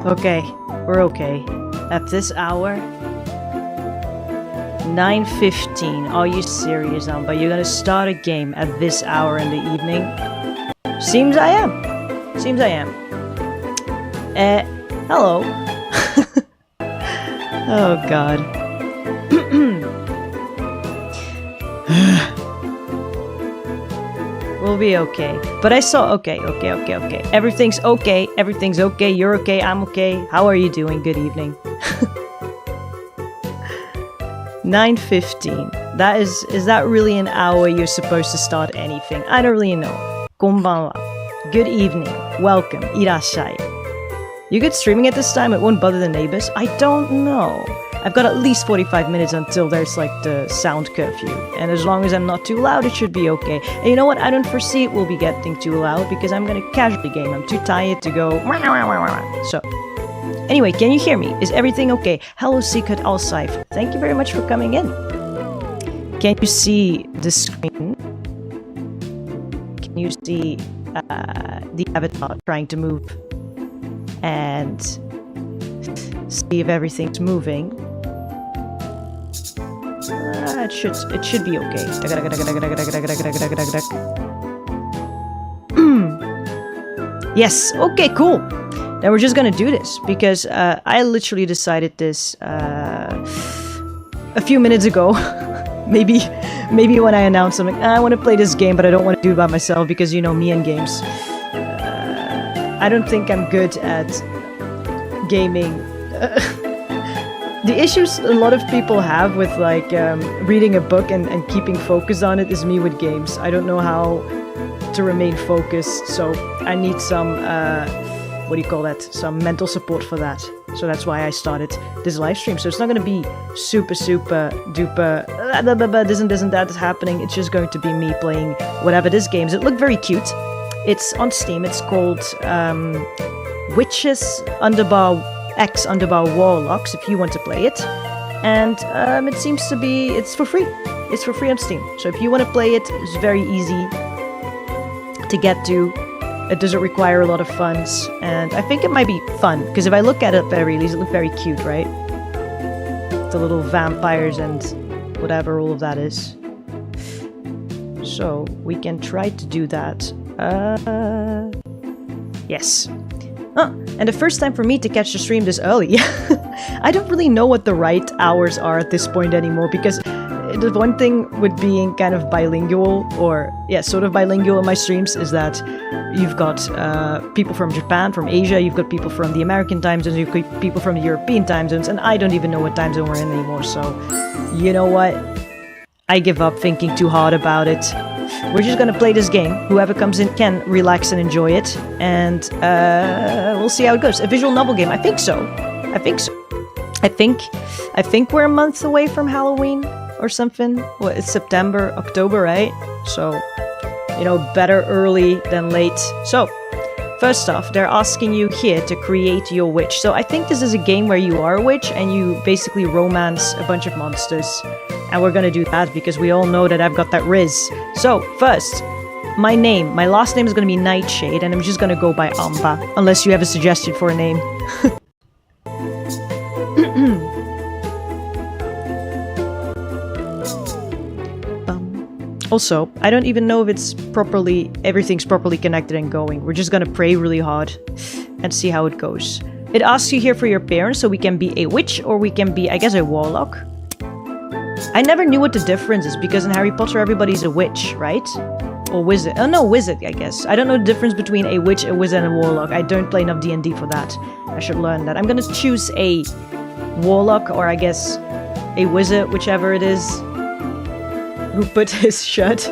Okay, we're okay. At this hour, 9:15. Are you serious, Anba? You're gonna start a game at this hour in the evening? Seems I am. Hello. Oh God. We'll be okay. But I saw okay. Everything's okay. You're okay. I'm okay. How are you doing? Good evening. 9:15. Is that really an hour you're supposed to start anything? I don't really know. Konbanwa. Good evening. Welcome. Irashai. You good streaming at this time? It won't bother the neighbors? I don't know. I've got at least 45 minutes until there's like the sound curfew. And as long as I'm not too loud, it should be okay. And you know what? I don't foresee it will be getting too loud because I'm gonna casually game. I'm too tired to go. So, anyway, can you hear me? Is everything okay? Hello, Secret Al-Saif. Thank you very much for coming in. Can you see the screen? Can you see the avatar trying to move? And see if everything's moving. It should be okay. Yes, okay, cool. Then we're just gonna do this because I literally decided this a few minutes ago. maybe when I announced something, I want to play this game, but I don't want to do it by myself because you know me and games. I don't think I'm good at gaming. The issues a lot of people have with like reading a book and keeping focus on it is me with games. I don't know how to remain focused, so I need some what do you call that? Some mental support for that. So that's why I started this live stream. So it's not going to be super duper this and that is happening. It's just going to be me playing whatever this games. It looked very cute. It's on Steam. It's called Witches _X Warlocks if you want to play it. And it seems to be, it's for free. It's for free on Steam. So if you want to play it, it's very easy to get to. It doesn't require a lot of funds. And I think it might be fun, because if I look at it at the very least, it looks very cute, right? The little vampires and whatever all of that is. So we can try to do that. Yes. And the first time for me to catch the stream this early. I don't really know what the right hours are at this point anymore, because the one thing with being kind of bilingual, or yeah, sort of bilingual in my streams, is that you've got people from Japan, from Asia, you've got people from the American time zones, you've got people from the European time zones, and I don't even know what time zone we're in anymore, so you know what? I give up thinking too hard about it. We're just gonna play this game. Whoever comes in can relax and enjoy it, and we'll see how it goes. A visual novel game, I think so. I think we're a month away from Halloween or something. Well, it's September, October, right? So, you know, better early than late. So, first off, they're asking you here to create your witch. So I think this is a game where you are a witch and you basically romance a bunch of monsters. And we're gonna do that because we all know that I've got that riz. So, first, my last name is gonna be Nightshade, and I'm just gonna go by Anba, unless you have a suggestion for a name. Also, I don't even know if everything's properly connected and going. We're just gonna pray really hard and see how it goes. It asks you here for your parents, so we can be a witch or we can be, I guess, a warlock. I never knew what the difference is, because in Harry Potter everybody's a witch, right? Or wizard. Oh no, wizard, I guess. I don't know the difference between a witch, a wizard, and a warlock. I don't play enough D&D for that. I should learn that. I'm gonna choose a warlock, or I guess a wizard, whichever it is. Who put his shirt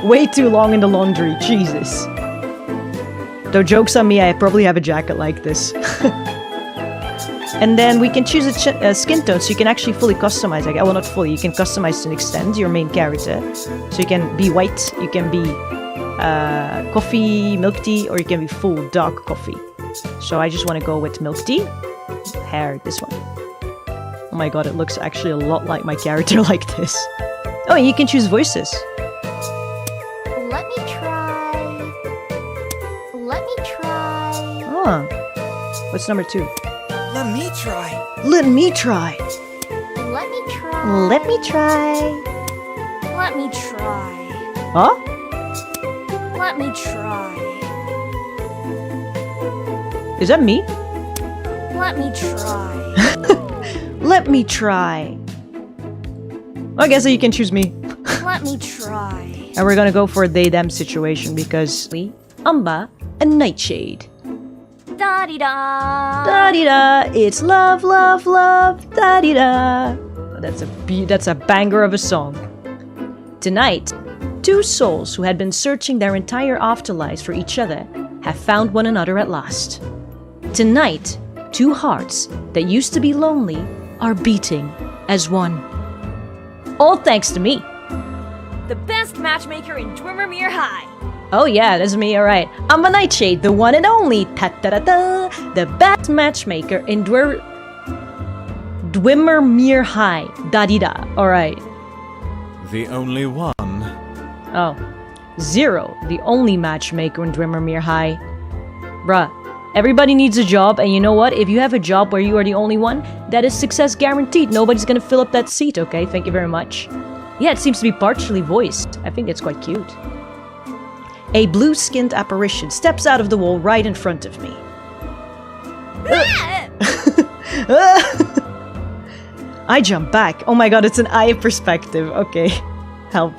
way too long in the laundry. Jesus. Though joke's on me, I probably have a jacket like this. And then we can choose a skin tone, so you can actually fully customize it. Well, not fully, you can customize to an extent your main character. So you can be white, you can be coffee, milk tea, or you can be full dark coffee. So I just want to go with milk tea. Hair, this one. Oh my god, it looks actually a lot like my character like this. Oh, and you can choose voices. Let me Huh. What's number 2? Let me try. Let me try. Let me try. Let me try. Let me try. Huh? Let me try. Is that me? Let me try. Let me try. I guess you can choose me. Let me try. And we're gonna go for a they-them situation because we, Anba, and Nightshade. Da-di-da. Da-di-da, it's love, love, love, da-di-da. That's a banger of a song. Tonight, two souls who had been searching their entire afterlives for each other have found one another at last. Tonight, two hearts that used to be lonely are beating as one. All thanks to me. The best matchmaker in Dwemermere High. Oh yeah, that's me, alright. I'm a Nightshade, the one and only, ta-ta-da-da, the best matchmaker in Dwemermere High, da-di-da, alright. The only one. Oh, Zero, the only matchmaker in Dwemermere High. Bruh, everybody needs a job, and you know what? If you have a job where you are the only one, that is success guaranteed. Nobody's gonna fill up that seat, okay? Thank you very much. Yeah, it seems to be partially voiced. I think it's quite cute. A blue-skinned apparition steps out of the wall right in front of me. I jump back. Oh my god, it's an eye perspective. Okay, help.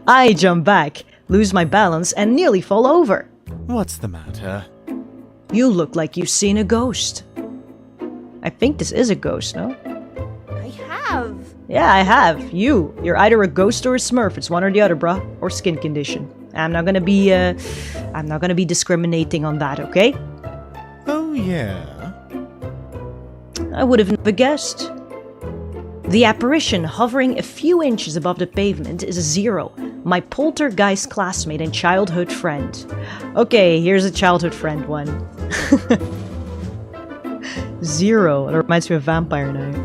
I jump back, lose my balance, and nearly fall over. What's the matter? You look like you've seen a ghost. I think this is a ghost, no? I have. Yeah, I have. You're either a ghost or a smurf. It's one or the other, bruh. Or skin condition. I'm not gonna be discriminating on that, okay? Oh, yeah. I would have never guessed. The apparition hovering a few inches above the pavement is Zero, my poltergeist classmate and childhood friend. Okay, here's a childhood friend one. Zero, that reminds me of Vampire Night.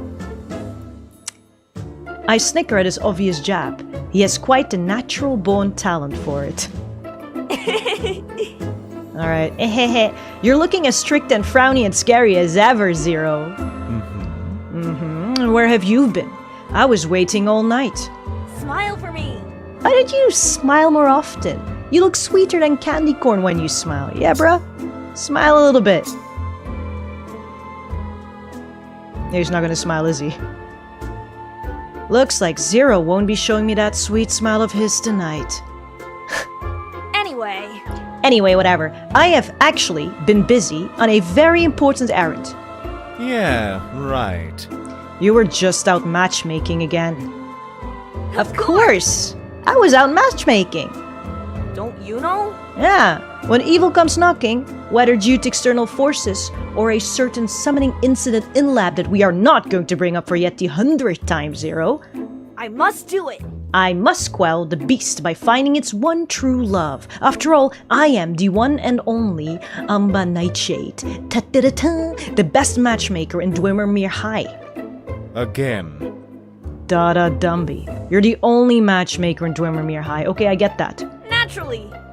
I snicker at his obvious jab. He has quite the natural-born talent for it. Alright, you're looking as strict and frowny and scary as ever, Zero. Where have you been? I was waiting all night. Smile for me. Why don't you smile more often? You look sweeter than candy corn when you smile. Yeah, bruh? Smile a little bit. He's not gonna smile, is he? Looks like Zero won't be showing me that sweet smile of his tonight. Anyway, whatever. I have actually been busy on a very important errand. Yeah, right. You were just out matchmaking again. Of course! I was out matchmaking! Don't you know? Yeah, when evil comes knocking, whether due to external forces or a certain summoning incident in lab that we are not going to bring up for yet the 100th time, Zero, I must do it. I must quell the beast by finding its one true love. After all, I am the one and only Anba Nightshade, the best matchmaker in Dwemermere High. Again. Dada Dumby. You're the only matchmaker in Dwemermere High. Okay, I get that.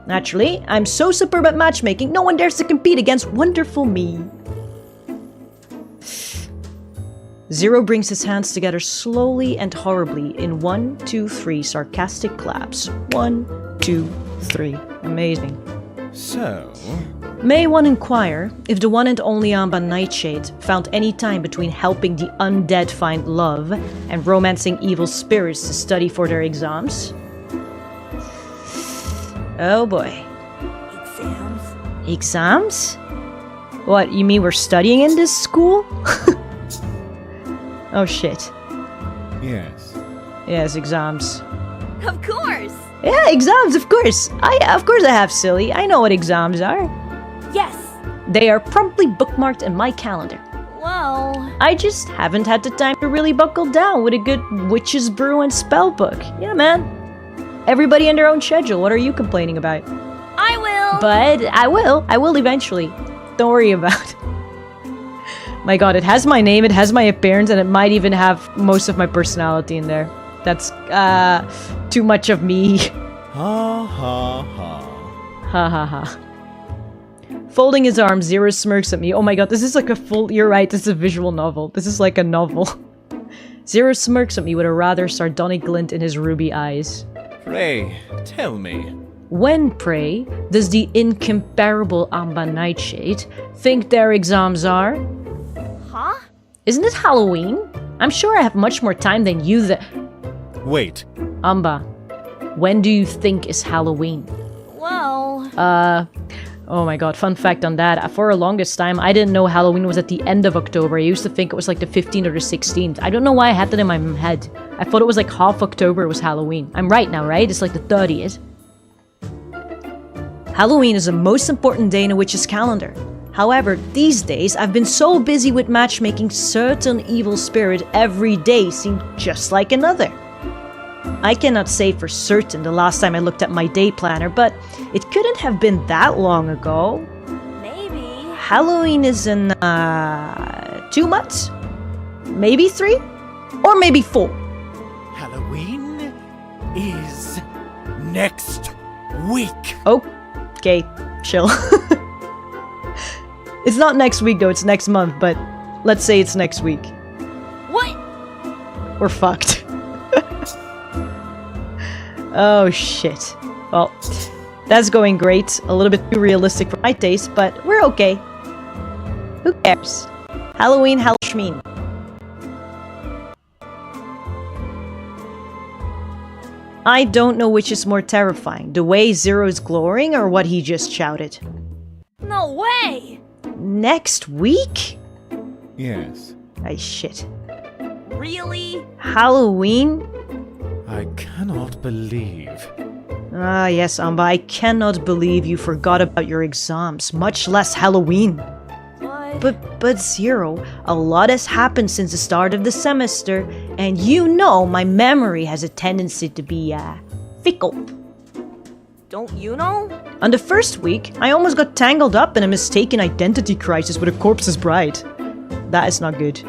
Naturally, I'm so superb at matchmaking, no one dares to compete against wonderful me. Zero brings his hands together slowly and horribly in 1, 2, 3 sarcastic claps. 1, 2, 3. Amazing. So? May one inquire if the one and only Anba Nightshade found any time between helping the undead find love and romancing evil spirits to study for their exams? Oh boy. Exams? What, you mean we're studying in this school? Oh shit. Yes. Yes, exams. Of course. Yeah, exams, of course. Of course I have, silly. I know what exams are. Yes. They are promptly bookmarked in my calendar. Well, I just haven't had the time to really buckle down with a good witch's brew and spell book. Yeah, man. Everybody on their own schedule. What are you complaining about? I will. But I will eventually. Don't worry about it. My god, it has my name, it has my appearance, and it might even have most of my personality in there. That's, too much of me. Ha ha ha. Ha ha ha. Folding his arms, Zero smirks at me. Oh my god, this is like a full... You're right, this is a visual novel. This is like a novel. Zero smirks at me with a rather sardonic glint in his ruby eyes. Pray, tell me. When, pray, does the incomparable Anba Nightshade think their exams are? Huh? Isn't it Halloween? I'm sure I have much more time than you Wait. Anba, when do you think is Halloween? Well... Oh my god, fun fact on that. For the longest time, I didn't know Halloween was at the end of October. I used to think it was like the 15th or the 16th. I don't know why I had that in my head. I thought it was like half October was Halloween. I'm right now, right? It's like the 30th. Halloween is the most important day in a witch's calendar. However, these days, I've been so busy with matchmaking, certain evil spirit every day seemed just like another. I cannot say for certain the last time I looked at my day planner, but it couldn't have been that long ago. Maybe. Halloween is in, 2 months? Maybe 3? Or maybe 4? Halloween is next week. Okay, chill. It's not next week though, it's next month, but let's say it's next week. What? We're fucked. Oh shit. Well, that's going great. A little bit too realistic for my taste, but we're okay. Who cares? Halloween, Halloween. I don't know which is more terrifying, the way Zero's glowing or what he just shouted. No way! Next week? Yes. Ay shit. Really? Halloween? I cannot believe. Ah, yes, Anba, I cannot believe you forgot about your exams, much less Halloween. What? But Zero, a lot has happened since the start of the semester, and you know my memory has a tendency to be, fickle. Don't you know? On the first week, I almost got tangled up in a mistaken identity crisis with a corpse's bride. That is not good.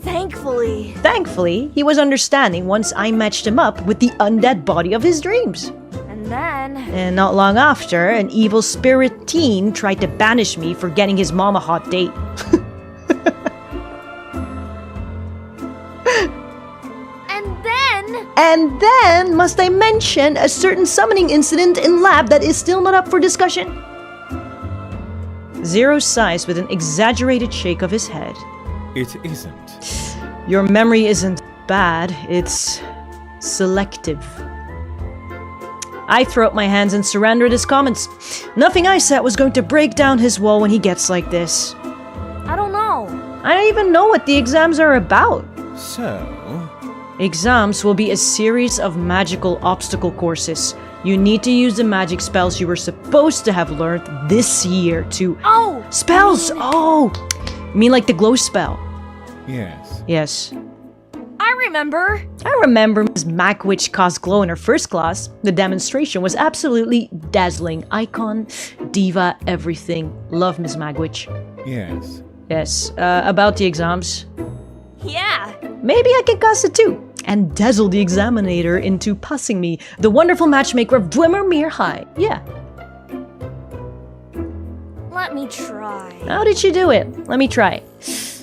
Thankfully. Thankfully, he was understanding once I matched him up with the undead body of his dreams. And then... And not long after, an evil spirit teen tried to banish me for getting his mom a hot date. And then, must I mention a certain summoning incident in lab that is still not up for discussion? Zero sighs with an exaggerated shake of his head. It isn't. Your memory isn't bad, it's selective. I throw up my hands and surrender his comments. Nothing I said was going to break down his wall when he gets like this. I don't know. I don't even know what the exams are about. So... Exams will be a series of magical obstacle courses. You need to use the magic spells you were supposed to have learned this year to... Oh! Spells! Oh! You mean like the glow spell? Yes. Yes. I remember. I remember Ms. Mackwitch cast glow in her first class. The demonstration was absolutely dazzling. Icon, diva, everything. Love Ms. Mackwitch. Yes. Yes. About the exams. Yeah. Maybe I can cast it too. And dazzle the examinator into passing me, the wonderful matchmaker of Vtuberuprising High. Yeah. Let me try. How did you do it? Let me try.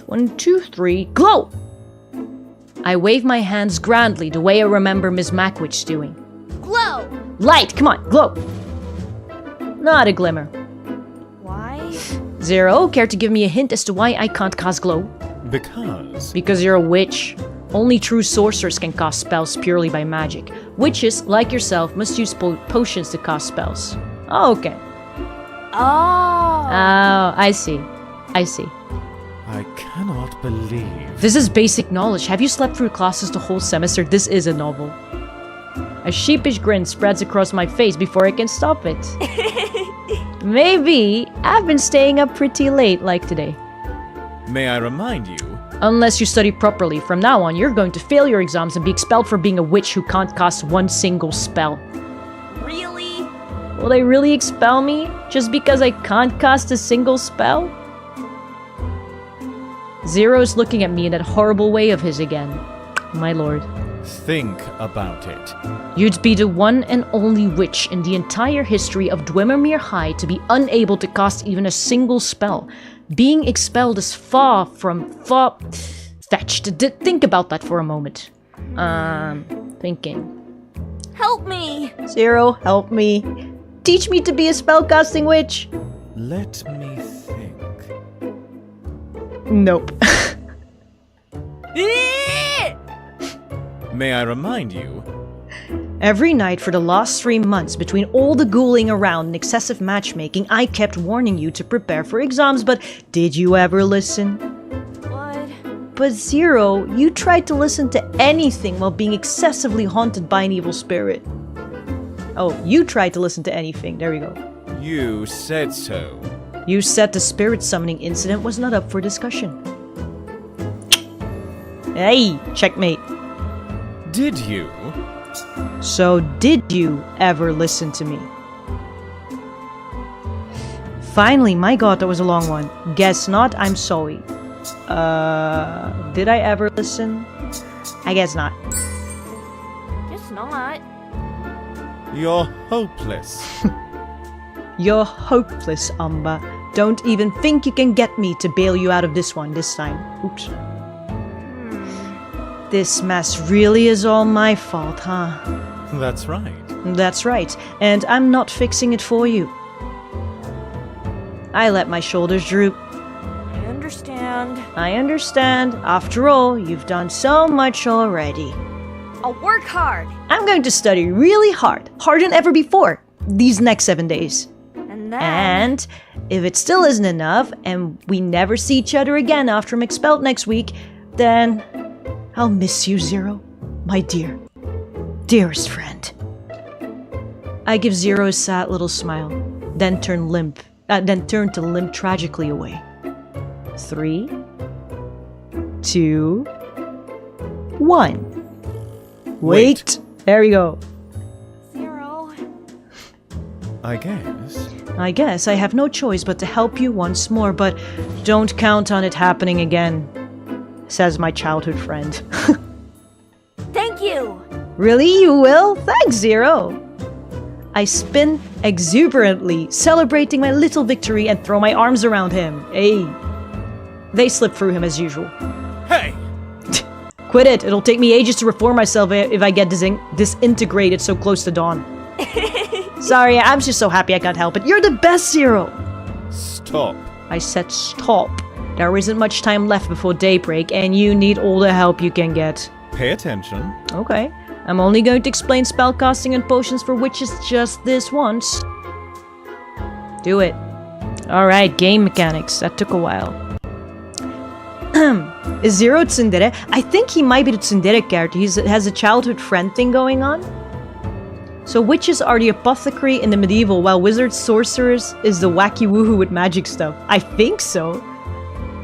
1, 2, 3, glow! I wave my hands grandly the way I remember Ms. Mackwitch doing. Glow! Light, come on, glow! Not a glimmer. Why? Zero, care to give me a hint as to why I can't cast glow? Because... Because you're a witch. Only true sorcerers can cast spells purely by magic. Witches, like yourself, must use potions to cast spells. Oh, okay. Oh. Oh, I see. I see. I cannot believe... This is basic knowledge. Have you slept through classes the whole semester? This is a novel. A sheepish grin spreads across my face before I can stop it. Maybe I've been staying up pretty late like today. May I remind you? Unless you study properly, from now on you're going to fail your exams and be expelled for being a witch who can't cast one single spell. Really? Will they really expel me? Just because I can't cast a single spell? Zero's looking at me in that horrible way of his again. My lord. Think about it. You'd be the one and only witch in the entire history of Dwemermere High to be unable to cast even a single spell. Being expelled is far-fetched. Think about that for a moment. Thinking. Help me! Zero, help me. Teach me to be a spellcasting witch. Let me think. Nope. May I remind you? Every night for the last 3 months, between all the ghouling around and excessive matchmaking, I kept warning you to prepare for exams, but did you ever listen? What? But Zero, you tried to listen to anything while being excessively haunted by an evil spirit. Oh, you tried to listen to anything. There we go. You said so. You said the spirit summoning incident was not up for discussion. Hey, checkmate. Did you? So did you ever listen to me? Finally, my god, that was a long one. Guess not, I'm sorry. Did I ever listen? I guess not. Guess not. You're hopeless. You're hopeless, Anba. Don't even think you can get me to bail you out of this one this time. Oops. This mess really is all my fault, huh? That's right. That's right, and I'm not fixing it for you. I let my shoulders droop. I understand. I understand. After all, you've done so much already. I'll work hard. I'm going to study really hard, harder than ever before, these next 7 days. And then... And if it still isn't enough, and we never see each other again after I'm expelled next week, then I'll miss you, Zero, my dearest friend. I give Zero a sad little smile, then turn to limp tragically away. 3, 2, 1. Wait. There we go. Zero. I guess I have no choice but to help you once more, but don't count on it happening again, says my childhood friend. Thank you. Really, you will? Thanks, Zero. I spin exuberantly, celebrating my little victory, and throw my arms around him. Hey. They slip through him as usual. Hey! Quit it. It'll take me ages to reform myself if I get disintegrated so close to dawn. Sorry, I'm just so happy I can't help it. You're the best, Zero. Stop. I said stop. There isn't much time left before daybreak, and you need all the help you can get. Pay attention. Okay. I'm only going to explain spellcasting and potions for witches just this once. Do it. Alright, game mechanics. That took a while. Is Zero tsundere? I think he might be the tsundere character. He has a childhood friend thing going on. So witches are the apothecary in the medieval, while wizards, sorcerers is the wacky woohoo with magic stuff. I think so.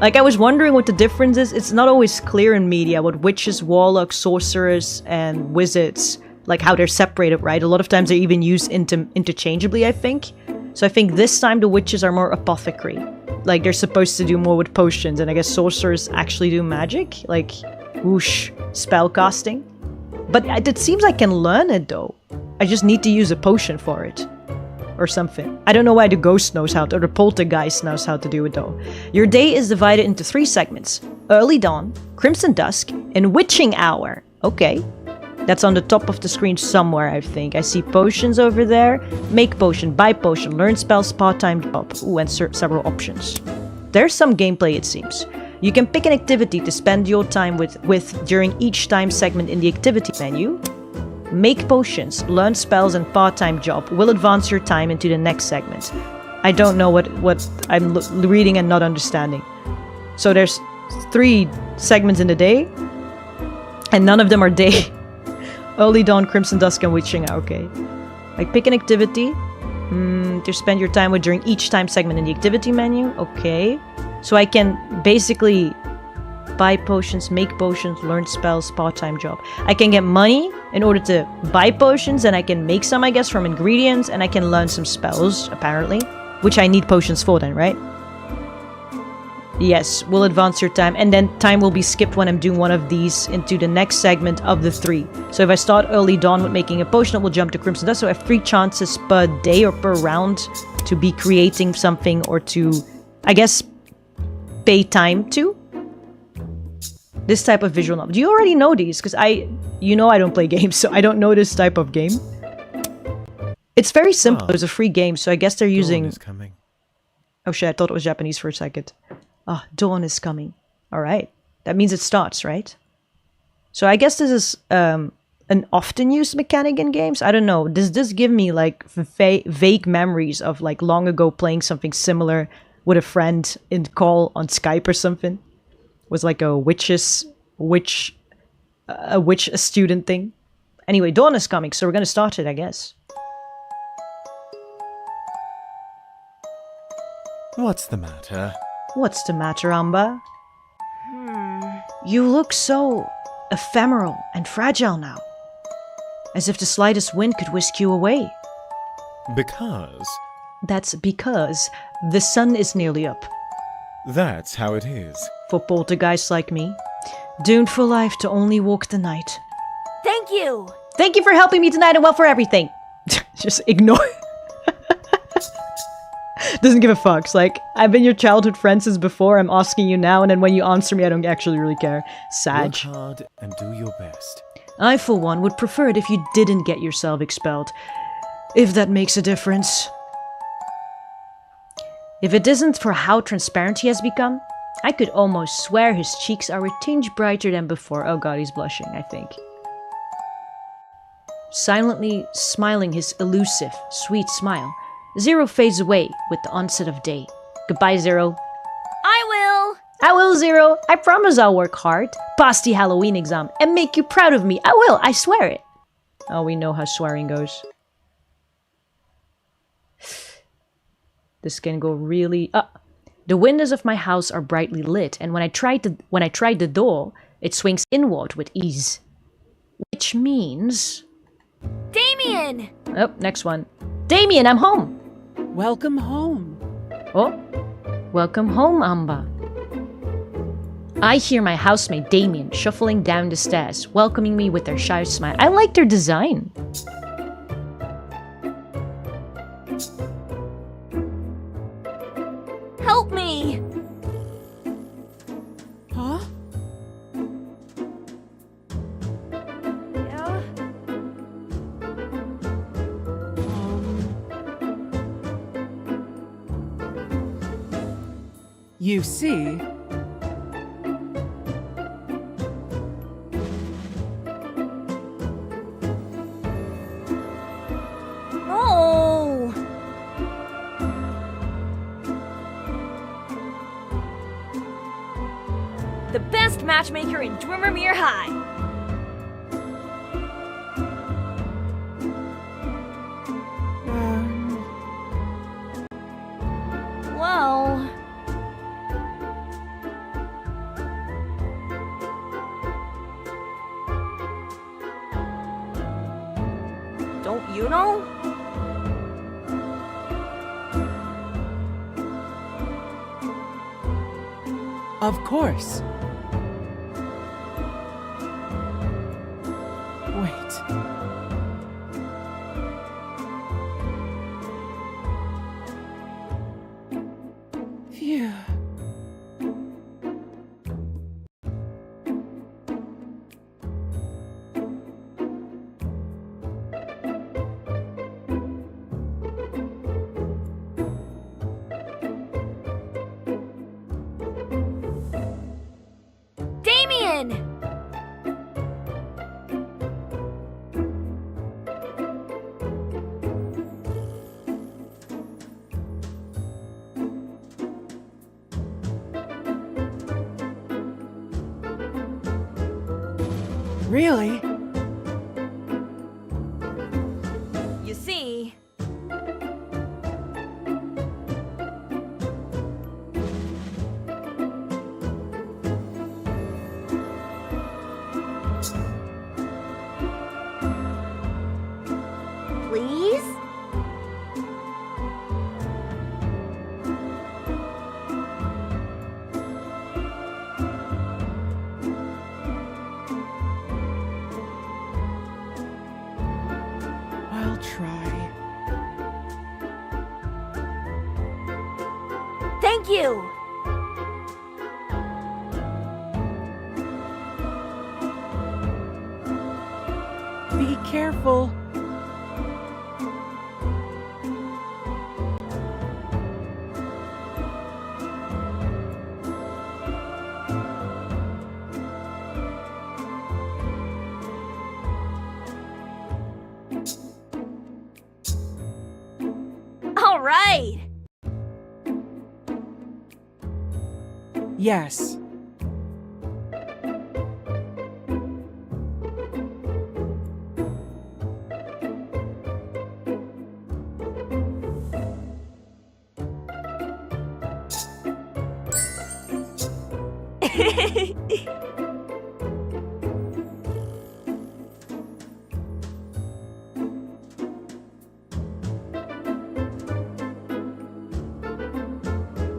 Like, I was wondering what the difference is. It's not always clear in media what witches, warlocks, sorcerers, and wizards, like how they're separated, right? A lot of times they're even used interchangeably, I think. So I think this time the witches are more apothecary. Like, they're supposed to do more with potions, and I guess sorcerers actually do magic. Like, whoosh, spell casting. But it seems I can learn it, though. I just need to use a potion for it. Or something. I don't know why the ghost knows how to, or the poltergeist knows how to do it though. Your day is divided into 3 segments. Early dawn, crimson dusk, and witching hour. Okay. That's on the top of the screen somewhere, I think. I see potions over there. Make potion, buy potion, learn spells, part-time job. Ooh, and several options. There's some gameplay, it seems. You can pick an activity to spend your time with during each time segment in the activity menu. Make potions, learn spells, and part-time job will advance your time into the next segment. I don't know what I'm reading and not understanding. So there's 3 segments in the day, and none of them are day. Early dawn, crimson dusk, and witching hour. Okay. Like, pick an activity to spend your time with during each time segment in the activity menu. Okay. So I can basically buy potions, make potions, learn spells, part-time job. I can get money in order to buy potions, and I can make some, I guess, from ingredients, and I can learn some spells, apparently. Which I need potions for then, right? Yes, we'll advance your time, and then time will be skipped when I'm doing one of these into the next segment of the 3. So if I start early dawn with making a potion, it will jump to Crimson Dust. So I have 3 chances per day or per round to be creating something or to, I guess, pay time to. This type of visual novel. Do you already know these? Because you know I don't play games, so I don't know this type of game. It's very simple. It's a free game, so I guess they're using... Dawn is coming. Oh shit, I thought it was Japanese for a second. Ah, dawn is coming. Alright. That means it starts, right? So I guess this is an often used mechanic in games. I don't know. Does this give me like vague memories of like long ago playing something similar with a friend in call on Skype or something? Was like a witch student thing. Anyway, dawn is coming, so we're gonna start it, I guess. What's the matter? What's the matter, Anba? You look so ephemeral and fragile now. As if the slightest wind could whisk you away. Because... That's because the sun is nearly up. That's how it is. For poltergeists like me, doomed for life to only walk the night. Thank you! Thank you for helping me tonight and well for everything! Just ignore. Doesn't give a fuck. It's like, I've been your childhood friend since before, I'm asking you now, and then when you answer me, I don't actually really care. Sag. Work hard and do your best. I, for one, would prefer it if you didn't get yourself expelled. If that makes a difference. If it isn't for how transparent he has become, I could almost swear his cheeks are a tinge brighter than before. Oh god, he's blushing, I think. Silently smiling his elusive, sweet smile, Zero fades away with the onset of day. Goodbye, Zero. I will, Zero. I promise I'll work hard, pass the Halloween exam, and make you proud of me. I will, I swear it. Oh, we know how swearing goes. This can go really... The windows of my house are brightly lit, and when I tried the door, it swings inward with ease. Which means... Damien! Oh, next one. Damien, I'm home! Welcome home. Oh, welcome home, Anba. I hear my housemate Damien shuffling down the stairs, welcoming me with their shy smile. I like their design. Help me! Huh? Yeah? You see... No! The best matchmaker in Dwemermere High. Well... Don't you know? Of course. Wait. Phew. Damien! Really? You see... Please? Thank you! Be careful. All right! Yes.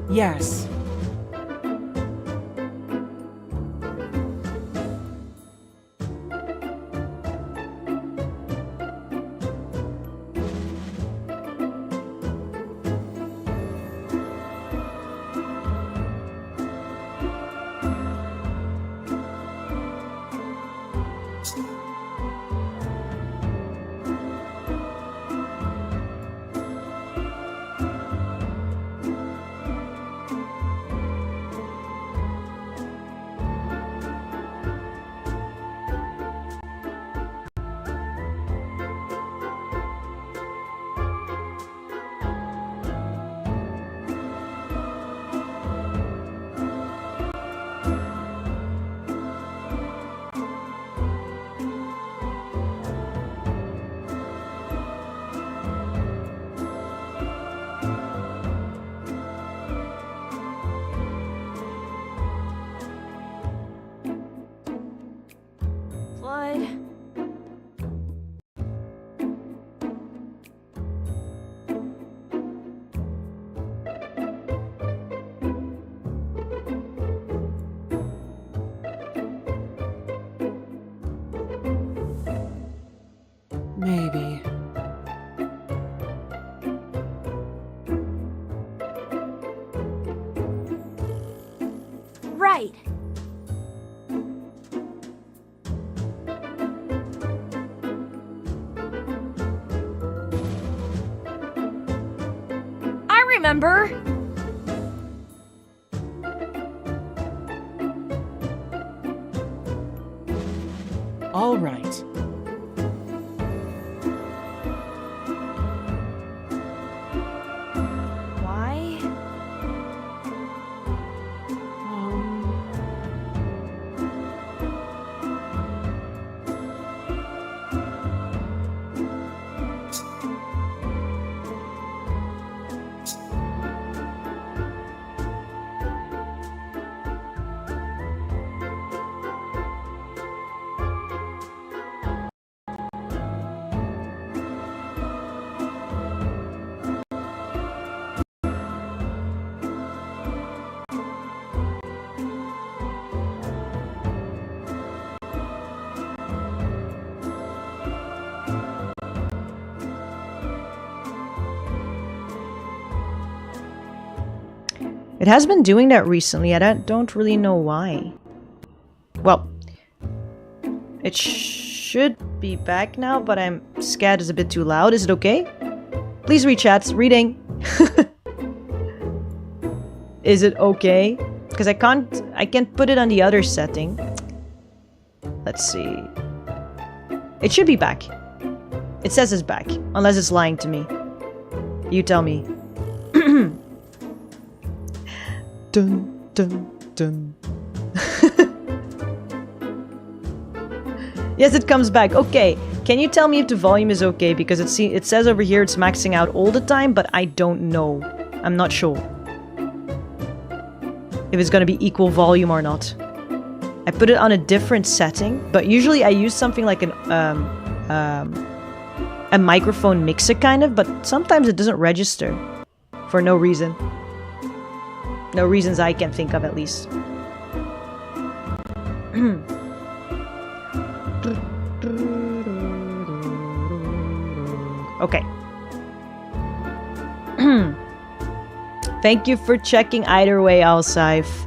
Yes. Blood. Maybe. Right. I remember. All right. Why? It has been doing that recently, and I don't really know why. Well, it should be back now, but I'm scared it's a bit too loud. Is it okay? Please read chats. Reading. Is it okay? Because I can't put it on the other setting. Let's see. It should be back. It says it's back, unless it's lying to me. You tell me. Dun, dun, dun. Yes, it comes back. Okay. Can you tell me if the volume is okay? Because it says over here it's maxing out all the time, but I don't know. I'm not sure if it's going to be equal volume or not. I put it on a different setting, but usually I use something like a microphone mixer kind of, but sometimes it doesn't register for no reason. No reasons I can think of, at least. Okay. Thank you for checking either way, Alsaif.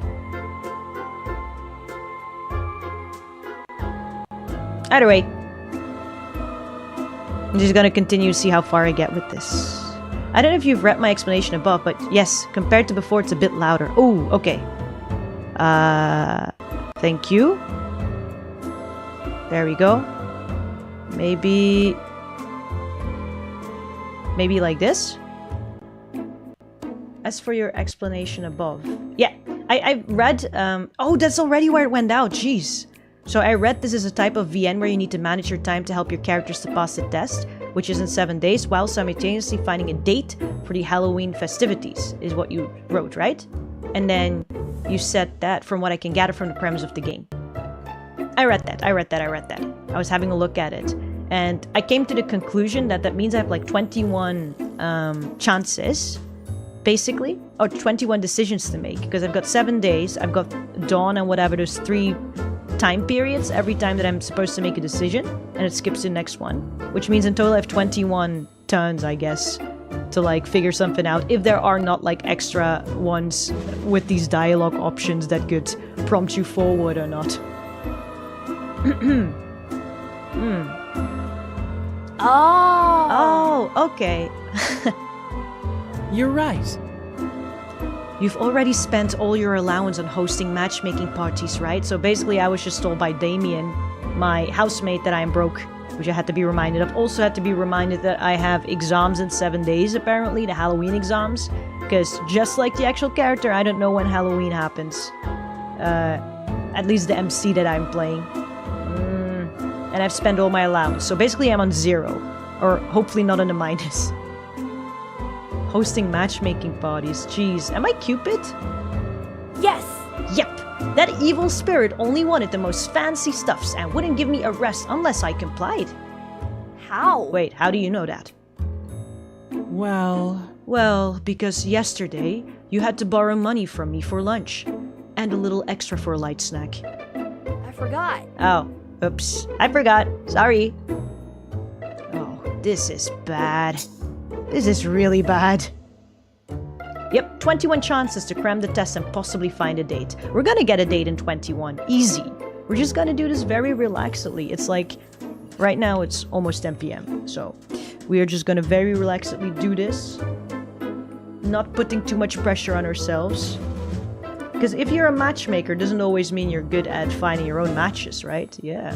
Either way. I'm just gonna continue to see how far I get with this. I don't know if you've read my explanation above, but yes, compared to before, it's a bit louder. Oh, okay. Thank you. There we go. Maybe like this? As for your explanation above. Yeah, I read, oh, that's already where it went out, jeez. So I read this is a type of VN where you need to manage your time to help your characters to pass the test, which is in 7 days, while simultaneously finding a date for the Halloween festivities, is what you wrote, right? And then you said that from what I can gather from the premise of the game. I read that. I was having a look at it. And I came to the conclusion that that means I have like 21 chances, basically, or 21 decisions to make. Because I've got 7 days, I've got dawn and whatever, there's 3 time periods every time that I'm supposed to make a decision, and it skips to the next one. Which means in total I have 21 turns, I guess, to like figure something out, if there are not like extra ones with these dialogue options that could prompt you forward or not. Oh, okay. You're right. You've already spent all your allowance on hosting matchmaking parties, right? So basically I was just told by Damien, my housemate, that I am broke, which I had to be reminded of. Also had to be reminded that I have exams in 7 days, apparently, the Halloween exams. Because just like the actual character, I don't know when Halloween happens. At least the MC that I'm playing. And I've spent all my allowance. So basically I'm on 0. Or hopefully not on a minus. Hosting matchmaking parties. Jeez, am I Cupid? Yes! Yep. That evil spirit only wanted the most fancy stuffs and wouldn't give me a rest unless I complied. How? Wait, how do you know that? Well, because yesterday you had to borrow money from me for lunch. And a little extra for a light snack. I forgot. Oh, oops. I forgot. Sorry. Oh, this is bad. This is really bad. Yep, 21 chances to cram the test and possibly find a date. We're gonna get a date in 21. Easy. We're just gonna do this very relaxedly. It's like, right now it's almost 10 p.m. So, we are just gonna very relaxedly do this. Not putting too much pressure on ourselves. Because if you're a matchmaker, it doesn't always mean you're good at finding your own matches, right? Yeah.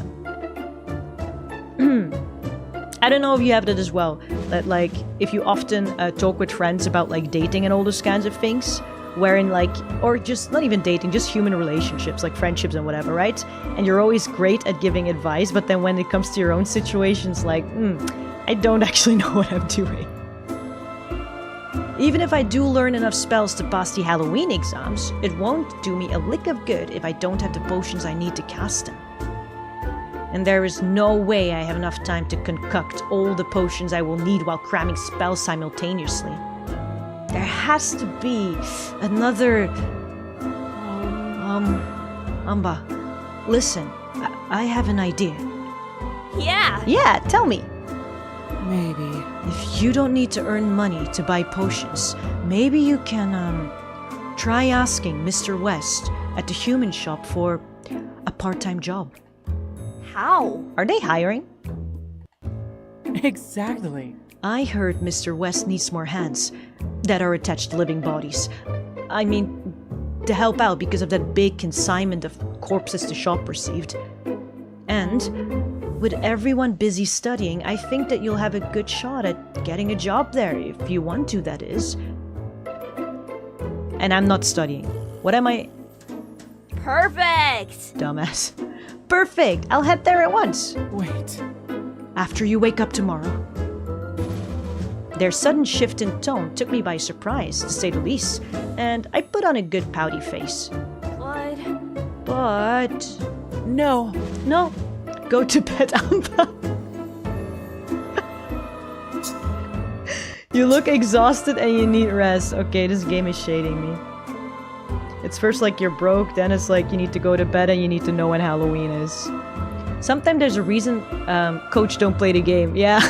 I don't know if you have that as well, that like, if you often talk with friends about like dating and all those kinds of things, wherein like, or just not even dating, just human relationships, like friendships and whatever, right? And you're always great at giving advice, but then when it comes to your own situations, like, I don't actually know what I'm doing. Even if I do learn enough spells to pass the Halloween exams, it won't do me a lick of good if I don't have the potions I need to cast them. And there is no way I have enough time to concoct all the potions I will need while cramming spells simultaneously. There has to be another... Anba, listen, I have an idea. Yeah! Yeah, tell me. Maybe. If you don't need to earn money to buy potions, maybe you can, try asking Mr. West at the human shop for a part-time job. How? Are they hiring? Exactly. I heard Mr. West needs more hands that are attached to living bodies. I mean, to help out because of that big consignment of corpses the shop received. And with everyone busy studying, I think that you'll have a good shot at getting a job there, if you want to, that is. And I'm not studying. What am I? Perfect! Dumbass. Perfect! I'll head there at once. Wait. After you wake up tomorrow. Their sudden shift in tone took me by surprise, to say the least, and I put on a good pouty face. But... No. No. Go to bed, Anba. You look exhausted and you need rest. Okay, this game is shading me. It's first like you're broke, then it's like you need to go to bed and you need to know when Halloween is. Sometimes there's a reason Coach don't play the game. Yeah.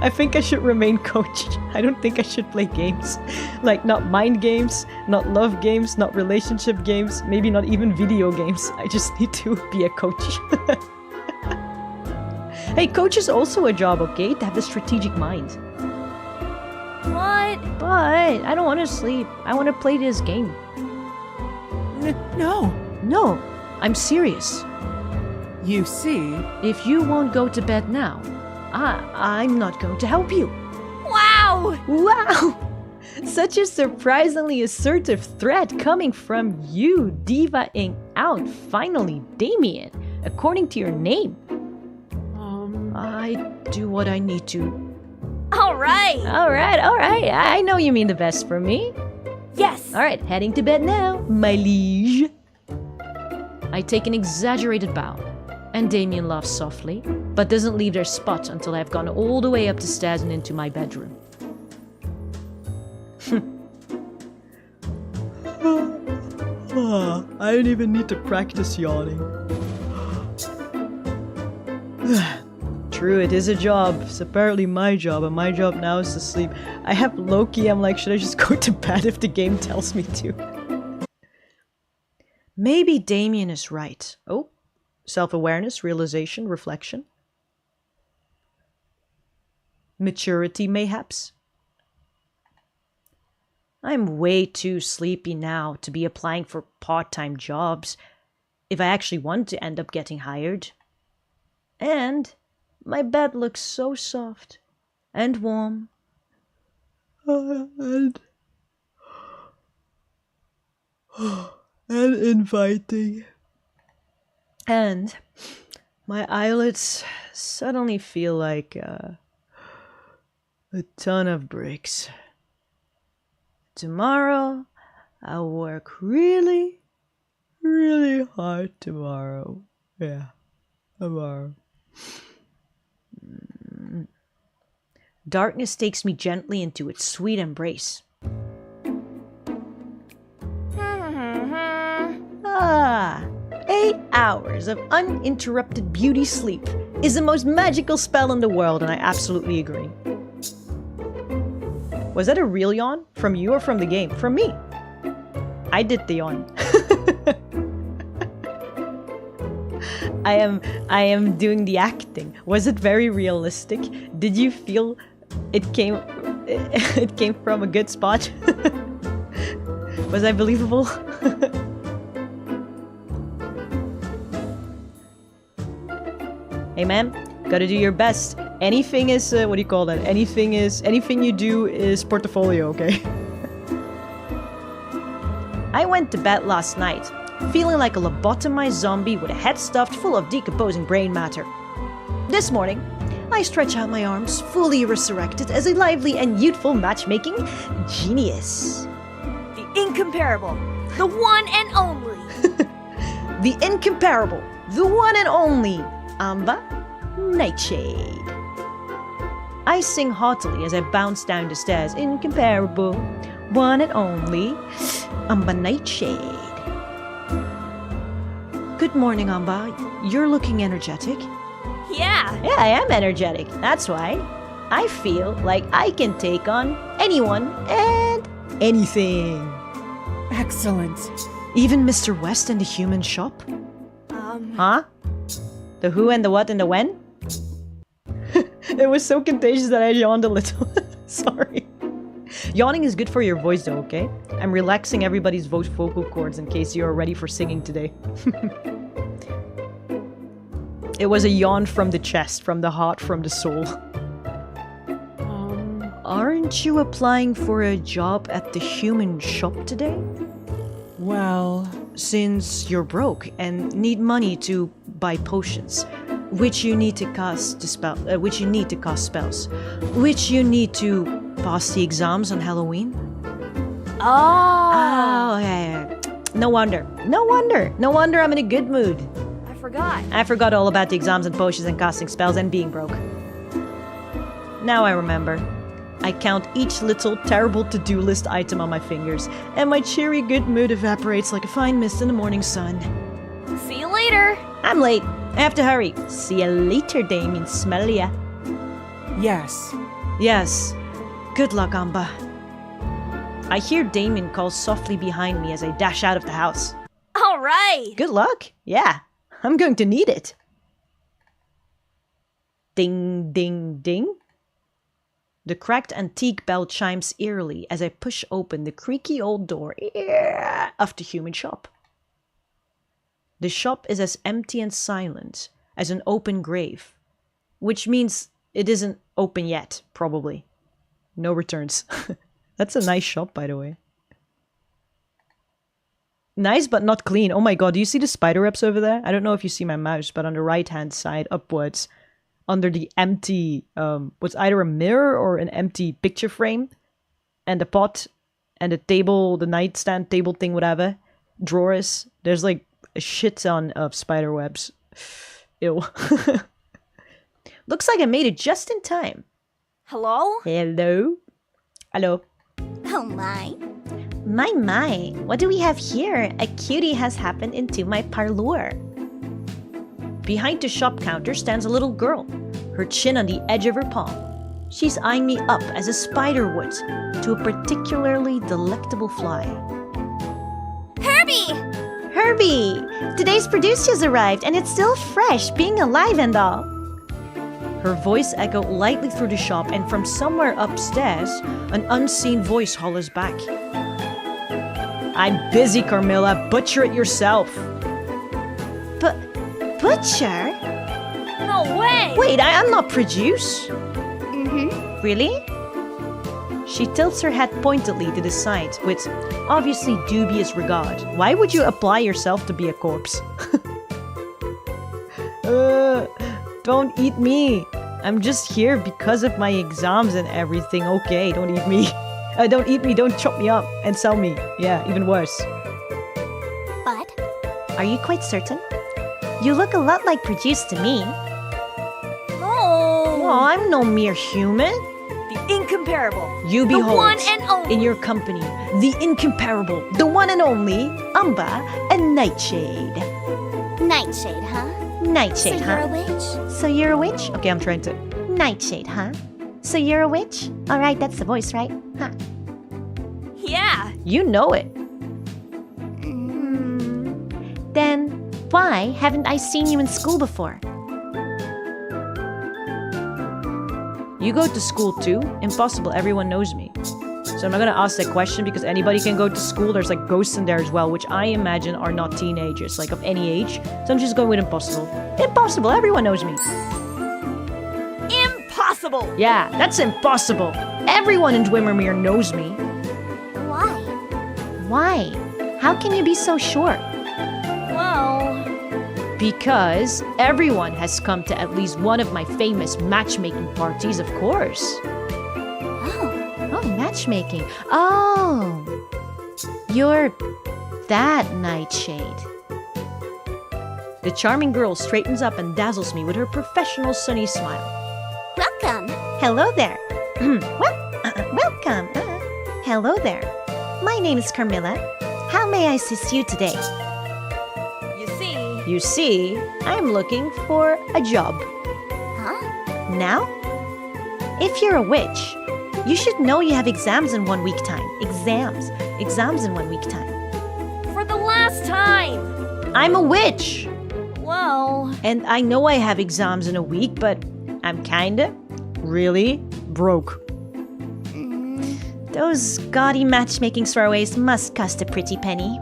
I think I should remain coach. I don't think I should play games. Like, not mind games, not love games, not relationship games, maybe not even video games. I just need to be a coach. Hey, coach is also a job, okay? To have the strategic mind. What? But I don't want to sleep. I want to play this game. No. No, I'm serious. You see, If you won't go to bed now, I'm not going to help you. Wow! Wow! Such a surprisingly assertive threat coming from you, divaing out finally, Damien, according to your name. I do what I need to. Alright! Alright. I know you mean the best for me. Yes! Alright, heading to bed now, my liege. I take an exaggerated bow, and Damien laughs softly, but doesn't leave their spot until I've gone all the way up the stairs and into my bedroom. I don't even need to practice yawning. True, it is a job. It's apparently my job, and my job now is to sleep. I have Loki, I'm like, should I just go to bed if the game tells me to? Maybe Damien is right. Oh, self-awareness, realization, reflection. Maturity, mayhaps. I'm way too sleepy now to be applying for part-time jobs if I actually want to end up getting hired. And my bed looks so soft and warm. And inviting. And my eyelids suddenly feel like a ton of bricks. Tomorrow, I'll work really, really hard tomorrow. Yeah, tomorrow. Darkness takes me gently into its sweet embrace. 8 hours of uninterrupted beauty sleep is the most magical spell in the world, and I absolutely agree. Was that a real yawn? From you or from the game? From me. I did the yawn. I am doing the acting. Was it very realistic? Did you feel it came from a good spot? Was I believable? Hey man, gotta do your best. Anything is, what do you call that? Anything you do is portfolio, okay? I went to bed last night, feeling like a lobotomized zombie with a head stuffed full of decomposing brain matter. This morning, I stretch out my arms, fully resurrected as a lively and youthful matchmaking genius. The incomparable, the one and only. The incomparable, the one and only Anba Nightshade. I sing haughtily as I bounce down the stairs. Incomparable, one and only Anba Nightshade. Good morning, Anba. You're looking energetic. Yeah. Yeah, I am energetic. That's why I feel like I can take on anyone and anything. excellent. Even Mr. West and the human shop? Huh? The who and the what and the when? It was so contagious that I yawned a little. Sorry. Yawning is good for your voice though, okay? I'm relaxing everybody's vocal cords in case you're ready for singing today. It was a yawn from the chest, from the heart, from the soul. Aren't you applying for a job at the human shop today? Well, Since you're broke and need money to buy potions, which you need to cast spells, which you need to pass the exams on Halloween. Oh, Yeah. No wonder I'm in a good mood. I I forgot all about the exams and potions and casting spells and being broke. Now I remember. I count each little terrible to-do list item on my fingers, and my cheery good mood evaporates like a fine mist in the morning sun. See you later. I'm late. I have to hurry. See you later, Damien. Smell ya. yes. Yes. Good luck, Anba. I hear Damien call softly behind me as I dash out of the house. All right. Good luck? Yeah, I'm going to need it. Ding, ding, ding. The cracked antique bell chimes eerily as I push open the creaky old door of the human shop. The shop is as empty and silent as an open grave, which means it isn't open yet, probably. No returns. That's a nice shop, by the way. Nice, but not clean. Oh my god, do you see the spider webs over there? I don't know if you see my mouse, but on the right-hand side, upwards, under the empty, what's either a mirror or an empty picture frame, and the pot, and the table, the nightstand table thing, whatever, drawers, there's like a shit ton of spider webs. Ew. Looks like I made it just in time. Hello? Hello? Hello. Oh my. My, what do we have here? A cutie has happened into my parlour. Behind the shop counter stands a little girl, her chin on the edge of her palm. She's eyeing me up as a spider would to a particularly delectable fly. Herbie! Herbie! Today's produce just arrived and it's still fresh, being alive and all. Her voice echoed lightly through the shop, and from somewhere upstairs, an unseen voice hollers back. I'm busy, Carmilla. Butcher it yourself. Butcher? No way. Wait, I'm not produce. Mm-hmm. Really? She tilts her head pointedly to the side with obviously dubious regard. Why would you apply yourself to be a corpse? Don't eat me. I'm just here because of my exams and everything. Okay, don't eat me. Don't eat me, don't chop me up and sell me. Yeah, even worse. But, are you quite certain? You look a lot like Produce to me. No. Oh, I'm no mere human. The incomparable. You behold, the one and only. in your company, the incomparable, the one and only, Anba and Nightshade. Nightshade, huh? Nightshade, so huh? you're a witch? So you're a witch? Okay, I'm trying to. Nightshade, huh? So you're a witch? Alright, that's the voice, right? Huh. Yeah. You know it. Then, why haven't I seen you in school before? You go to school too? Impossible, everyone knows me. So I'm not gonna ask that question because anybody can go to school. There's like ghosts in there as well, which I imagine are not teenagers, like of any age. So I'm just going with impossible. Impossible, everyone knows me. Impossible. Yeah, that's impossible. Everyone in Dwimmermere knows me. Why? Why? How can you be so sure? Well, Because everyone has come to at least one of my famous matchmaking parties, of course. Oh, matchmaking. Oh, you're that Nightshade. The charming girl straightens up and dazzles me with her professional sunny smile. Welcome. Hello there. Welcome. Hello there. My name is Carmilla. How may I assist you today? You see, I'm looking for a job. Huh? Now? If you're a witch, you should know you have exams in 1 week time. Exams in 1 week time. for the last time. I'm a witch! Well, And I know I have exams in a week, but I'm kinda, really broke. Those gaudy matchmaking throwaways must cost a pretty penny.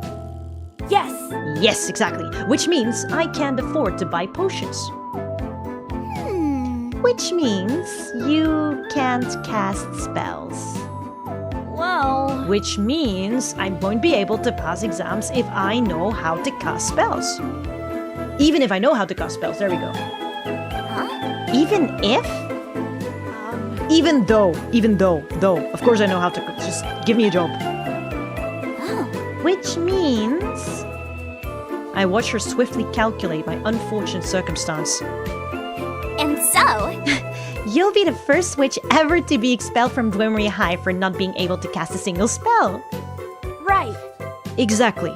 yes. Yes, exactly. Which means I can't afford to buy potions. Which means you can't cast spells. Well, Which means I won't be able to pass exams if I know how to cast spells. Even if I know how to cast spells, there we go. Even if? Even though, of course I know how to, just give me a job. Which means... I watch her swiftly calculate my unfortunate circumstance. And so, you'll be the first witch ever to be expelled from Dwimmermere High for not being able to cast a single spell. right. Exactly.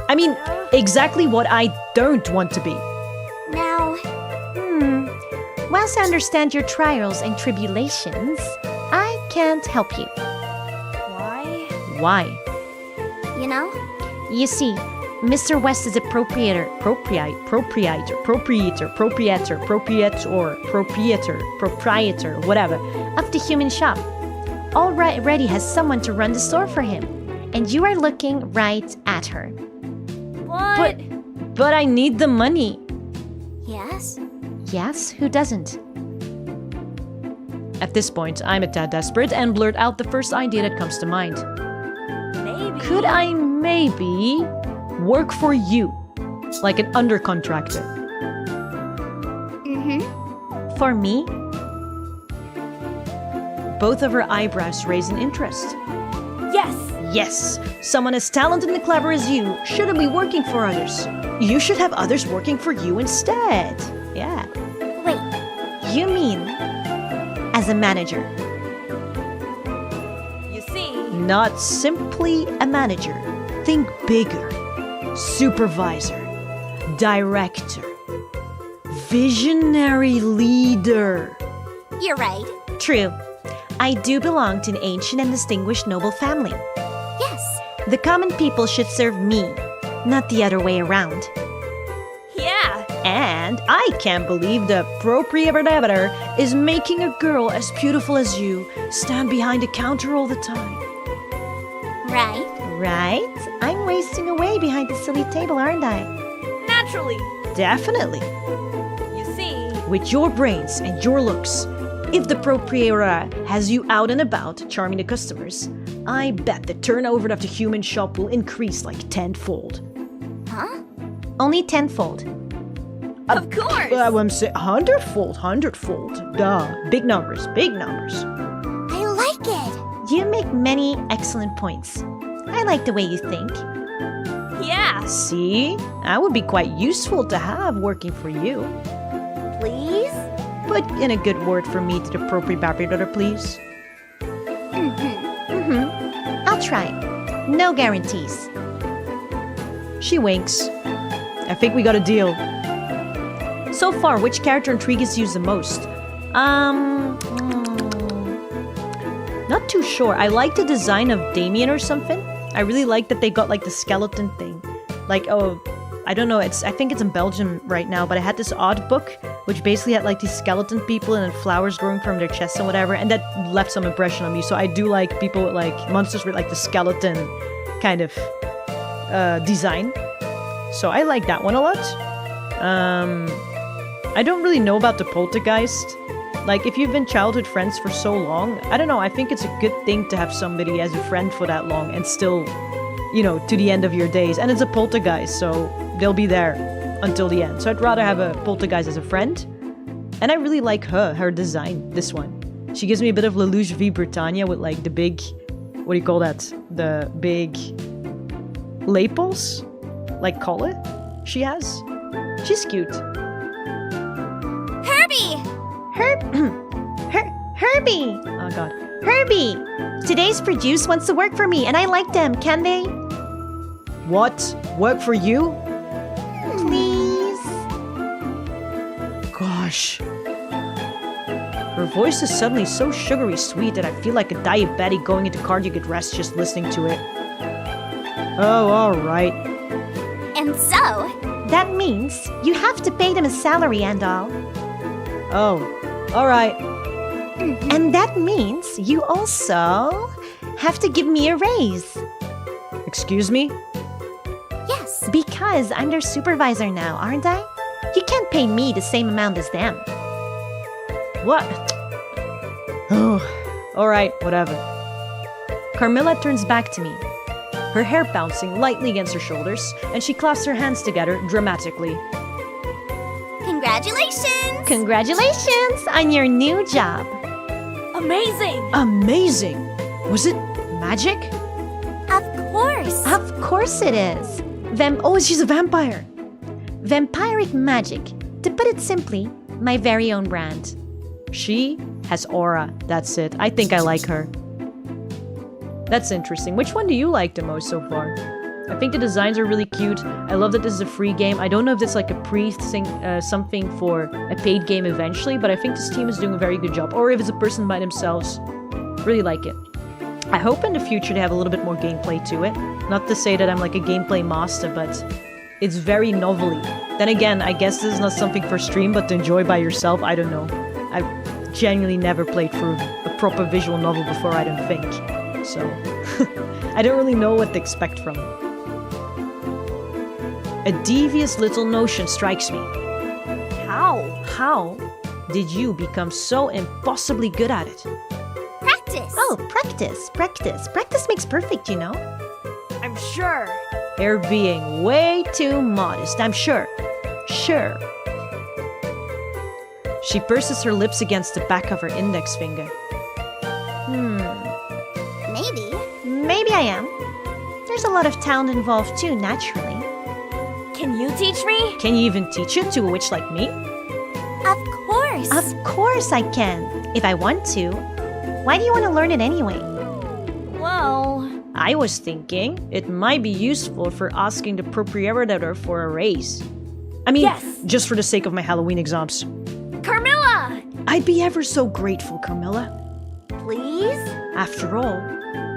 I mean, exactly what I don't want to be. Now, well, Because I understand your trials and tribulations, I can't help you. Why? Why? You know? You see, Mr. West is a proprietor, whatever, of the human shop. Already has someone to run the store for him. And you are looking right at her. What? But I need the money. Yes? Yes, who doesn't? At this point, I'm a tad desperate and blurt out the first idea that comes to mind. Maybe. Could I maybe work for you? Like an undercontractor. Mm-hmm. For me? Both of her eyebrows raise an interest. Yes. Yes, someone as talented and clever as you shouldn't be working for others. You should have others working for you instead. Yeah. Wait, You mean as a manager? You see, Not simply a manager. Think bigger. Supervisor. Director. Visionary leader. you're right. True. I do belong to an ancient and distinguished noble family. Yes. The common people should serve me, not the other way around. yeah. And I can't believe the proprietor is making a girl as beautiful as you stand behind a counter all the time. Right? Right? I'm wasting away behind the silly table, aren't I? Naturally. Definitely. You see, With your brains and your looks, if the proprietor has you out and about charming the customers, I bet the turnover of the human shop will increase like tenfold. Huh? Only tenfold. of course. I'm saying hundredfold. Duh. Big numbers. I like it. You make many excellent points. I like the way you think. yeah. See? I would be quite useful to have working for you. Please? Put in a good word for me to the proprietor, please. I'll try. No guarantees. She winks. I think we got a deal. So far, which character intrigues you the most? Not too sure. I like the design of Damien or something. I really like that they got like the skeleton thing. Like, oh, I don't know. I think it's in Belgium right now, but I had this odd book which basically had like these skeleton people and then flowers growing from their chests and whatever, and that left some impression on me. So I do like people with like monsters with like the skeleton kind of design. So I like that one a lot. I don't really know about the poltergeist. Like, if you've been childhood friends for so long, I don't know, I think it's a good thing to have somebody as a friend for that long and still, you know, to the end of your days. And it's a poltergeist, so they'll be there until the end. So I'd rather have a poltergeist as a friend. And I really like her design, this one. She gives me a bit of Lelouch v Britannia with like the big, what do you call that? The big lapels, like collar she has. She's cute. Herbie! Herbie! Oh god. Herbie! Today's produce wants to work for me, and I like them, can they? What? Work for you? Please? Gosh. Her voice is suddenly so sugary sweet that I feel like a diabetic going into cardiac arrest just listening to it. Oh, alright. And so, That means you have to pay them a salary and all. Oh, alright. And that means you also have to give me a raise. Excuse me? yes. Because I'm their supervisor now, aren't I? You can't pay me the same amount as them. What? Oh, alright, whatever. Carmilla turns back to me, her hair bouncing lightly against her shoulders, and she clasps her hands together dramatically. Congratulations! Congratulations on your new job. Amazing. Amazing! Was it magic? Of course. Of course it is. Oh, she's a vampire! Vampiric magic. To put it simply, my very own brand. She has aura, that's it. I think I like her. That's interesting. Which one do you like the most so far? I think the designs are really cute. I love that this is a free game. I don't know if it's like a something for a paid game eventually, but I think this team is doing a very good job. Or if it's a person by themselves. Really like it. I hope in the future they have a little bit more gameplay to it. Not to say that I'm like a gameplay master, but it's very novelly. Then again, I guess this is not something for stream, but to enjoy by yourself, I don't know. I've genuinely never played through a proper visual novel before, I don't think. So, I don't really know what to expect from it. A devious little notion strikes me. How did you become so impossibly good at it? Practice. Oh, practice. Practice makes perfect, you know? I'm sure. They're being way too modest, I'm sure. Sure. She purses her lips against the back of her index finger. Maybe. Maybe I am. There's a lot of talent involved too, naturally. Can you teach me? Can you even teach it to a witch like me? Of course. Of course I can, if I want to. Why do you want to learn it anyway? Well, I was thinking it might be useful for asking the proprietor for a raise. I mean, Yes. just for the sake of my Halloween exams. Carmilla! I'd be ever so grateful, Carmilla. Please? After all,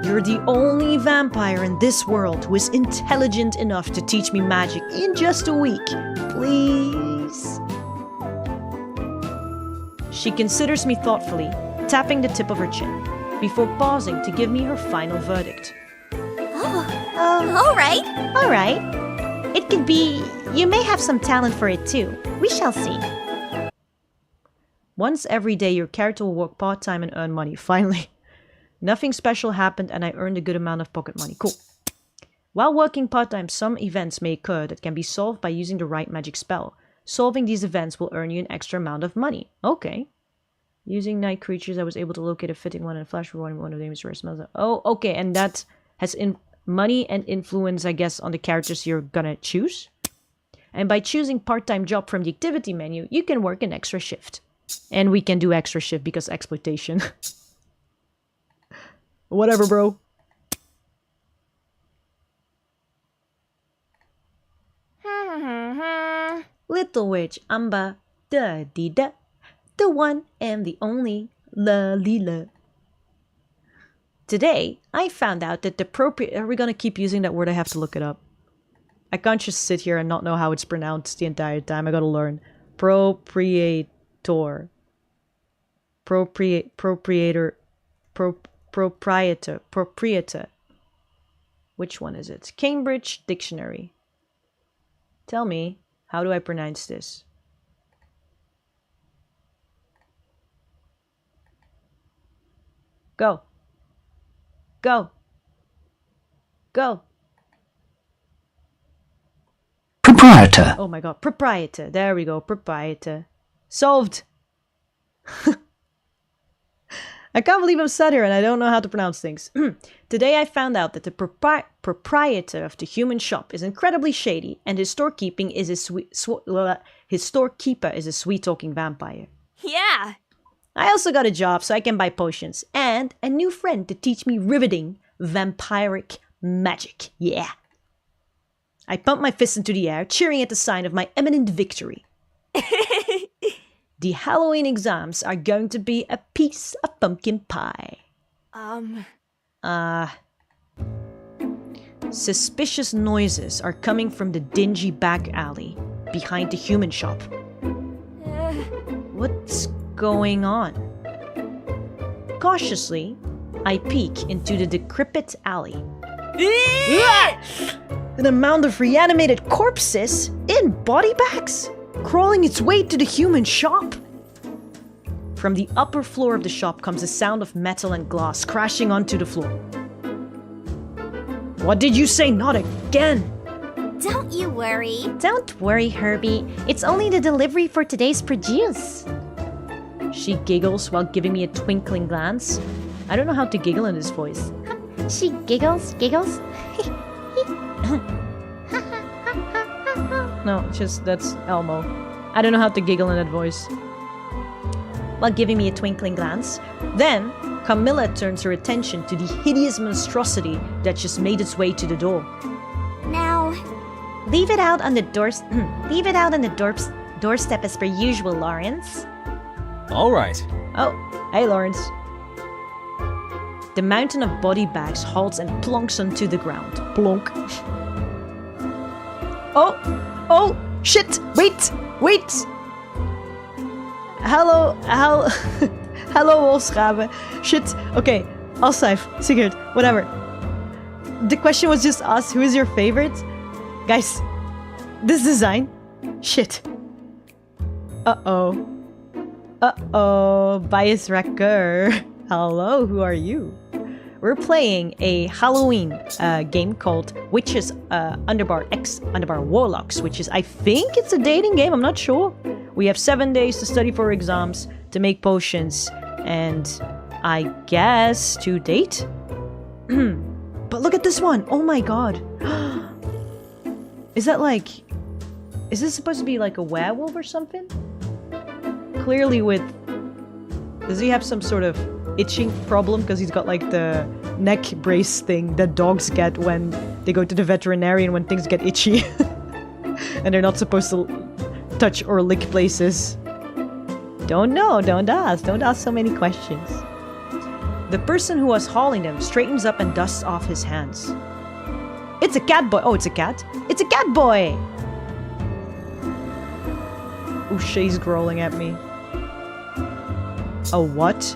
you're the only vampire in this world who is intelligent enough to teach me magic in just a week. Please. She considers me thoughtfully, tapping the tip of her chin, before pausing to give me her final verdict. All right. Alright. It could be you may have some talent for it too. We shall see. Once every day, your character will work part-time and earn money. Finally. Nothing special happened and I earned a good amount of pocket money. Cool. While working part-time, some events may occur that can be solved by using the right magic spell. Solving these events will earn you an extra amount of money. Okay. Using night creatures, I was able to locate a fitting one and flash rewarding one of them is rare smells. Oh, okay. And that has money and influence, I guess, on the characters you're gonna choose. And by choosing part-time job from the activity menu, you can work an extra shift. And we can do extra shift because exploitation. Whatever, bro. Little witch Anba, da-dee-da, the one and the only la-lila. Today, I found out that the are we gonna keep using that word? I have to look it up. I can't just sit here and not know how it's pronounced the entire time. I gotta learn. Proprietor. Proprietor. Which one is it? Cambridge Dictionary. Tell me, how do I pronounce this? Go. Go. Go. Proprietor. Oh my god, proprietor. There we go, proprietor. Solved. I can't believe I'm sat here and I don't know how to pronounce things. Today I found out that the proprietor of the human shop is incredibly shady and his storekeeper is a sweet-talking vampire. Yeah. I also got a job so I can buy potions and a new friend to teach me riveting vampiric magic. Yeah. I pumped my fist into the air, cheering at the sign of my imminent victory. The Halloween exams are going to be a piece of pumpkin pie. Suspicious noises are coming from the dingy back alley behind the human shop. What's going on? Cautiously, I peek into the decrepit alley. An amount of reanimated corpses in body bags crawling its way to the human shop. From the upper floor of the shop comes the sound of metal and glass crashing onto the floor. What did you say? Not again! Don't you worry. Don't worry, Herbie. It's only the delivery for today's produce. She giggles while giving me a twinkling glance. I don't know how to giggle in this voice. She giggles. No, that's Elmo. I don't know how to giggle in that voice. While giving me a twinkling glance. Then, Camilla turns her attention to the hideous monstrosity that just made its way to the door. Leave it out on the leave it out on the doorstep as per usual, Lawrence. All right. Oh, hey, Lawrence. The mountain of body bags halts and plonks onto the ground. Plonk. Oh, shit! Wait! Hello, hello, Olschabe. Shit. Okay, Alsaif, Sigurd, whatever. The question was just asked, who is your favorite? Guys, this design? Shit. Uh-oh, bias wrecker. Hello, who are you? We're playing a Halloween game called Witches Underbar X Underbar Warlocks, which is, I think it's a dating game, I'm not sure. We have 7 days to study for exams, to make potions, and I guess to date? But look at this one! Oh my god! Is this supposed to be like a werewolf or something? Clearly with... Does he have some sort of itching problem? Because he's got like the neck brace thing that dogs get when they go to the veterinarian when things get itchy. And they're not supposed to touch or lick places. Don't know, don't ask so many questions. The person who was hauling them straightens up and dusts off his hands. It's a cat boy. Oh, it's a cat. It's a cat boy! Oh, she's growling at me. A what?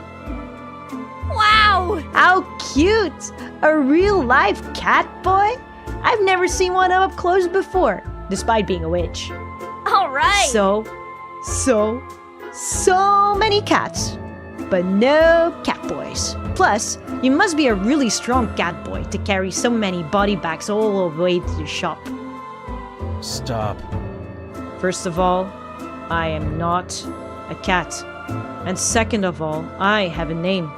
Wow! How cute! A real-life cat boy? I've never seen one up close before, despite being a witch. All right. So many cats, but no cat boys. Plus, you must be a really strong cat boy to carry so many body bags all the way to the shop. Stop. First of all, I am not a cat. And second of all, I have a name.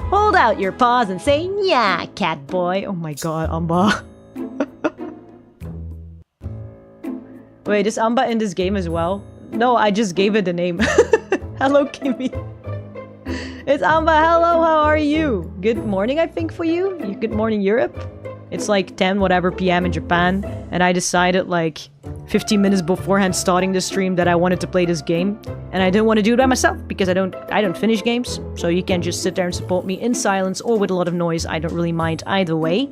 Hold out your paws and say, yeah, cat boy. Oh my god, Anba. Wait, is Anba in this game as well? No, I just gave it a name. Hello, Kimmy. It's Anba. Hello, how are you? Good morning, I think, for you. Good morning, Europe. It's like 10 whatever p.m. in Japan, and I decided like 15 minutes beforehand starting the stream that I wanted to play this game, and I didn't want to do it by myself because I don't finish games, so you can just sit there and support me in silence or with a lot of noise. I don't really mind either way.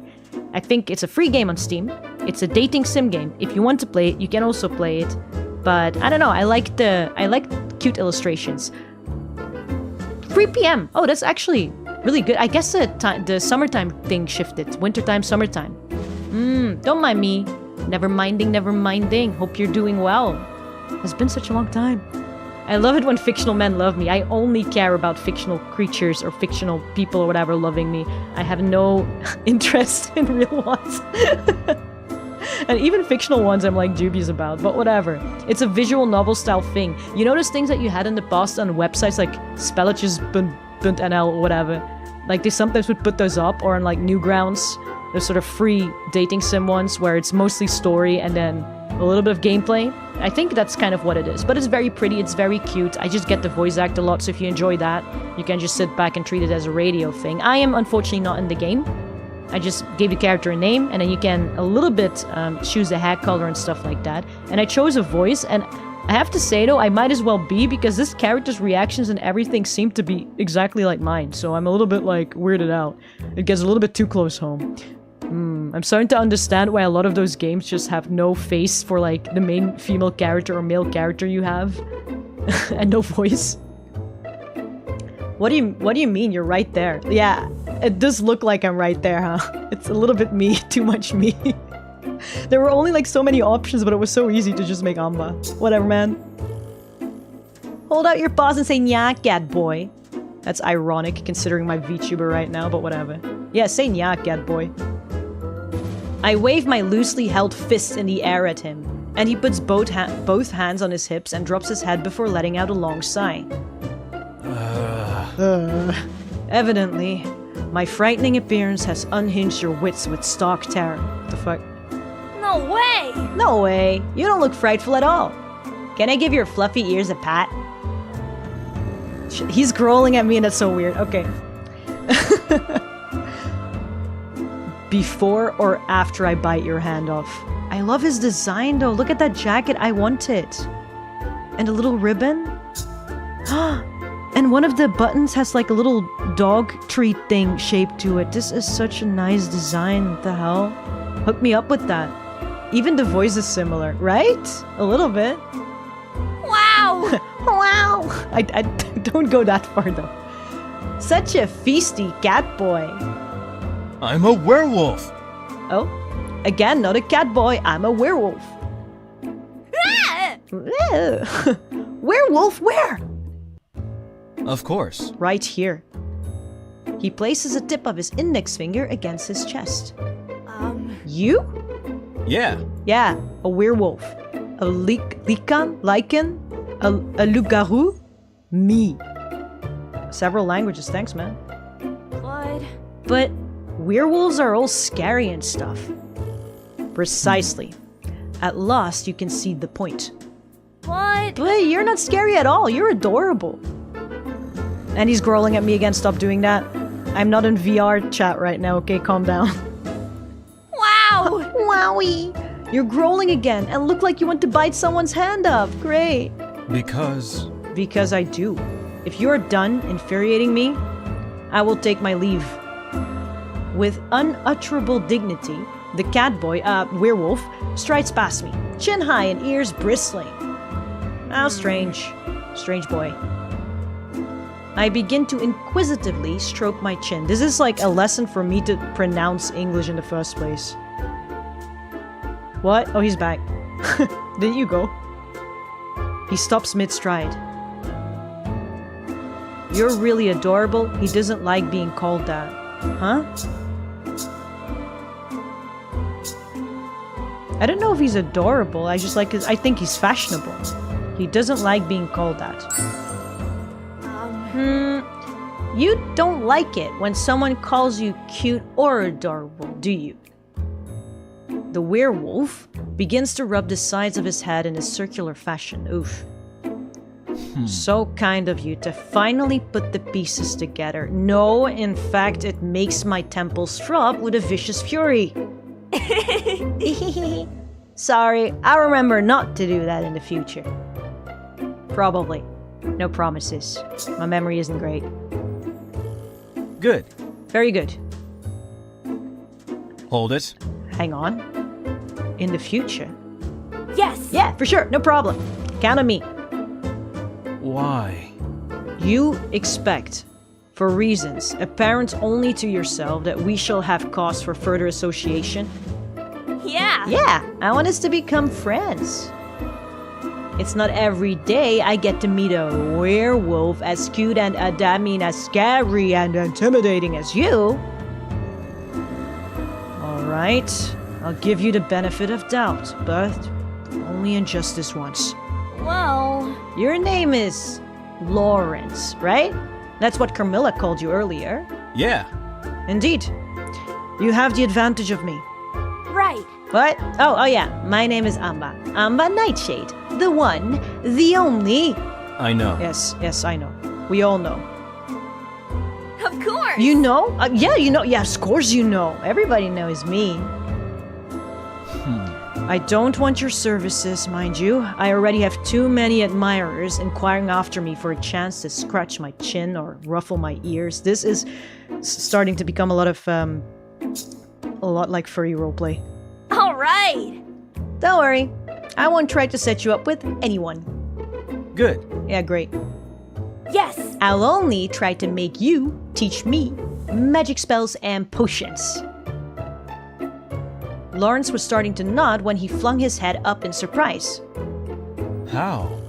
I think it's a free game on Steam. It's a dating sim game. If you want to play it, you can also play it. But I don't know. I like cute illustrations. 3 p.m. Oh, that's actually really good. I guess the summertime thing shifted. Wintertime, summertime. Don't mind me. Never minding. Hope you're doing well. It's been such a long time. I love it when fictional men love me. I only care about fictional creatures or fictional people or whatever loving me. I have no interest in real ones. And even fictional ones I'm like dubious about, but whatever. It's a visual novel style thing. You know those things that you had in the past on websites like spelletjes.nl or whatever? Like they sometimes would put those up, or on like Newgrounds, those sort of free dating sim ones where it's mostly story and then a little bit of gameplay. I think that's kind of what it is. But it's very pretty, it's very cute. I just get the voice act a lot, so if you enjoy that, you can just sit back and treat it as a radio thing. I am unfortunately not in the game. I just gave the character a name, and then you can a little bit choose the hair color and stuff like that. And I chose a voice, and I have to say though, I might as well be, because this character's reactions and everything seem to be exactly like mine. So I'm a little bit like weirded out. It gets a little bit too close home. I'm starting to understand why a lot of those games just have no face for like the main female character or male character you have. And no voice. What do you mean you're right there? Yeah, it does look like I'm right there, huh? It's a little bit me, too much me. There were only like so many options, but it was so easy to just make Anba. Whatever, man. Hold out your paws and say nya, cat boy. That's ironic considering my VTuber right now, but whatever. Yeah, say nya, cat boy. I wave my loosely held fists in the air at him, and he puts both hands on his hips and drops his head before letting out a long sigh. Evidently, my frightening appearance has unhinged your wits with stark terror. What the fuck? No way! No way! You don't look frightful at all. Can I give your fluffy ears a pat? He's growling at me and that's so weird. Okay. before or after I bite your hand off. I love his design though. Look at that jacket. I want it. And a little ribbon. And one of the buttons has like a little dog treat thing shaped to it. This is such a nice design. What the hell? Hook me up with that. Even the voice is similar, right? A little bit. Wow! Wow! I don't go that far though. Such a feisty cat boy. I'm a werewolf. Oh, again, not a cat boy. I'm a werewolf. Werewolf, where? Of course. Right here. He places the tip of his index finger against his chest. You? Yeah. Yeah, a werewolf. A lichen? A loup-garou? Me. Several languages, thanks, man. But werewolves are all scary and stuff. Precisely. At last, you can see the point. What? But you're not scary at all. You're adorable. And he's growling at me again. Stop doing that. I'm not in VR chat right now, okay? Calm down. Wow! Wowie! You're growling again and look like you want to bite someone's hand off. Great. Because I do. If you're done infuriating me, I will take my leave. With unutterable dignity, the werewolf, strides past me, chin high and ears bristling. How strange. Strange boy. I begin to inquisitively stroke my chin. This is like a lesson for me to pronounce English in the first place. What? Oh, he's back. Didn't you go? He stops mid-stride. You're really adorable. He doesn't like being called that. Huh? I don't know if he's adorable. I think he's fashionable. He doesn't like being called that. You don't like it when someone calls you cute or adorable, do you? The werewolf begins to rub the sides of his head in a circular fashion. Oof. So kind of you to finally put the pieces together. No, in fact, it makes my temples throb with a vicious fury. Sorry, I'll remember not to do that in the future. Probably. No promises. My memory isn't great. Good. Very good. Hold it. Hang on. In the future? Yes! Yeah, for sure. No problem. Count on me. Why? You expect, for reasons apparent only to yourself, that we shall have cause for further association? Yeah! Yeah, I want us to become friends. It's not every day I get to meet a werewolf as cute and as scary and intimidating as you. Alright, I'll give you the benefit of doubt, but only injustice once. Well... Your name is Lawrence, right? That's what Carmilla called you earlier. Yeah. Indeed. You have the advantage of me. Right. What? Oh yeah. My name is Anba. Anba Nightshade. The one, the only. I know. Yes, I know. We all know. Of course! You know? Yeah, you know. Yeah, of course you know. Everybody knows me. I don't want your services, mind you. I already have too many admirers inquiring after me for a chance to scratch my chin or ruffle my ears. This is starting to become a lot like furry roleplay. Alright! Don't worry. I won't try to set you up with anyone. Good. Yeah, great. Yes! I'll only try to make you teach me magic spells and potions. Lawrence was starting to nod when he flung his head up in surprise. How?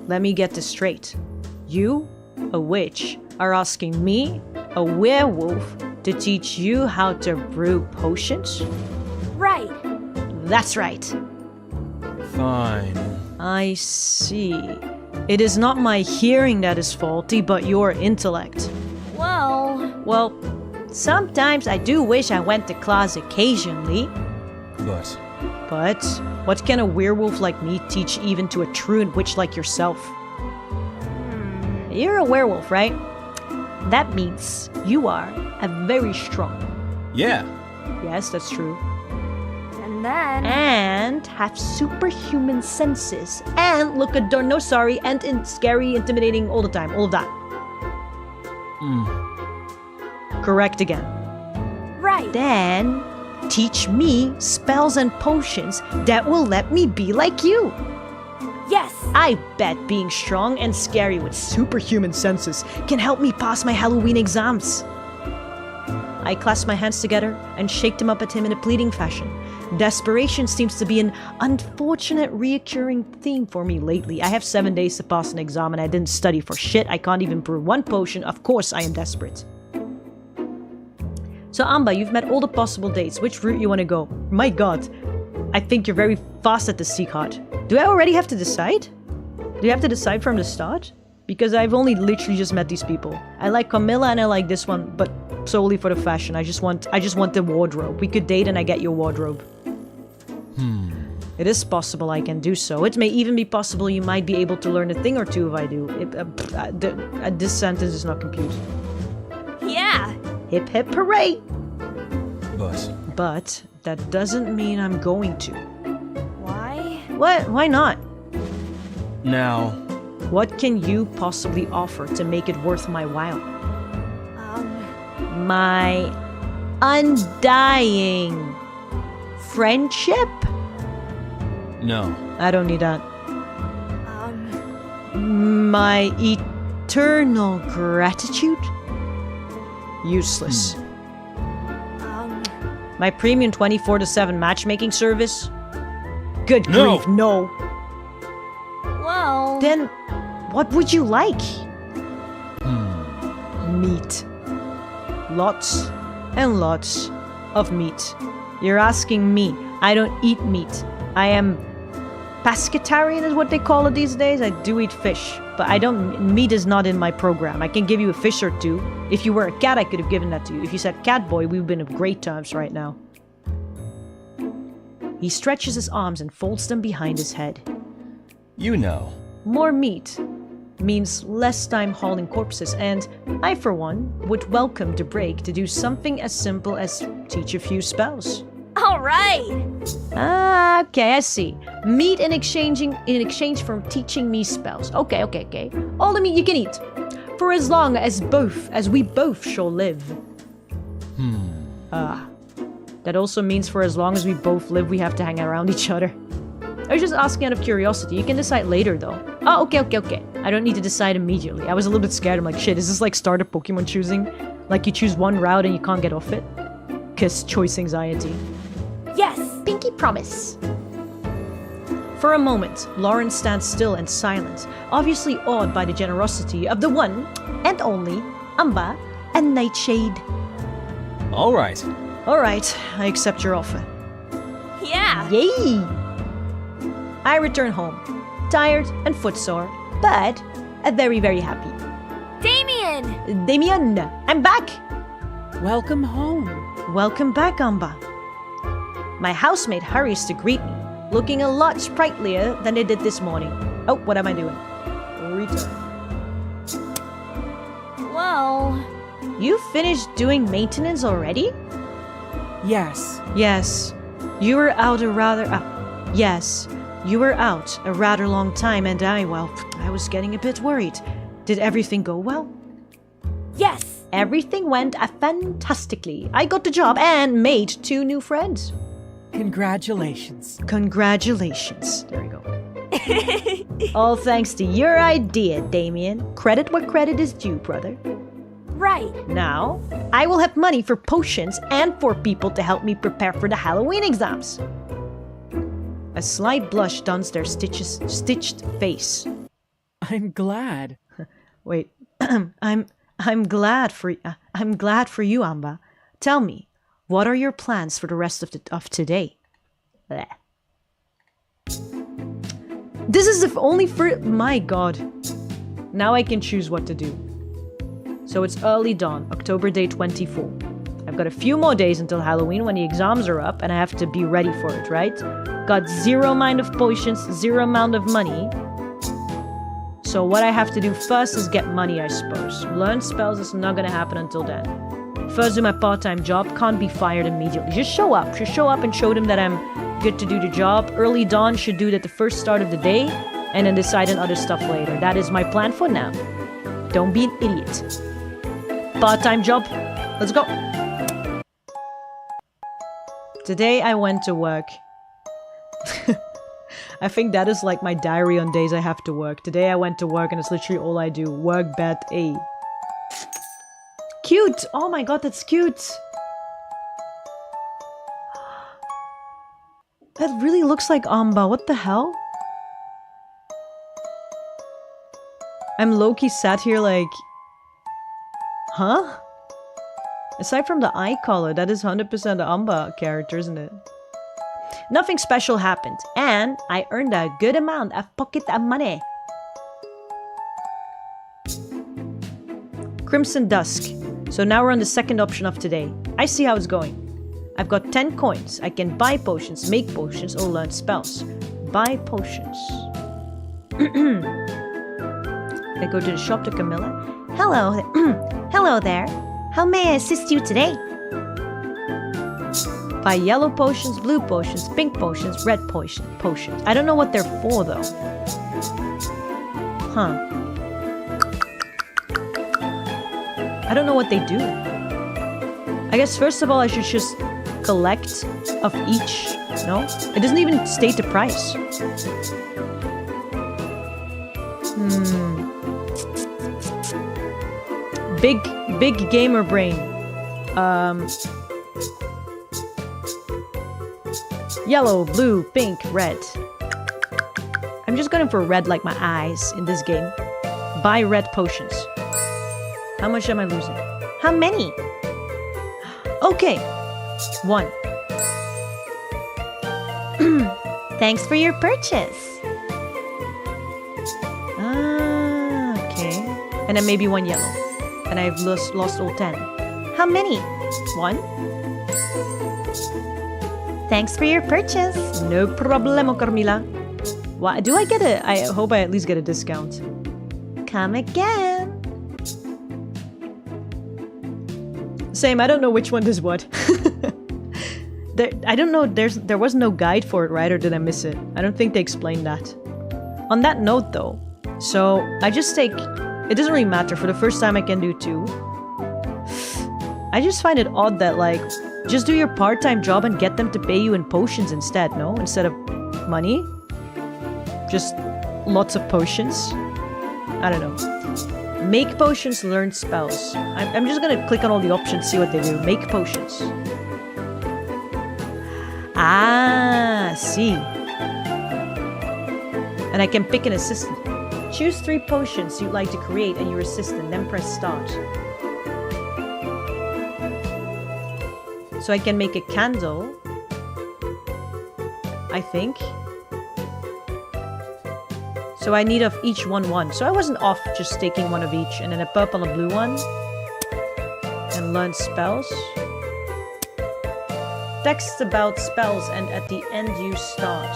Let me get this straight. You, a witch, are asking me, a werewolf, to teach you how to brew potions? Right. That's right. Fine. I see. It is not my hearing that is faulty, but your intellect. Well, sometimes I do wish I went to class occasionally. But what can a werewolf like me teach even to a truant witch like yourself? You're a werewolf, right? That means you are very strong. Yeah. Yes, that's true. And then... And have superhuman senses. And look at no sorry, and scary, intimidating all the time. All of that. Correct again. Right. Then teach me spells and potions that will let me be like you. Yes. I bet being strong and scary with superhuman senses can help me pass my Halloween exams. I clasped my hands together and shaked them up at him in a pleading fashion. Desperation seems to be an unfortunate reoccurring theme for me lately. I have 7 days to pass an exam and I didn't study for shit. I can't even brew one potion. Of course I am desperate. So Anba, you've met all the possible dates. Which route you want to go? My god. I think you're very fast at the sea card. Do I already have to decide? Do you have to decide from the start? Because I've only literally just met these people. I like Camilla and I like this one, but solely for the fashion. I just want the wardrobe. We could date and I get your wardrobe. It is possible I can do so. It may even be possible you might be able to learn a thing or two if I do. This sentence does not compute. Yeah. Hip hip hooray! But that doesn't mean I'm going to. Why? What? Why not? now, What can you possibly offer to make it worth my while? My undying friendship? no. I don't need that. My eternal gratitude? Useless. My premium 24/7 matchmaking service? Good No. grief, no. Well... Then, what would you like? Meat. Lots and lots of meat. You're asking me. I don't eat meat. I am pescatarian is what they call it these days. I do eat fish, but I don't. Meat is not in my program. I can give you a fish or two. If you were a cat, I could have given that to you. If you said cat boy, we've been in great terms right now. He stretches his arms and folds them behind his head. You know. More meat means less time hauling corpses, and I, for one, would welcome the break to do something as simple as teach a few spells. All right. Okay, I see. Meat in exchange for teaching me spells. Okay. All the meat you can eat, for as long as we both shall live. That also means for as long as we both live, we have to hang around each other. I was just asking out of curiosity. You can decide later, though. Oh, okay. I don't need to decide immediately. I was a little bit scared. I'm like, shit, is this like starter Pokemon choosing? Like you choose one route and you can't get off it? 'Cause choice anxiety. Yes. Pinky promise. For a moment, Lauren stands still and silent, obviously awed by the generosity of the one and only Anba and Nightshade. All right. Alright, I accept your offer. Yeah. Yay! I return home, tired and footsore, but very, very happy. Damien, I'm back! Welcome home. Welcome back, Anba. My housemate hurries to greet me, looking a lot sprightlier than they did this morning. Oh, what am I doing? Return. Well... You finished doing maintenance already? Yes. Yes. You were out a rather... yes. You were out a rather long time and I was getting a bit worried. Did everything go well? Yes. Everything went fantastically. I got the job and made 2 new friends. Congratulations. Congratulations. There we go. All thanks to your idea, Damien. Credit where credit is due, brother. Right. Now, I will have money for potions and for people to help me prepare for the Halloween exams. A slight blush dons their stitched face. I'm glad. Wait, I'm glad for you, Anba. Tell me, what are your plans for the rest of today? Blech. This is the only my god. Now I can choose what to do. So it's early dawn, October day 24. I've got a few more days until Halloween when the exams are up and I have to be ready for it, right? Got 0 amount of potions, 0 amount of money. So what I have to do first is get money, I suppose. Learn spells is not gonna happen until then. First do my part-time job, can't be fired immediately. Just show up. Just show up and show them that I'm good to do the job. Early dawn should do it at the first start of the day, and then decide on other stuff later. That is my plan for now. Don't be an idiot. Part-time job. Let's go. Today I went to work. I think that is like my diary on days I have to work. Today I went to work and it's literally all I do. Work, bed, A. Cute! Oh my god, that's cute! That really looks like Anba. What the hell? I'm low-key sat here like... Huh? Aside from the eye color, that is 100% Anba character, isn't it? Nothing special happened, and I earned a good amount of pocket money. Crimson Dusk. So now we're on the second option of today. I see how it's going. I've got 10 coins. I can buy potions, make potions, or learn spells. Buy potions. I go to the shop to Camilla. Hello. Hello there. How may I assist you today? Buy yellow potions, blue potions, pink potions, red potions. I don't know what they're for though. Huh. I don't know what they do. I guess first of all I should just collect of each. No? It doesn't even state the price. Big gamer brain. Yellow, blue, pink, red. I'm just going for red like my eyes in this game. Buy red potions. How much am I losing? How many? Okay. 1. Thanks for your purchase. Okay. And then maybe 1 yellow. And I've lost all 10. How many? 1. Thanks for your purchase. No problemo, Carmilla. Why do I get a... I hope I at least get a discount. Come again. Same, I don't know which one does what. I don't know, there was no guide for it, right? Or did I miss it? I don't think they explained that. On that note, though, so I just take... It doesn't really matter. For the first time, I can do 2. I just find it odd that, like, just do your part-time job and get them to pay you in potions instead, no? Instead of money? Just lots of potions? I don't know. Make potions, learn spells. I'm just gonna click on all the options, see what they do. Make potions. Ah, see. And I can pick an assistant. Choose 3 potions you'd like to create and your assistant, then press start. So I can make a candle, I think. So I need of each 1. So I wasn't off just taking 1 of each, and then a purple and a blue one. And learn spells. Text about spells, and at the end you start.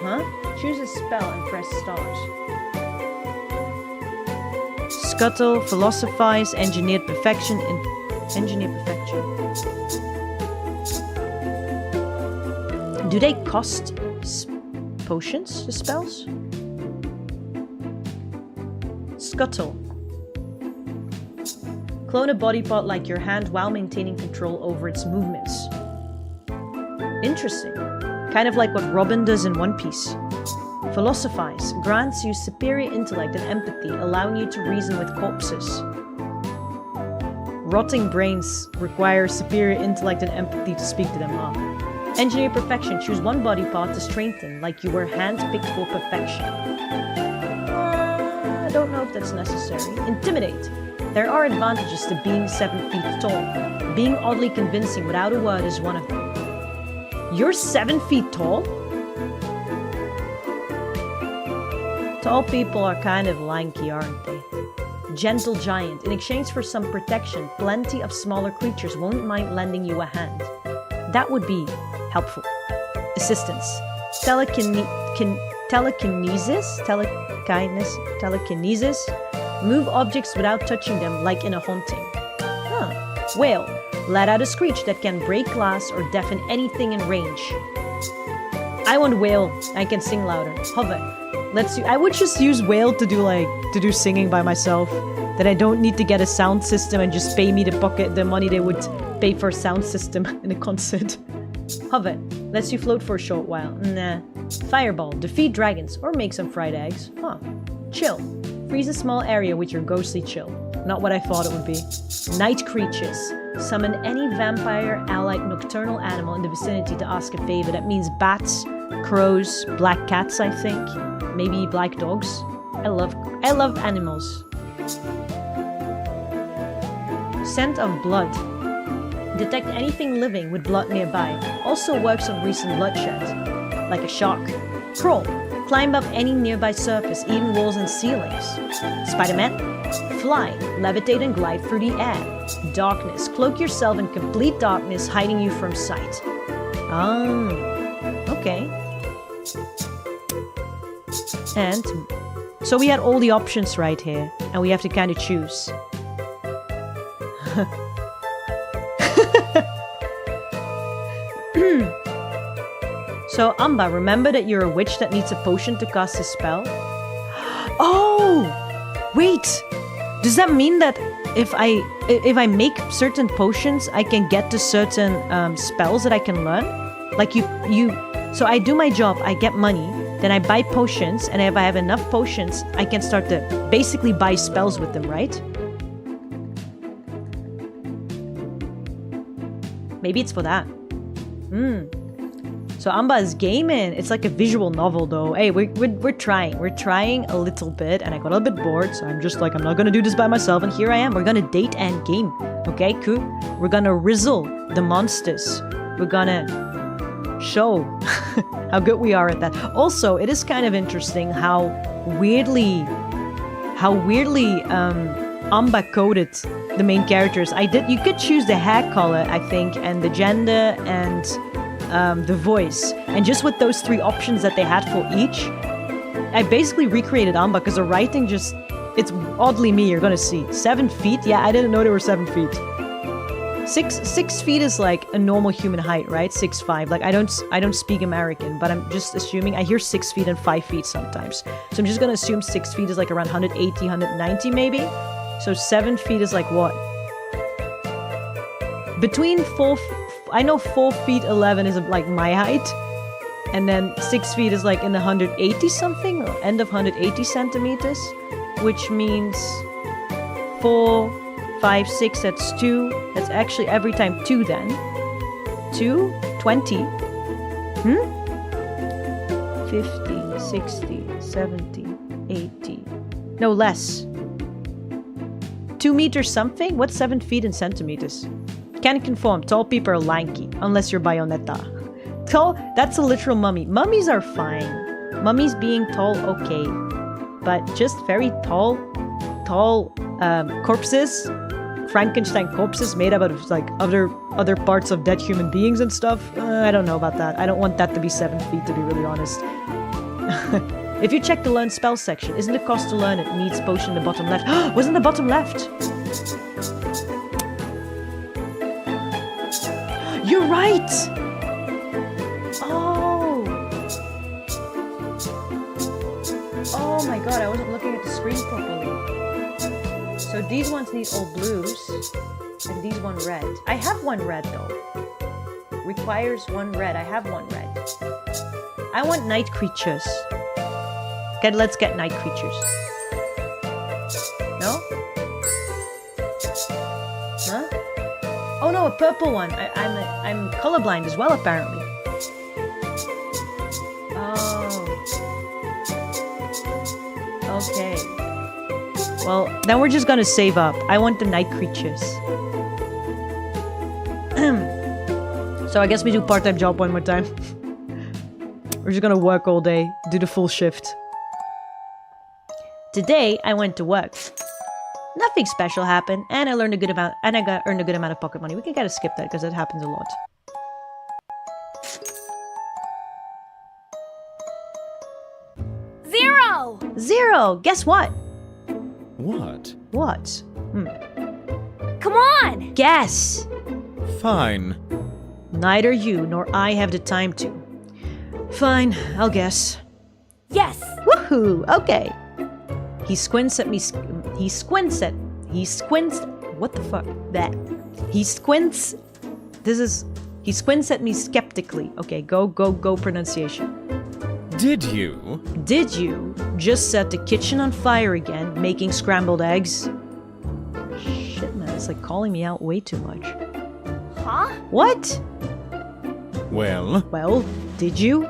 Huh? Choose a spell and press start. Scuttle, philosophize, engineered perfection, engineered perfection. Do they cost potions, the spells? Scuttle. Clone a body part like your hand while maintaining control over its movements. Interesting. Kind of like what Robin does in One Piece. Philosophize grants you superior intellect and empathy, allowing you to reason with corpses. Rotting brains require superior intellect and empathy to speak to them, huh? Engineer perfection. Choose 1 body part to strengthen, like you were handpicked for perfection. I don't know if that's necessary. Intimidate. There are advantages to being 7 feet tall. Being oddly convincing without a word is one of them. You're 7 feet tall? Tall people are kind of lanky, aren't they? Gentle giant. In exchange for some protection, plenty of smaller creatures won't mind lending you a hand. That would be helpful. Assistance. Telekinesis? Move objects without touching them, like in a haunting. Huh. Whale. Let out a screech that can break glass or deafen anything in range. I want whale. I can sing louder. Hover. I would just use whale to do singing by myself. That I don't need to get a sound system and just pay me the money they would pay for a sound system in a concert. Hover. Lets you float for a short while. Nah. Fireball. Defeat dragons or make some fried eggs. Huh. Chill. Freeze a small area with your ghostly chill. Not what I thought it would be. Night creatures. Summon any vampire, allied nocturnal animal in the vicinity to ask a favor. That means bats, crows, black cats, I think. Maybe black dogs. I love animals. Scent of blood. Detect anything living with blood nearby. Also works on recent bloodshed. Like a shark. Crawl. Climb up any nearby surface, even walls and ceilings. Spider-Man. Fly. Levitate and glide through the air. Darkness. Cloak yourself in complete darkness, hiding you from sight. Oh. Okay. And so we had all the options right here, and we have to kind of choose. So, Anba, remember that you're a witch that needs a potion to cast a spell? Oh! Wait! Does that mean that if I make certain potions, I can get to certain spells that I can learn? Like so I do my job, I get money, then I buy potions, and if I have enough potions, I can start to basically buy spells with them, right? Maybe it's for that. So Anba is gaming. It's like a visual novel though. Hey, we're trying. We're trying a little bit, and I got a little bit bored, so I'm just like, I'm not gonna do this by myself, and here I am. We're gonna date and game. Okay, cool. We're gonna rizzle the monsters. We're gonna show how good we are at that. Also, it is kind of interesting how weirdly Anba coded the main characters. You could choose the hair color, I think, and the gender and the voice. And just with those 3 options that they had for each, I basically recreated Anba because the writing it's oddly me, you're gonna see. 7 feet? Yeah, I didn't know there were 7 feet. 6 feet is like a normal human height, right? 6'5". Like I don't speak American, but I'm just assuming I hear 6 feet and 5 feet sometimes. So I'm just gonna assume 6 feet is like around 180, 190 maybe. So 7 feet is like what? Between 4 I know 4 feet 11 is like my height, and then 6 feet is like in the 180 something, or end of 180 centimeters, which means 4, 5, 6, that's 2. That's actually every time 2 then. 2, 20. 50, 60, 70, 80. No, less. 2 meters something? What's 7 feet in centimeters? Can confirm, tall people are lanky, unless you're Bayonetta. Tall, that's a literal mummy. Mummies are fine. Mummies being tall, okay. But just very tall corpses, Frankenstein corpses made up of like other parts of dead human beings and stuff. I don't know about that. I don't want that to be 7 feet, to be really honest. If you check the learn spell section, isn't the cost to learn it needs potion in the bottom left? Wasn't the bottom left? You're right! Oh! Oh my god, I wasn't looking at the screen properly. So these ones need all blues, and these one red. I have one red though. Requires one red. I have one red. I want night creatures. Okay, let's get night creatures. No? Huh? Oh no, a purple one. I'm colorblind as well, apparently. Oh. Okay. Well, then we're just gonna save up. I want the night creatures. So I guess we do part-time job one more time. We're just gonna work all day, do the full shift. Today, I went to work. Nothing special happened, and I learned a good amount, and I earned a good amount of pocket money. We can kind of skip that because that happens a lot. Zero! Zero! Guess what? What? What? Come on! Guess! Fine. Neither you nor I have the time to. Fine, I'll guess. Yes! Woohoo! Okay. He squints at me. He squints. What the fuck? That. He squints. He squints at me skeptically. Okay, go pronunciation. Did you? Did you just set the kitchen on fire again, making scrambled eggs? Shit, man, it's like calling me out way too much. Huh? What? Well, Well, did you?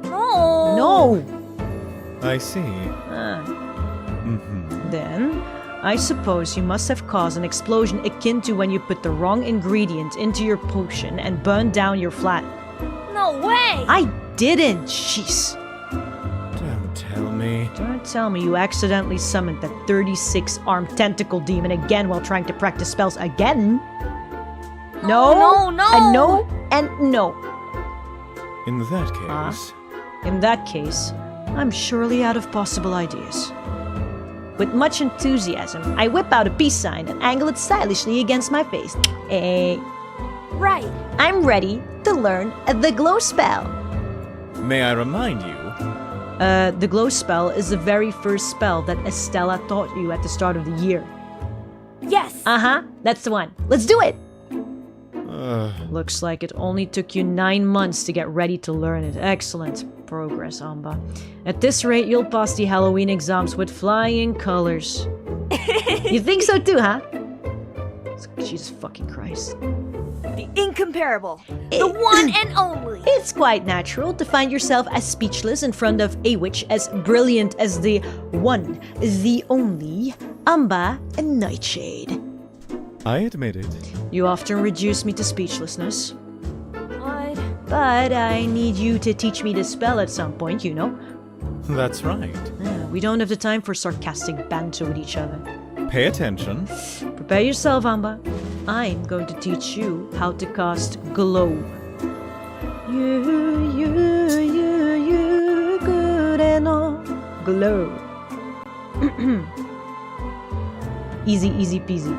No! No! I see. Then, I suppose you must have caused an explosion akin to when you put the wrong ingredient into your potion and burned down your flat. No way! I didn't! Jeez. Don't tell me. Don't tell me you accidentally summoned that 36-armed tentacle demon again while trying to practice spells again. No, no! A no and no. In that case, In that case, I'm surely out of possible ideas. With much enthusiasm, I whip out a peace sign and angle it stylishly against my face. Right. I'm ready to learn the glow spell. may I remind you? The glow spell is the very first spell that Estella taught you at the start of the year. Yes! Uh-huh, that's the one. Let's do it! Looks like it only took you 9 months to get ready to learn it. Excellent progress, Anba. At this rate, you'll pass the Halloween exams with flying colors. You think so too, huh? Jesus fucking Christ. The incomparable. The one and only. It's quite natural to find yourself as speechless in front of a witch as brilliant as the one, the only, Anba Nightshade. I admit it. You often reduce me to speechlessness. But I need you to teach me the spell at some point, you know. That's right. We don't have the time for sarcastic banter with each other. Pay attention. Prepare yourself, Anba. I'm going to teach you how to cast Glow. You, good and all. Glow. Easy, easy peasy.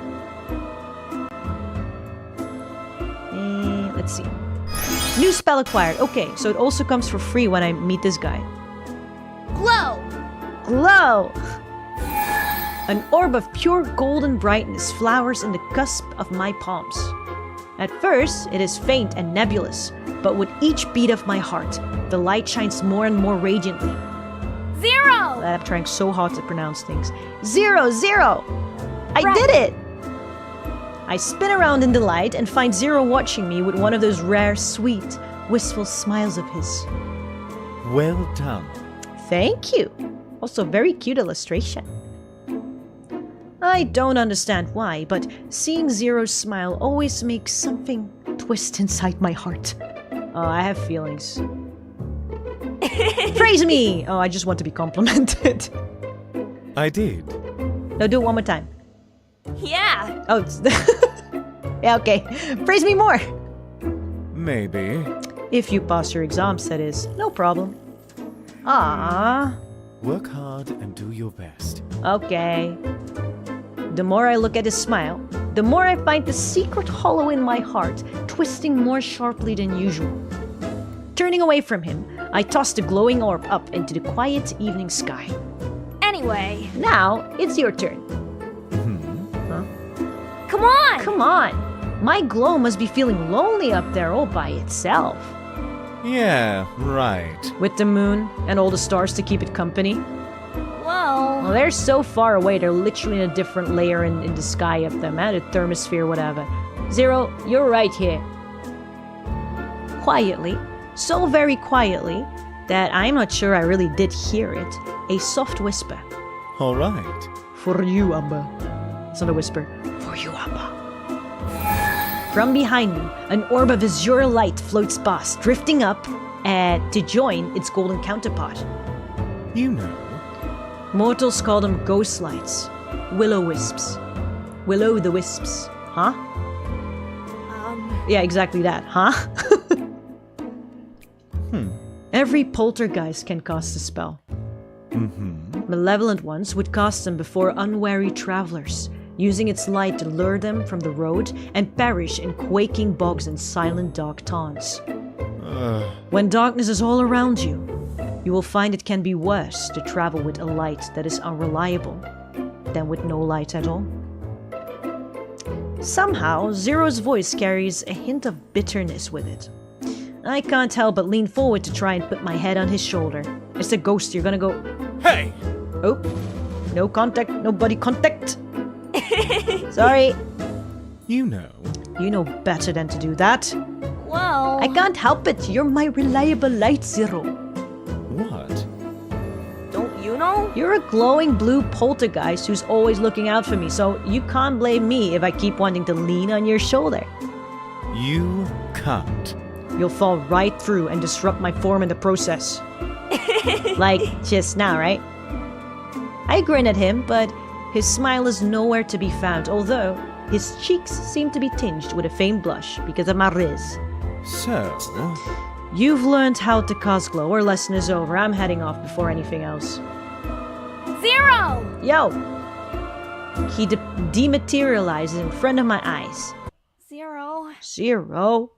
Let's see. New spell acquired. Okay, so it also comes for free when I meet this guy. Glow. Glow! An orb of pure golden brightness flowers in the cusp of my palms. At first, it is faint and nebulous, but with each beat of my heart, the light shines more and more radiantly. 0! I'm trying so hard to pronounce things. 0, 0! I Right. did it! I spin around in delight and find Zero watching me with one of those rare, sweet, wistful smiles of his. Well done. Thank you. Also, very cute illustration. I don't understand why, but seeing Zero's smile always makes something twist inside my heart. Oh, I have feelings. Praise me! Oh, I just want to be complimented. I did. No, do it one more time. Yeah. Oh, it's yeah, okay. Praise me more. Maybe. If you pass your exams, that is. No problem. Ah, Work hard and do your best. okay. The more I look at his smile, the more I find the secret hollow in my heart twisting more sharply than usual. Turning away from him, I toss the glowing orb up into the quiet evening sky. Anyway, Now, it's your turn. come on. Come on! My glow must be feeling lonely up there all by itself. Yeah, right. With the moon and all the stars to keep it company. Well, Well, they're so far away, they're literally in a different layer in the sky up there, man. A thermosphere, whatever. Zero, you're right here. Quietly, so very quietly, that I'm not sure I really did hear it. A soft whisper. All right. For you, Anba. It's not a whisper. For you, Anba. From behind me, an orb of azure light floats past, drifting up to join its golden counterpart. You know. Mortals call them ghost lights. Will-o-wisps. Will-o'-the-wisps. Huh? Yeah, exactly that. Huh? Every poltergeist can cast a spell. Malevolent ones would cast them before unwary travelers, using its light to lure them from the road and perish in quaking bogs and silent dark taunts. When darkness is all around you, you will find it can be worse to travel with a light that is unreliable than with no light at all. Somehow, Zero's voice carries a hint of bitterness with it. I can't help but lean forward to try and put my head on his shoulder. It's a ghost, you're gonna go... Hey! Oh, no contact, no body contact. Sorry. You know. You know better than to do that. Whoa. I can't help it, you're my reliable light, Zero. What? Don't you know? You're a glowing blue poltergeist who's always looking out for me, so you can't blame me if I keep wanting to lean on your shoulder. You can't. You'll fall right through and disrupt my form in the process. Like just now, right? I grin at him, but his smile is nowhere to be found, although his cheeks seem to be tinged with a faint blush because of my riz. So, You've learned how to cause glow. Our lesson is over. I'm heading off before anything else. Zero! Yo! He dematerializes in front of my eyes. Zero.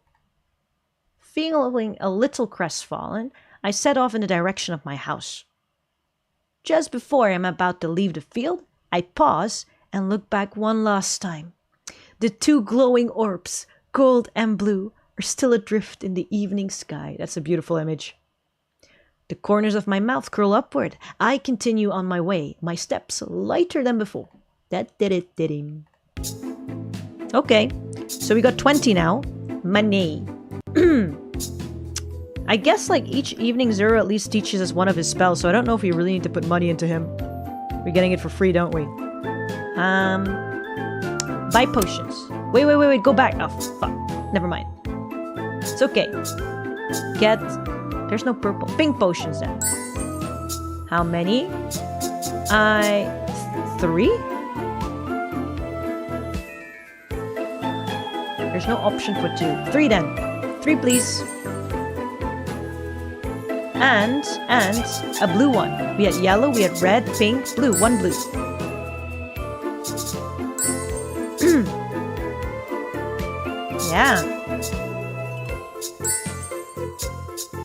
Feeling a little crestfallen, I set off in the direction of my house. Just before I'm about to leave the field, I pause and look back one last time. The two glowing orbs, gold and blue, are still adrift in the evening sky. That's a beautiful image. The corners of my mouth curl upward. I continue on my way, my steps lighter than before. That did it, did him. Okay, so we got 20 now. Money. I guess like each evening Zero at least teaches us one of his spells, so I don't know if we really need to put money into him. We're getting it for free, don't we? Buy potions. Wait, go back. Oh, fuck. Never mind. It's okay. Get... There's no purple. Pink potions then. How many? 3? There's no option for 2. 3 then. 3 please. And a blue one. We had yellow, we had red, pink, blue. 1 blue. Yeah.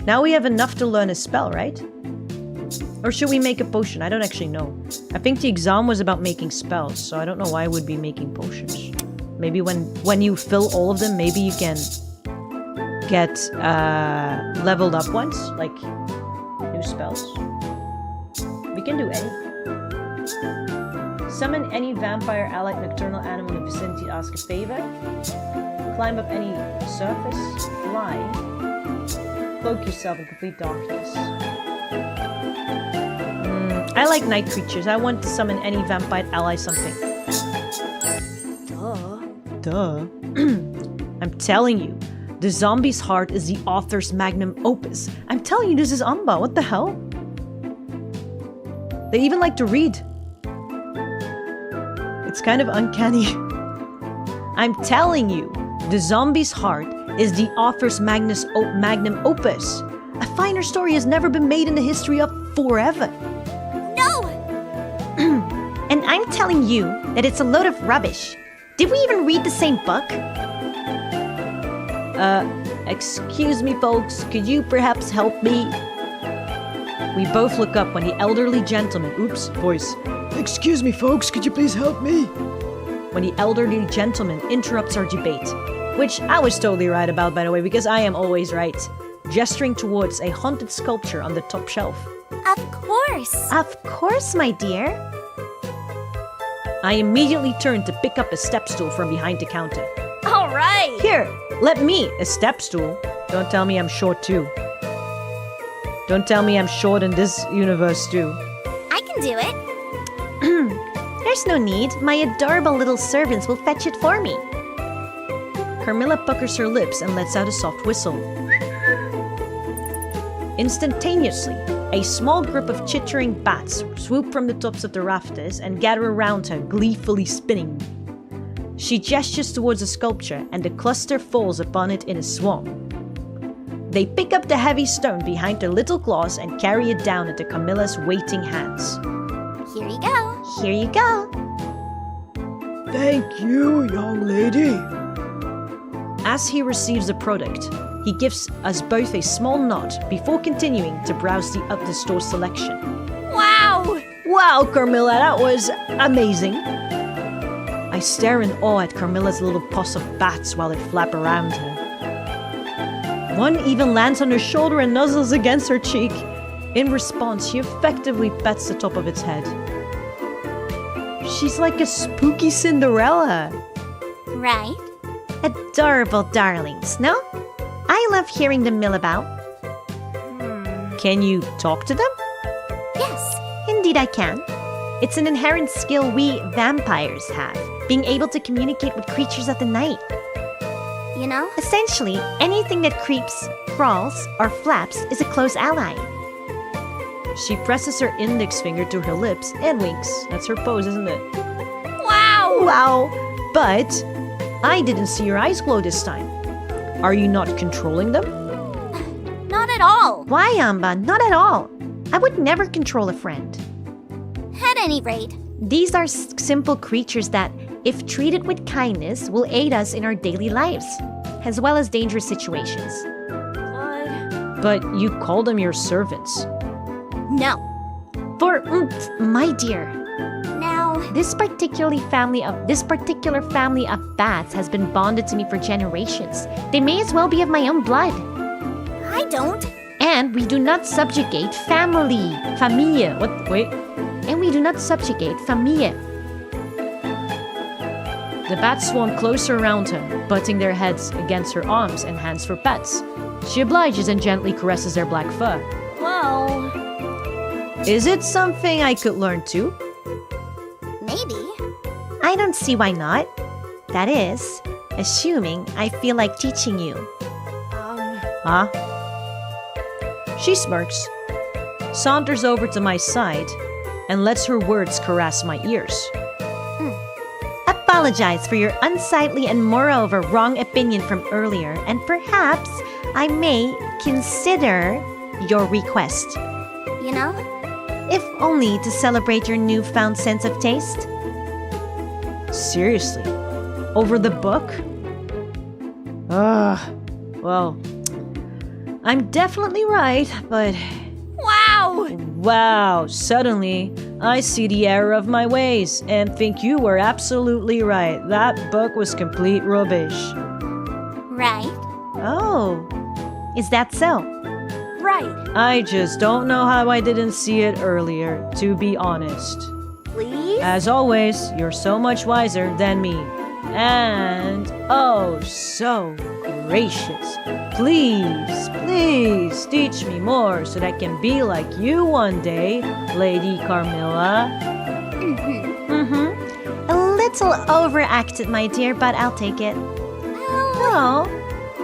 Now we have enough to learn a spell, right? Or should we make a potion? I don't actually know. I think the exam was about making spells, so I don't know why I would be making potions. Maybe when you fill all of them, maybe you can get leveled up ones, like new spells. We can do any. Summon any vampire, allied, nocturnal animal in the vicinity, ask a favor. Climb up any surface, fly. Cloak yourself in complete darkness. I like night creatures. I want to summon any vampire ally something. Duh. I'm telling you, the zombie's heart is the author's magnum opus. I'm telling you, this is Anba. What the hell? They even like to read. It's kind of uncanny. I'm telling you, the zombie's heart is the author's magnum opus. A finer story has never been made in the history of forever. No! And I'm telling you that it's a load of rubbish. Did we even read the same book? Excuse me, folks. Could you perhaps help me? We both look up when the elderly gentleman... Oops, voice. Excuse me, folks. Could you please help me? When the elderly gentleman interrupts our debate. Which I was totally right about, by the way, because I am always right. Gesturing towards a haunted sculpture on the top shelf. Of course. Of course, my dear. I immediately turned to pick up a step stool from behind the counter. All right. Here, let me, a step stool. Don't tell me I'm short too. Don't tell me I'm short in this universe too. I can do it. There's no need. My adorable little servants will fetch it for me. Carmilla puckers her lips and lets out a soft whistle. Instantaneously, a small group of chittering bats swoop from the tops of the rafters and gather around her, gleefully spinning. She gestures towards the sculpture, and the cluster falls upon it in a swarm. They pick up the heavy stone behind their little claws and carry it down into Camilla's waiting hands. Here you go. Here you go. Thank you, young lady. As he receives the product, he gives us both a small nod before continuing to browse the store selection. Wow! Wow, Carmilla, that was amazing. I stare in awe at Carmilla's little posse of bats while they flap around her. One even lands on her shoulder and nuzzles against her cheek. In response, she effectively pets the top of its head. She's like a spooky Cinderella. Right. Adorable darlings, no? I love hearing them mill about. Can you talk to them? Yes. Indeed I can. It's an inherent skill we vampires have, being able to communicate with creatures of the night. You know? Essentially, anything that creeps, crawls, or flaps is a close ally. She presses her index finger to her lips and winks. That's her pose, isn't it? Wow! Wow! But I didn't see your eyes glow this time. Are you not controlling them? Not at all. Why, Anba? Not at all. I would never control a friend. At any rate. These are simple creatures that, if treated with kindness, will aid us in our daily lives, as well as dangerous situations. But you call them your servants. No. For my dear. Now, This particular family of bats has been bonded to me for generations. They may as well be of my own blood. I don't. And we do not subjugate familie. What? Wait. And we do not subjugate familie. The bats swarm closer around her, butting their heads against her arms and hands for pets. She obliges and gently caresses their black fur. Well, Is it something I could learn too? Maybe. I don't see why not. That is, assuming I feel like teaching you. Huh? She smirks, saunters over to my side, and lets her words caress my ears. Apologize for your unsightly and moreover wrong opinion from earlier, and perhaps I may consider your request. You know? If only to celebrate your newfound sense of taste. Seriously? Over the book? Well, I'm definitely right, but wow! wow, suddenly I see the error of my ways and think you were absolutely right. That book was complete rubbish. Right. Oh, is that so? Right. I just don't know how I didn't see it earlier, to be honest. Please? As always, you're so much wiser than me. And oh, so gracious. Please, please teach me more so that I can be like you one day, Lady Carmilla. A little overacted, my dear, but I'll take it. No,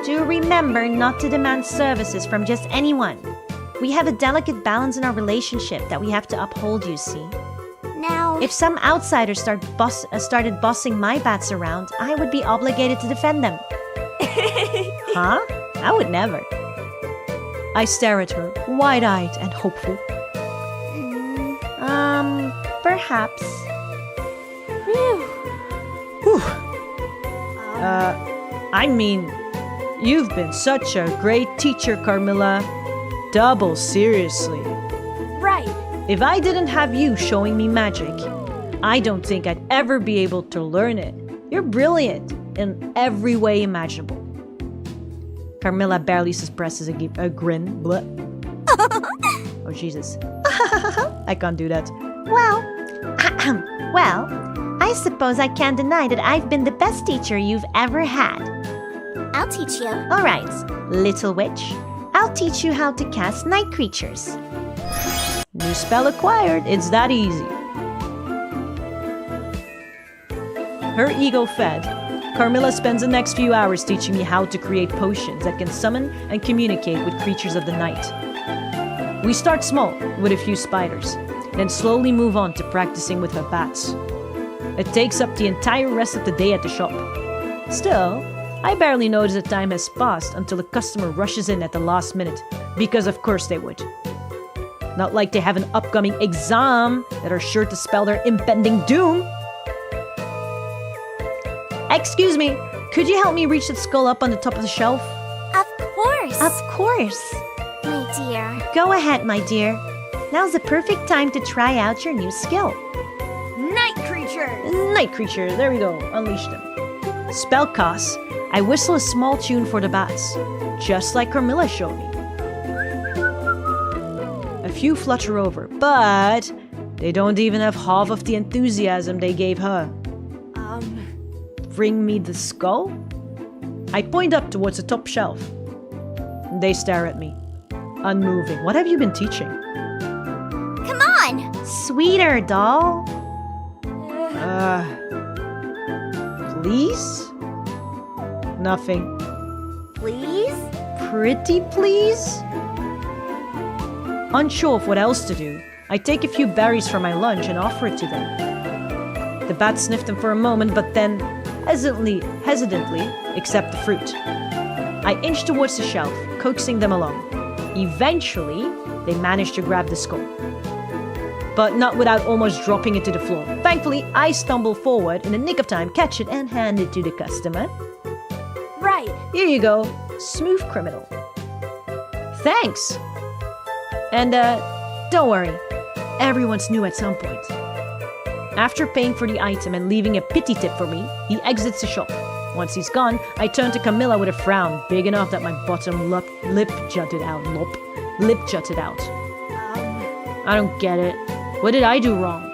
do remember not to demand services from just anyone. We have a delicate balance in our relationship that we have to uphold, you see. Now, If some outsider started bossing my bats around, I would be obligated to defend them. Huh? I would never. I stare at her, wide-eyed and hopeful. Perhaps. I mean, you've been such a great teacher, Carmilla. Double seriously. Right. If I didn't have you showing me magic, I don't think I'd ever be able to learn it. You're brilliant in every way imaginable. Carmilla barely suppresses a grin. Bleh. Oh, Jesus. I can't do that. well, I suppose I can't deny that I've been the best teacher you've ever had. I'll teach you. All right, little witch. I'll teach you how to cast night creatures. New spell acquired. It's that easy. Her ego fed, Carmilla spends the next few hours teaching me how to create potions that can summon and communicate with creatures of the night. We start small, with a few spiders, then slowly move on to practicing with her bats. It takes up the entire rest of the day at the shop. Still, I barely notice that time has passed until a customer rushes in at the last minute, because of course they would. Not like they have an upcoming exam that are sure to spell their impending doom. Excuse me, could you help me reach that skull up on the top of the shelf? Of course. Of course. My dear. Go ahead, my dear. Now's the perfect time to try out your new skill. Night creatures! Night creature, there we go, unleash them. Spell cast. I whistle a small tune for the bats, just like Carmilla showed me. A few flutter over, but they don't even have half of the enthusiasm they gave her. Bring me the skull? I point up towards the top shelf. They stare at me, unmoving. What have you been teaching? Come on! Sweeter, doll. Please? Nothing. Please? Pretty please? Unsure of what else to do, I take a few berries from my lunch and offer it to them. The bat sniffed them for a moment, but then hesitantly accept the fruit. I inch towards the shelf, coaxing them along. Eventually, they manage to grab the skull, but not without almost dropping it to the floor. Thankfully, I stumble forward in the nick of time, catch it, and hand it to the customer. Right. Here you go, smooth criminal. Thanks! And, don't worry, everyone's new at some point. After paying for the item and leaving a pity tip for me, he exits the shop. Once he's gone, I turn to Camilla with a frown, big enough that my bottom lip jutted out. Lip jutted out. I don't get it. What did I do wrong?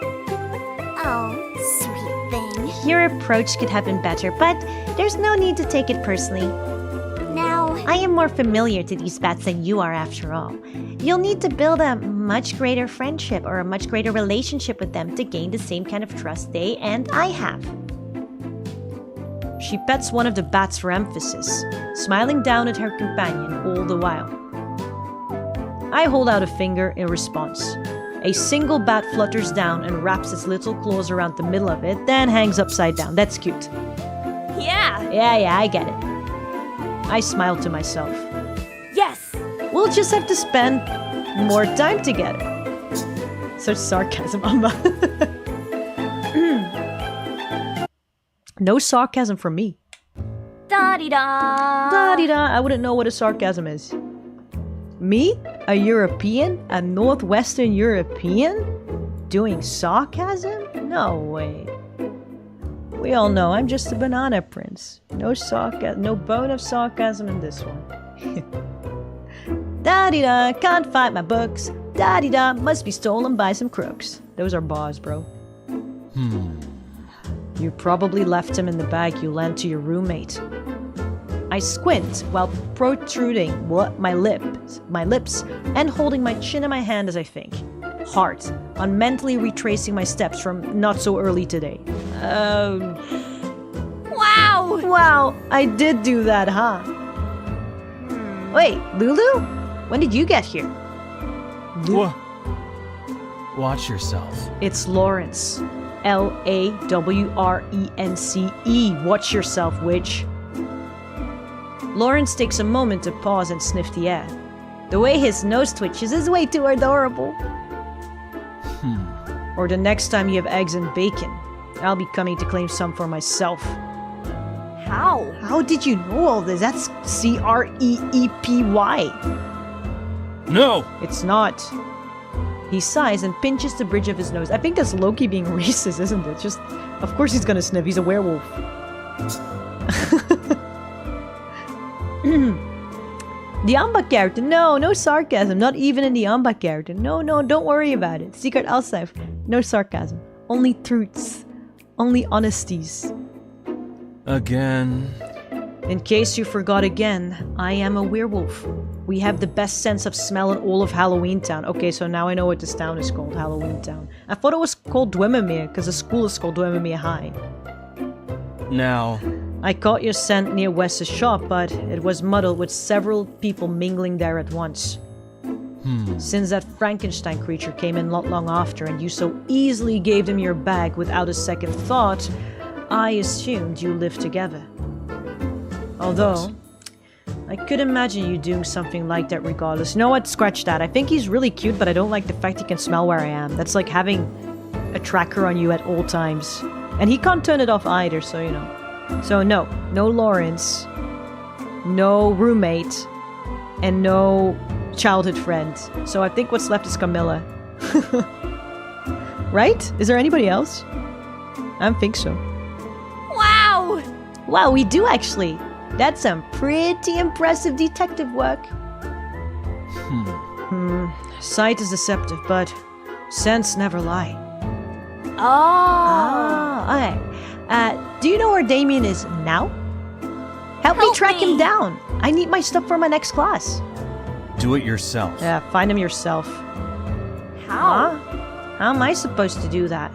Oh, sweet thing. Your approach could have been better, but there's no need to take it personally. Now, I am more familiar to these bats than you are, after all. You'll need to build a much greater friendship or a much greater relationship with them to gain the same kind of trust they and I have. She pets one of the bats for emphasis, smiling down at her companion all the while. I hold out a finger in response. A single bat flutters down and wraps its little claws around the middle of it, then hangs upside down. That's cute. Yeah. Yeah, I get it. I smile to myself. Yes. We'll just have to spend more time together. Such sarcasm, Anba. No sarcasm from me. Da-di-da. Da-di-da, I wouldn't know what a sarcasm is. Me? A European? A Northwestern European? Doing sarcasm? No way. We all know I'm just a banana prince. No sarcasm, no bone of sarcasm in this one. Da-di-da, can't find my books. Da-di-da, must be stolen by some crooks. Those are bars, bro. You probably left him in the bag you lent to your roommate. I squint while protruding my lips and holding my chin in my hand as I think. Hard on mentally retracing my steps from not so early today. Wow. Wow, I did do that, huh? Wait, Lulu? When did you get here? Watch yourself. It's Lawrence. Lawrence. Watch yourself, witch. Lawrence takes a moment to pause and sniff the air. The way his nose twitches is way too adorable. Or the next time you have eggs and bacon, I'll be coming to claim some for myself. How? How did you know all this? That's CREEPY. No! It's not. He sighs and pinches the bridge of his nose. I think that's Loki being racist, isn't it? Just, of course he's gonna sniff. He's a werewolf. The Anba character. No sarcasm. Not even in the Anba character. No, don't worry about it. Secret Elf. No sarcasm. Only truths. Only honesties. Again. In case you forgot again, I am a werewolf. We have the best sense of smell in all of Halloween Town. Okay, so now I know what this town is called, Halloween Town. I thought it was called Dwemermeer, because the school is called Dwemermeer High. Now. I caught your scent near Wes's shop, but it was muddled with several people mingling there at once. Since that Frankenstein creature came in not long after, and you so easily gave them your bag without a second thought, I assumed you lived together. Although, I could imagine you doing something like that regardless. You know what? Scratch that. I think he's really cute, but I don't like the fact he can smell where I am. That's like having a tracker on you at all times. And he can't turn it off either, so you know. So no. No Lawrence. No roommate. And no childhood friend. So I think what's left is Camilla. Right? Is there anybody else? I don't think so. Wow! Wow, we do actually. That's some pretty impressive detective work. Sight is deceptive, but sense never lie. Oh. Okay. Do you know where Damien is now? Help me track him down. I need my stuff for my next class. Do it yourself. Yeah, find him yourself. How? How am I supposed to do that?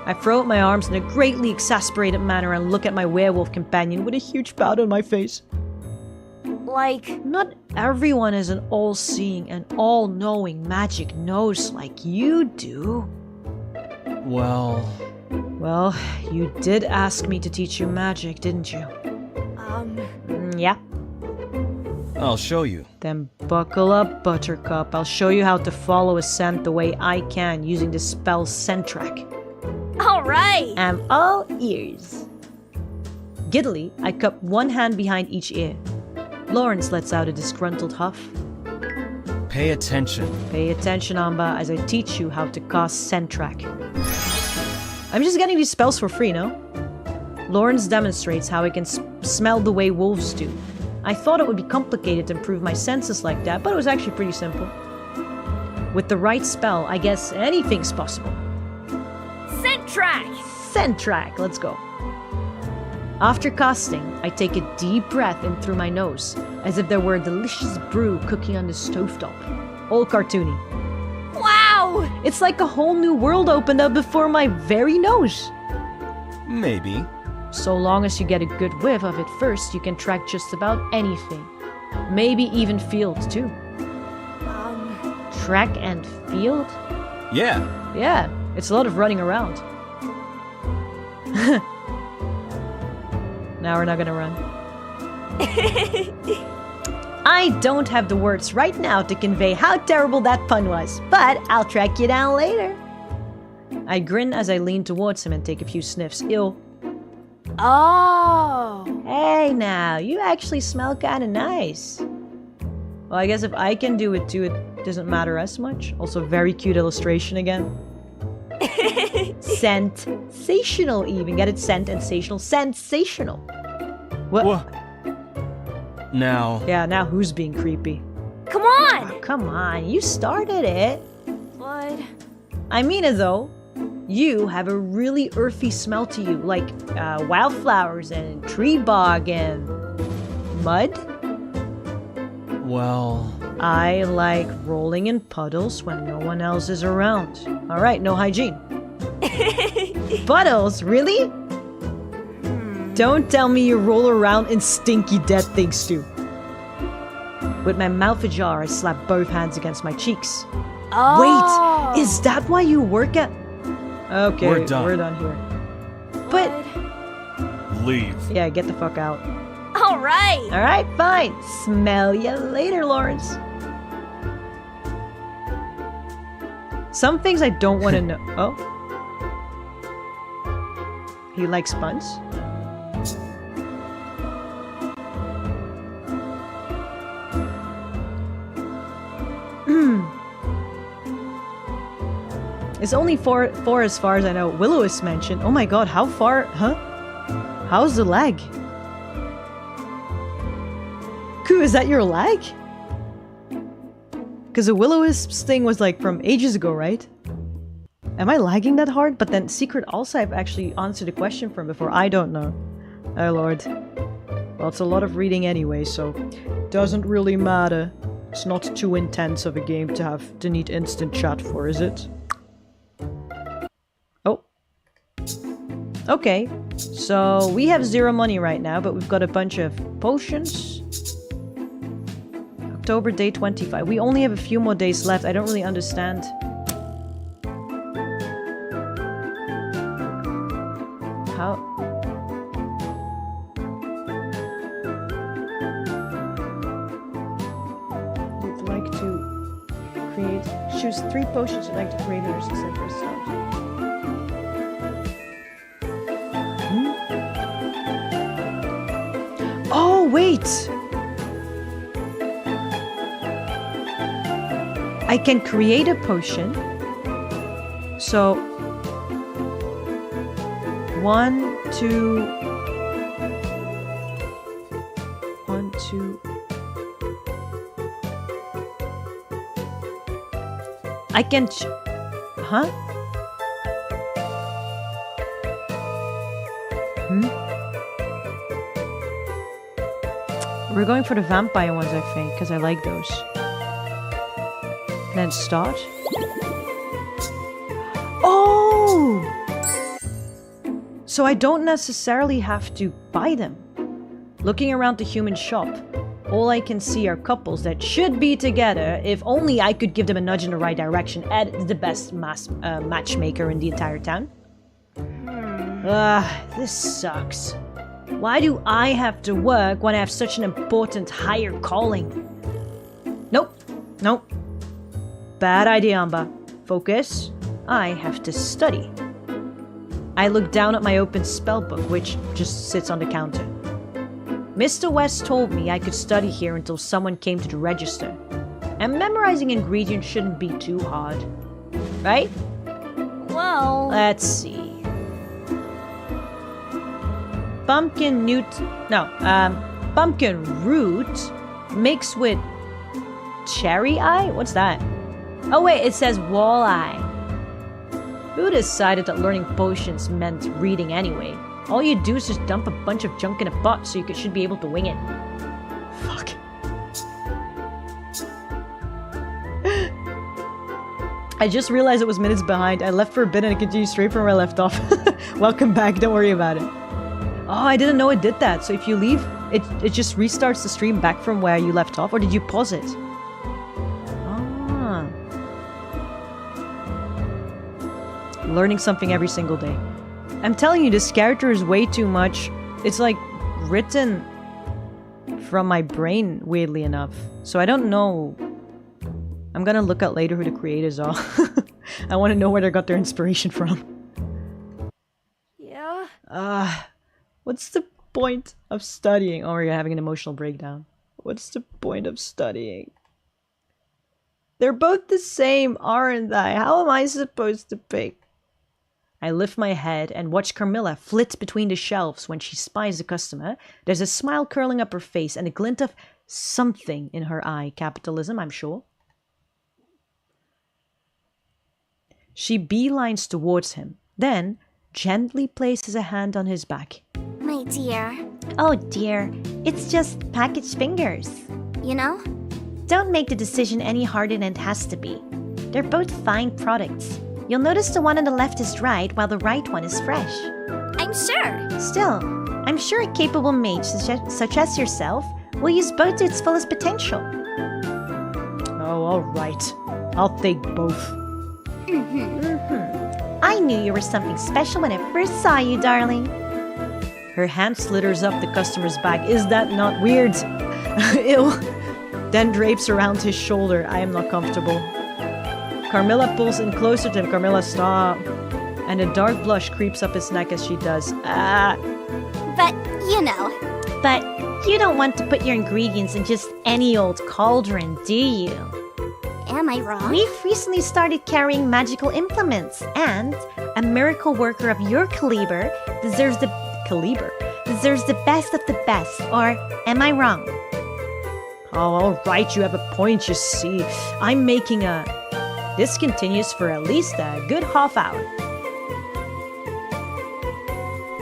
I throw up my arms in a greatly exasperated manner and look at my werewolf companion with a huge pout on my face. Like, Not everyone is an all-seeing and all-knowing magic nose like you do. Well, Well, you did ask me to teach you magic, didn't you? Yeah. I'll show you. Then buckle up, Buttercup. I'll show you how to follow a scent the way I can using the spell Scent-Track. alright! I'm all ears. Giddily, I cup one hand behind each ear. Lawrence lets out a disgruntled huff. Pay attention. Pay attention, Anba, as I teach you how to cast Scent-Track. I'm just getting these spells for free, no? Lawrence demonstrates how I can smell the way wolves do. I thought it would be complicated to improve my senses like that, but it was actually pretty simple. With the right spell, I guess anything's possible. Scent track! Scent-Track, let's go. After casting, I take a deep breath in through my nose, as if there were a delicious brew cooking on the stovetop. All cartoony. Wow! It's like a whole new world opened up before my very nose. Maybe. So long as you get a good whiff of it first, you can track just about anything. Maybe even field, too. Track and field? Yeah. Yeah, it's a lot of running around. Now we're not gonna run. I don't have the words right now to convey how terrible that pun was, but I'll track you down later. I grin as I lean towards him and take a few sniffs. Ew. Oh! Hey now, you actually smell kinda nice. Well, I guess if I can do it too, it doesn't matter as much. Also, very cute illustration again. Sensational even. Get it? Sensational. Sensational. What? Now. Yeah, now who's being creepy? Come on! Oh, come on, you started it. But... I mean it though. You have a really earthy smell to you, like wildflowers and tree bog and mud. Well... I like rolling in puddles when no one else is around. Alright, no hygiene. Puddles? Really? Don't tell me you roll around in stinky dead things too. With my mouth ajar, I slap both hands against my cheeks. Oh! Wait, is that why you work at... Okay, We're done here. But... Leave. Yeah, get the fuck out. Alright! Alright, fine. Smell ya later, Lawrence. Some things I don't want to know. Oh? He likes buns? It's only four as far as I know. Willow is mentioned. Oh my god, how far? Huh? How's the lag? Ku, is that your lag? Because the Will-O-Wisps thing was like from ages ago, right? Am I lagging that hard? But then Secret also I've actually answered a question from before. I don't know. Oh lord. Well, it's a lot of reading anyway, so doesn't really matter. It's not too intense of a game to need instant chat for, is it? Oh. Okay. So we have 0 money right now, but we've got a bunch of potions. October day 25. We only have a few more days left. I don't really understand. How? Choose 3 potions you'd like to create in your successful start. Oh, wait! I can create a potion. So 1, 2, 1, 2. I can huh? We're going for the vampire ones, I think, because I like those. And then start. Oh! So I don't necessarily have to buy them. Looking around the human shop, all I can see are couples that should be together. If only I could give them a nudge in the right direction. Ed is the best matchmaker in the entire town. This sucks. Why do I have to work when I have such an important higher calling? Nope. Nope. Bad idea, Anba. Focus. I have to study. I look down at my open spellbook, which just sits on the counter. Mr. West told me I could study here until someone came to the register. And memorizing ingredients shouldn't be too hard. Right? Well... Let's see. Pumpkin root mixed with cherry eye? What's that? Oh wait, it says walleye. Who decided that learning potions meant reading anyway? All you do is just dump a bunch of junk in a pot so you should be able to wing it. Fuck. I just realized it was minutes behind. I left for a bit and it continued straight from where I left off. Welcome back, don't worry about it. Oh, I didn't know it did that. So if you leave, it just restarts the stream back from where you left off, or did you pause it? Ah. Learning something every single day. I'm telling you, this character is way too much. It's like written from my brain, weirdly enough. So I don't know. I'm gonna look up later who the creators are. I want to know where they got their inspiration from. Yeah? What's the point of studying? Oh, you're having an emotional breakdown. What's the point of studying? They're both the same, aren't they? How am I supposed to pick? I lift my head and watch Carmilla flit between the shelves when she spies a customer. There's a smile curling up her face and a glint of something in her eye. Capitalism, I'm sure. She beelines towards him, then gently places a hand on his back. My dear. Oh dear, it's just packaged fingers. You know? Don't make the decision any harder than it has to be. They're both fine products. You'll notice the one on the left is dried while the right one is fresh. I'm sure. Still, I'm sure a capable mage such as yourself will use both to its fullest potential. Oh, alright. I'll take both. I knew you were something special when I first saw you, darling. Her hand slithers up the customer's back. Is that not weird? Ew. Then drapes around his shoulder. I am not comfortable. Carmilla pulls in closer to him. Carmilla, stop. And a dark blush creeps up his neck as she does. But, you know. But you don't want to put your ingredients in just any old cauldron, do you? Am I wrong? We've recently started carrying magical implements, and a miracle worker of your caliber deserves the best of the best, or am I wrong? Oh, alright, you have a point, you see. I'm making a... This continues for at least a good half hour.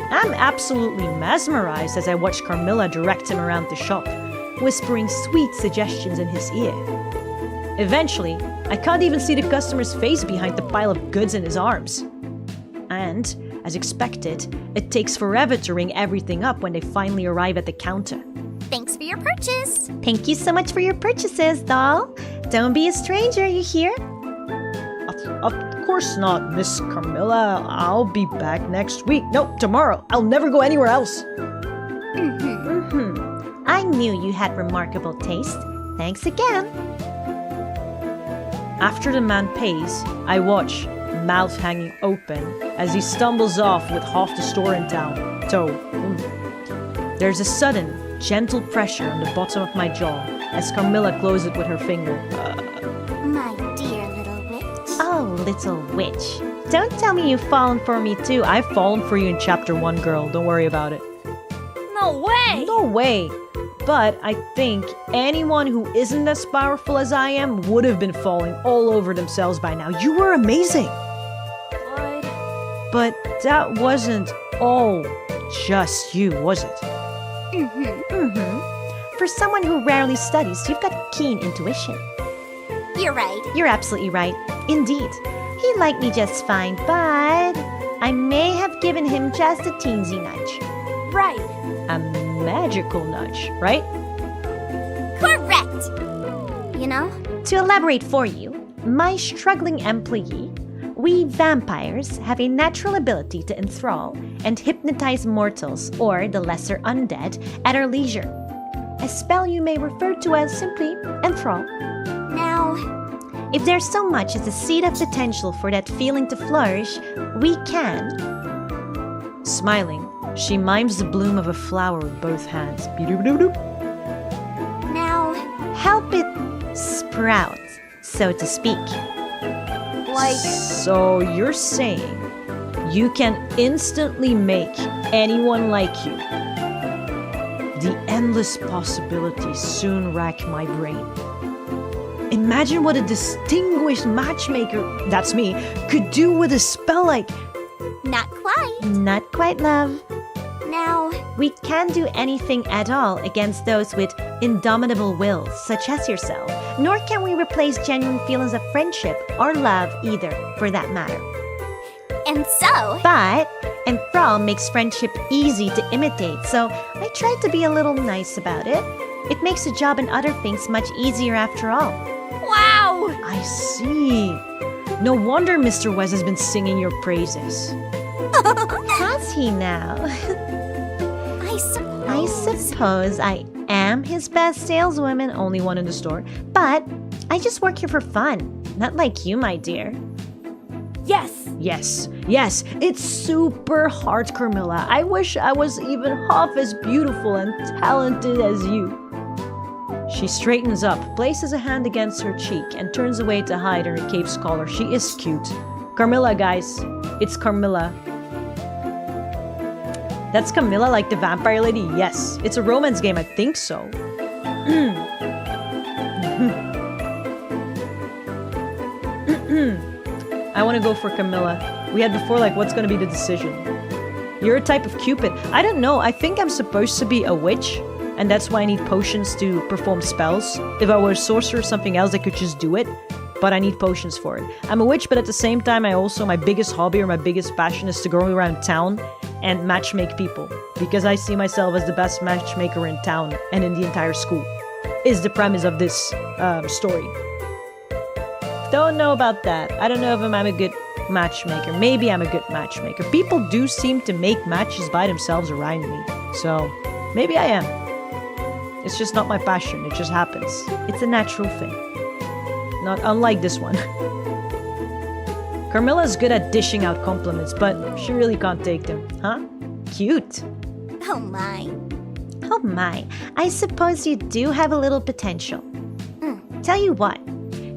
I'm absolutely mesmerized as I watch Carmilla direct him around the shop, whispering sweet suggestions in his ear. Eventually, I can't even see the customer's face behind the pile of goods in his arms. And, as expected, it takes forever to ring everything up when they finally arrive at the counter. Thanks for your purchase. Thank you so much for your purchases, doll. Don't be a stranger, you hear? Of course not, Miss Carmilla. I'll be back next week. Nope, tomorrow. I'll never go anywhere else. I knew you had remarkable taste. Thanks again. After the man pays, I watch, mouth hanging open, as he stumbles off with half the store in tow. There's a sudden, gentle pressure on the bottom of my jaw as Carmilla closes it with her finger. My dear little witch. Oh, little witch. Don't tell me you've fallen for me too. I've fallen for you in chapter 1, girl. Don't worry about it. No way! No way! But I think anyone who isn't as powerful as I am would have been falling all over themselves by now. You were amazing! But that wasn't all just you, was it? For someone who rarely studies, you've got keen intuition. You're right. You're absolutely right. Indeed. He liked me just fine, but I may have given him just a teensy nudge. Right. A magical nudge, right? Correct! You know, to elaborate for you, my struggling employee, we vampires have a natural ability to enthrall and hypnotize mortals or the lesser undead at our leisure. A spell you may refer to as simply enthrall. Now, if there's so much as a seed of potential for that feeling to flourish, we can. Smiling, she mimes the bloom of a flower with both hands. Now, help it sprout, so to speak. So you're saying you can instantly make anyone like you? The endless possibilities soon rack my brain. Imagine what a distinguished matchmaker, that's me, could do with a spell like... Not quite. Not quite, love. Now, we can't do anything at all against those with indomitable wills, such as yourself. Nor can we replace genuine feelings of friendship or love either, for that matter. And so... But enthrall makes friendship easy to imitate, so I tried to be a little nice about it. It makes the job and other things much easier after all. Wow! I see. No wonder Mr. West has been singing your praises. Has he now? I suppose I am his best saleswoman, only one in the store, but I just work here for fun. Not like you, my dear. Yes! Yes, it's super hard, Carmilla. I wish I was even half as beautiful and talented as you. She straightens up, places a hand against her cheek, and turns away to hide her cape's collar. She is cute. Carmilla, guys. It's Carmilla. That's Camilla, like the vampire lady? Yes. It's a romance game, I think so. I want to go for Camilla. We had before, like, what's going to be the decision? You're a type of Cupid. I don't know. I think I'm supposed to be a witch, and that's why I need potions to perform spells. If I were a sorcerer or something else, I could just do it, but I need potions for it. I'm a witch, but at the same time, my biggest hobby or my biggest passion is to go around town and matchmake people, because I see myself as the best matchmaker in town and in the entire school, is the premise of this story. Don't know about that. I don't know if I'm a good matchmaker. Maybe I'm a good matchmaker. People do seem to make matches by themselves around me, so maybe I am. It's just not my passion. It just happens. It's a natural thing. Not unlike this one. Carmilla's good at dishing out compliments, but she really can't take them. Huh? Cute. Oh my. Oh my. I suppose you do have a little potential. Tell you what.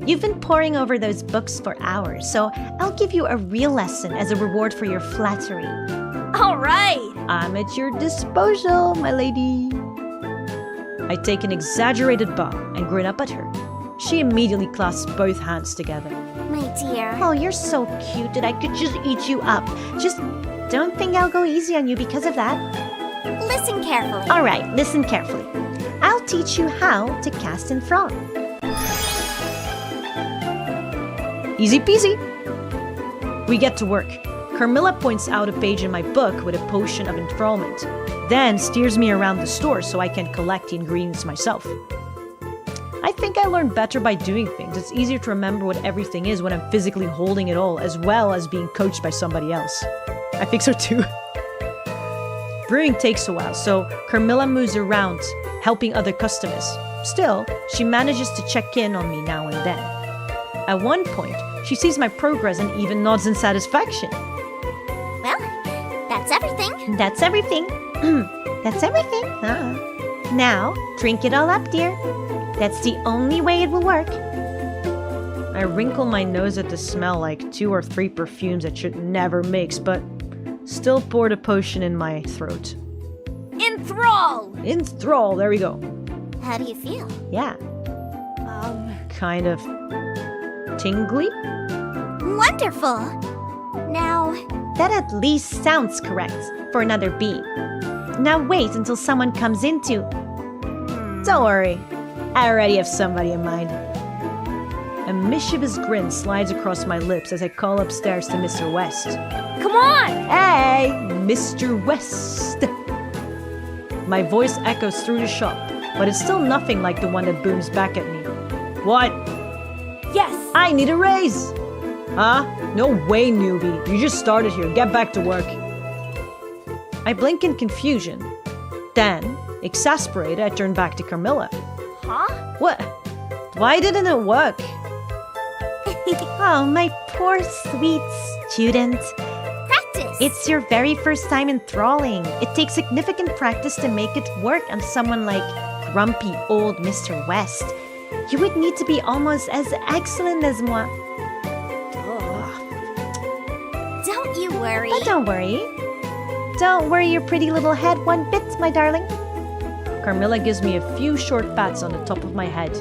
You've been poring over those books for hours, so I'll give you a real lesson as a reward for your flattery. All right! I'm at your disposal, my lady. I take an exaggerated bow and grin up at her. She immediately clasps both hands together. My dear. Oh, you're so cute that I could just eat you up. Just don't think I'll go easy on you because of that. Listen carefully. All right, listen carefully. I'll teach you how to cast enthrall. Easy peasy. We get to work. Carmilla points out a page in my book with a potion of enthrallment, then steers me around the store so I can collect the ingredients myself. I think I learn better by doing things. It's easier to remember what everything is when I'm physically holding it all, as well as being coached by somebody else. I think so too. Brewing takes a while, so Carmilla moves around, helping other customers. Still, she manages to check in on me now and then. At one point, she sees my progress and even nods in satisfaction. Well, that's everything. That's everything. That's everything. Now, drink it all up, dear. That's the only way it will work. I wrinkle my nose at the smell like 2 or 3 perfumes that should never mix, but still pour the potion in my throat. Enthrall! Enthrall, there we go. How do you feel? Yeah. Kind of tingly? Wonderful. Now, That at least sounds correct for another bean. Now wait until someone comes into. Don't worry, I already have somebody in mind. A mischievous grin slides across my lips as I call upstairs to Mr. West. Come on! Hey, Mr. West! My voice echoes through the shop, but it's still nothing like the one that booms back at me. What? Yes! I need a raise! Huh? No way, newbie. You just started here. Get back to work. I blink in confusion. Then, exasperated, I turn back to Carmilla. Huh? What? Why didn't it work? oh, my poor sweet student. Practice. It's your very first time enthralling. It takes significant practice to make it work on someone like grumpy old Mr. West. You would need to be almost as excellent as moi. Don't you worry. But don't worry. Don't worry your pretty little head one bit, my darling. Carmilla gives me a few short pats on the top of my head.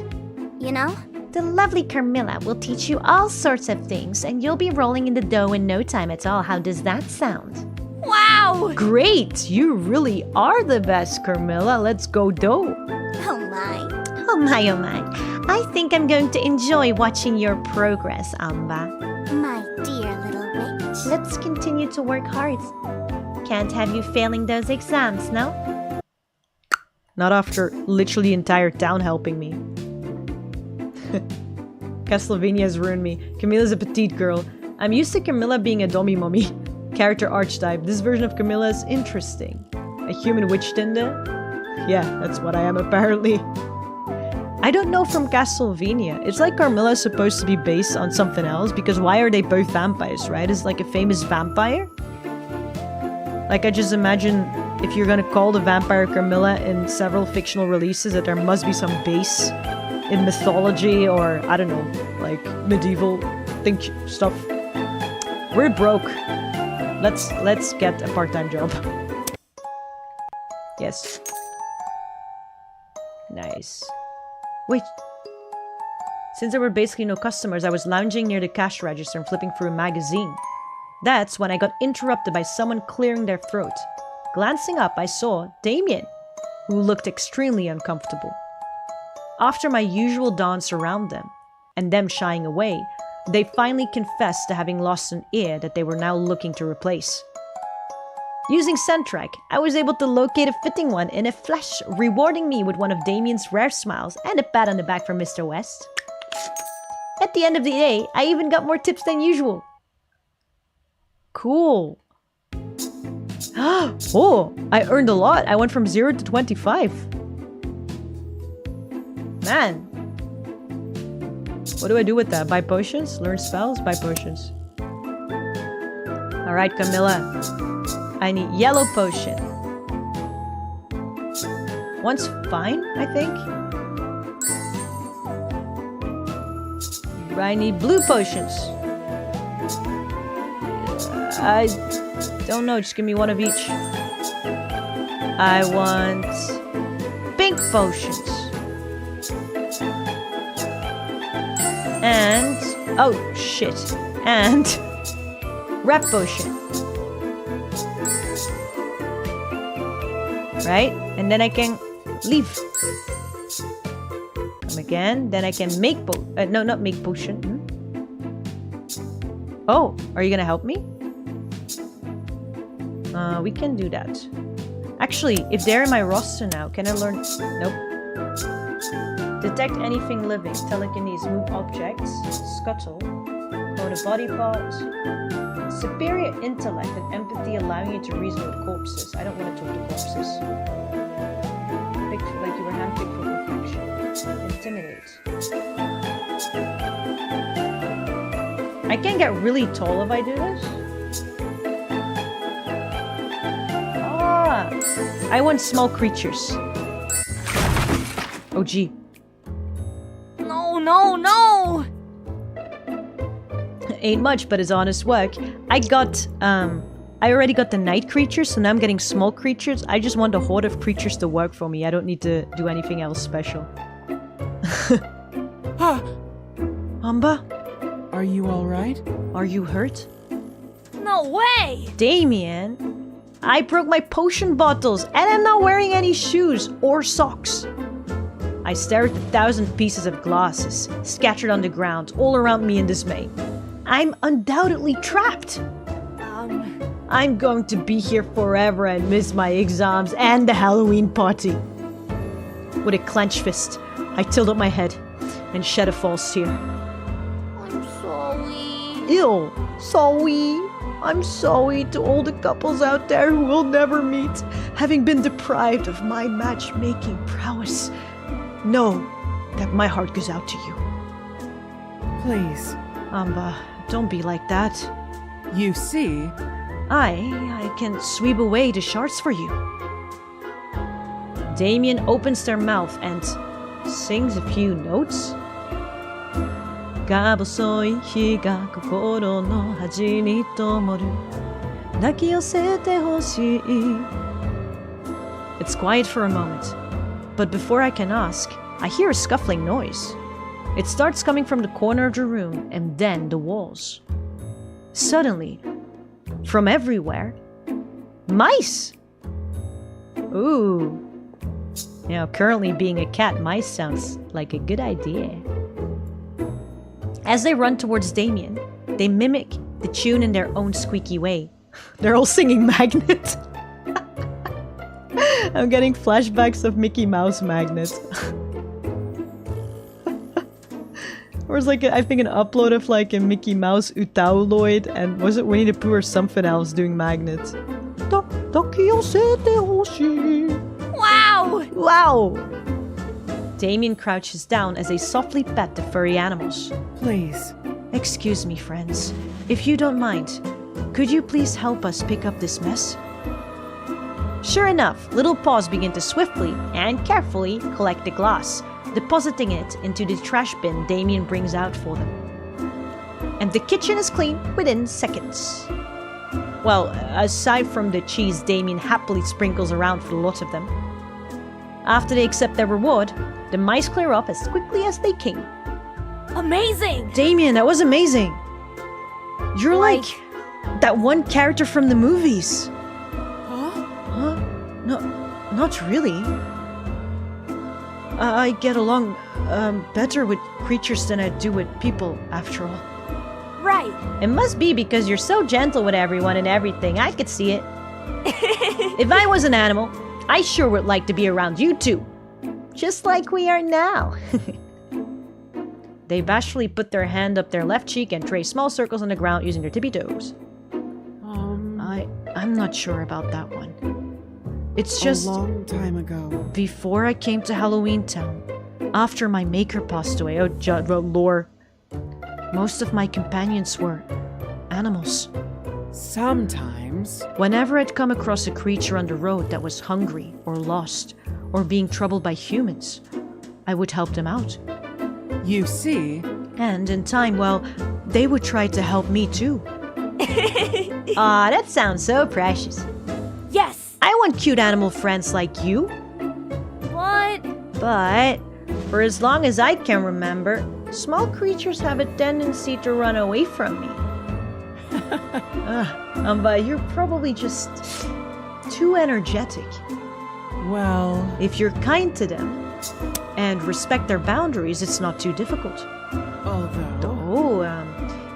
You know, The lovely Carmilla will teach you all sorts of things, and you'll be rolling in the dough in no time at all. How does that sound? Wow! Great! You really are the best, Carmilla. Let's go dough. oh my. Oh my, oh my. I think I'm going to enjoy watching your progress, Anba. My dear little witch. Let's continue to work hard. Can't have you failing those exams, no? Not after literally the entire town helping me. Castlevania has ruined me. Camilla's a petite girl. I'm used to Camilla being a dummy mommy. Character archetype. This version of Camilla is interesting. A human witch tinde? Yeah, that's what I am apparently. I don't know from Castlevania. It's like Carmilla's supposed to be based on something else, because why are they both vampires, right? Is like a famous vampire? Like, I just imagine if you're gonna call the vampire Carmilla in several fictional releases, that there must be some base in mythology or, I don't know, like medieval think stuff. We're broke. Let's get a part-time job. Yes. Nice. Wait. Since there were basically no customers, I was lounging near the cash register and flipping through a magazine. That's when I got interrupted by someone clearing their throat. Glancing up, I saw Damien, who looked extremely uncomfortable. After my usual dance around them, and them shying away, they finally confessed to having lost an ear that they were now looking to replace. Using Centrac, I was able to locate a fitting one in a flash, rewarding me with one of Damien's rare smiles and a pat on the back from Mr. West. At the end of the day, I even got more tips than usual. Cool. Oh, I earned a lot. I went from 0 to 25. Man. What do I do with that? Buy potions? Learn spells? Buy potions. Alright, Camilla. I need yellow potion. One's fine, I think. I need blue potions. I don't know, just give me one of each. I want pink potions. And, oh shit, and red potion. Right? And then I can leave. Come again, then I can make no, not make potion. Oh, are you gonna help me? We can do that. Actually, if they're in my roster now, can I learn? Nope. Detect anything living, telekinesis, move objects, scuttle, own a body part, superior intellect and empathy allowing you to reason with corpses. I don't want to talk to corpses. Like you were handpicked for perfection. Intimidate. I can get really tall if I do this. Ah, I want small creatures. Oh, gee. No, no, no! Ain't much, but it's honest work. I already got the night creatures, so now I'm getting small creatures. I just want a horde of creatures to work for me. I don't need to do anything else special. Anba? Are you alright? Are you hurt? No way! Damien? I broke my potion bottles, and I'm not wearing any shoes or socks. I stare at 1,000 pieces of glasses scattered on the ground all around me in dismay. I'm undoubtedly trapped. I'm going to be here forever and miss my exams and the Halloween party. With a clenched fist, I tilt up my head and shed a false tear. I'm sorry. Ew, sorry. I'm sorry to all the couples out there who will never meet, having been deprived of my matchmaking prowess. Know that my heart goes out to you. Please. Anba, don't be like that. You see, I can sweep away the shards for you. Damien opens their mouth and sings a few notes. It's quiet for a moment, but before I can ask, I hear a scuffling noise. It starts coming from the corner of the room and then the walls. Suddenly, from everywhere, mice! Ooh. Currently being a cat, mice sounds like a good idea. As they run towards Damien, they mimic the tune in their own squeaky way. They're all singing Magnet. I'm getting flashbacks of Mickey Mouse Magnet. Or it's like, I think, an upload of like a Mickey Mouse Utauloid, and was it Winnie the Pooh or something else doing Magnet? Wow! Wow! Damien crouches down as they softly pet the furry animals. please. Excuse me, friends. If you don't mind, could you please help us pick up this mess? Sure enough, little paws begin to swiftly and carefully collect the glass, depositing it into the trash bin Damien brings out for them. And the kitchen is clean within seconds. Well, aside from the cheese Damien happily sprinkles around for the lot of them. After they accept their reward, the mice clear up as quickly as they came. Amazing! Damien, that was amazing! You're like that one character from the movies. Huh? No, not really. I get along better with creatures than I do with people, after all. Right. It must be because you're so gentle with everyone and everything. I could see it. If I was an animal, I sure would like to be around you two. Just like we are now. They bashfully put their hand up their left cheek and trace small circles on the ground using their tippy toes. I'm not sure about that one. It's just a long time ago. before I came to Halloween Town, after my maker passed away. Oh, lore. Most of my companions were animals. Sometimes. Whenever I'd come across a creature on the road that was hungry or lost or being troubled by humans, I would help them out. You see, And in time, well, they would try to help me too. Aw, that sounds so precious. Yes! I want cute animal friends like you. But for as long as I can remember, small creatures have a tendency to run away from me. But you're probably just too energetic. well, If you're kind to them and respect their boundaries, it's not too difficult. although.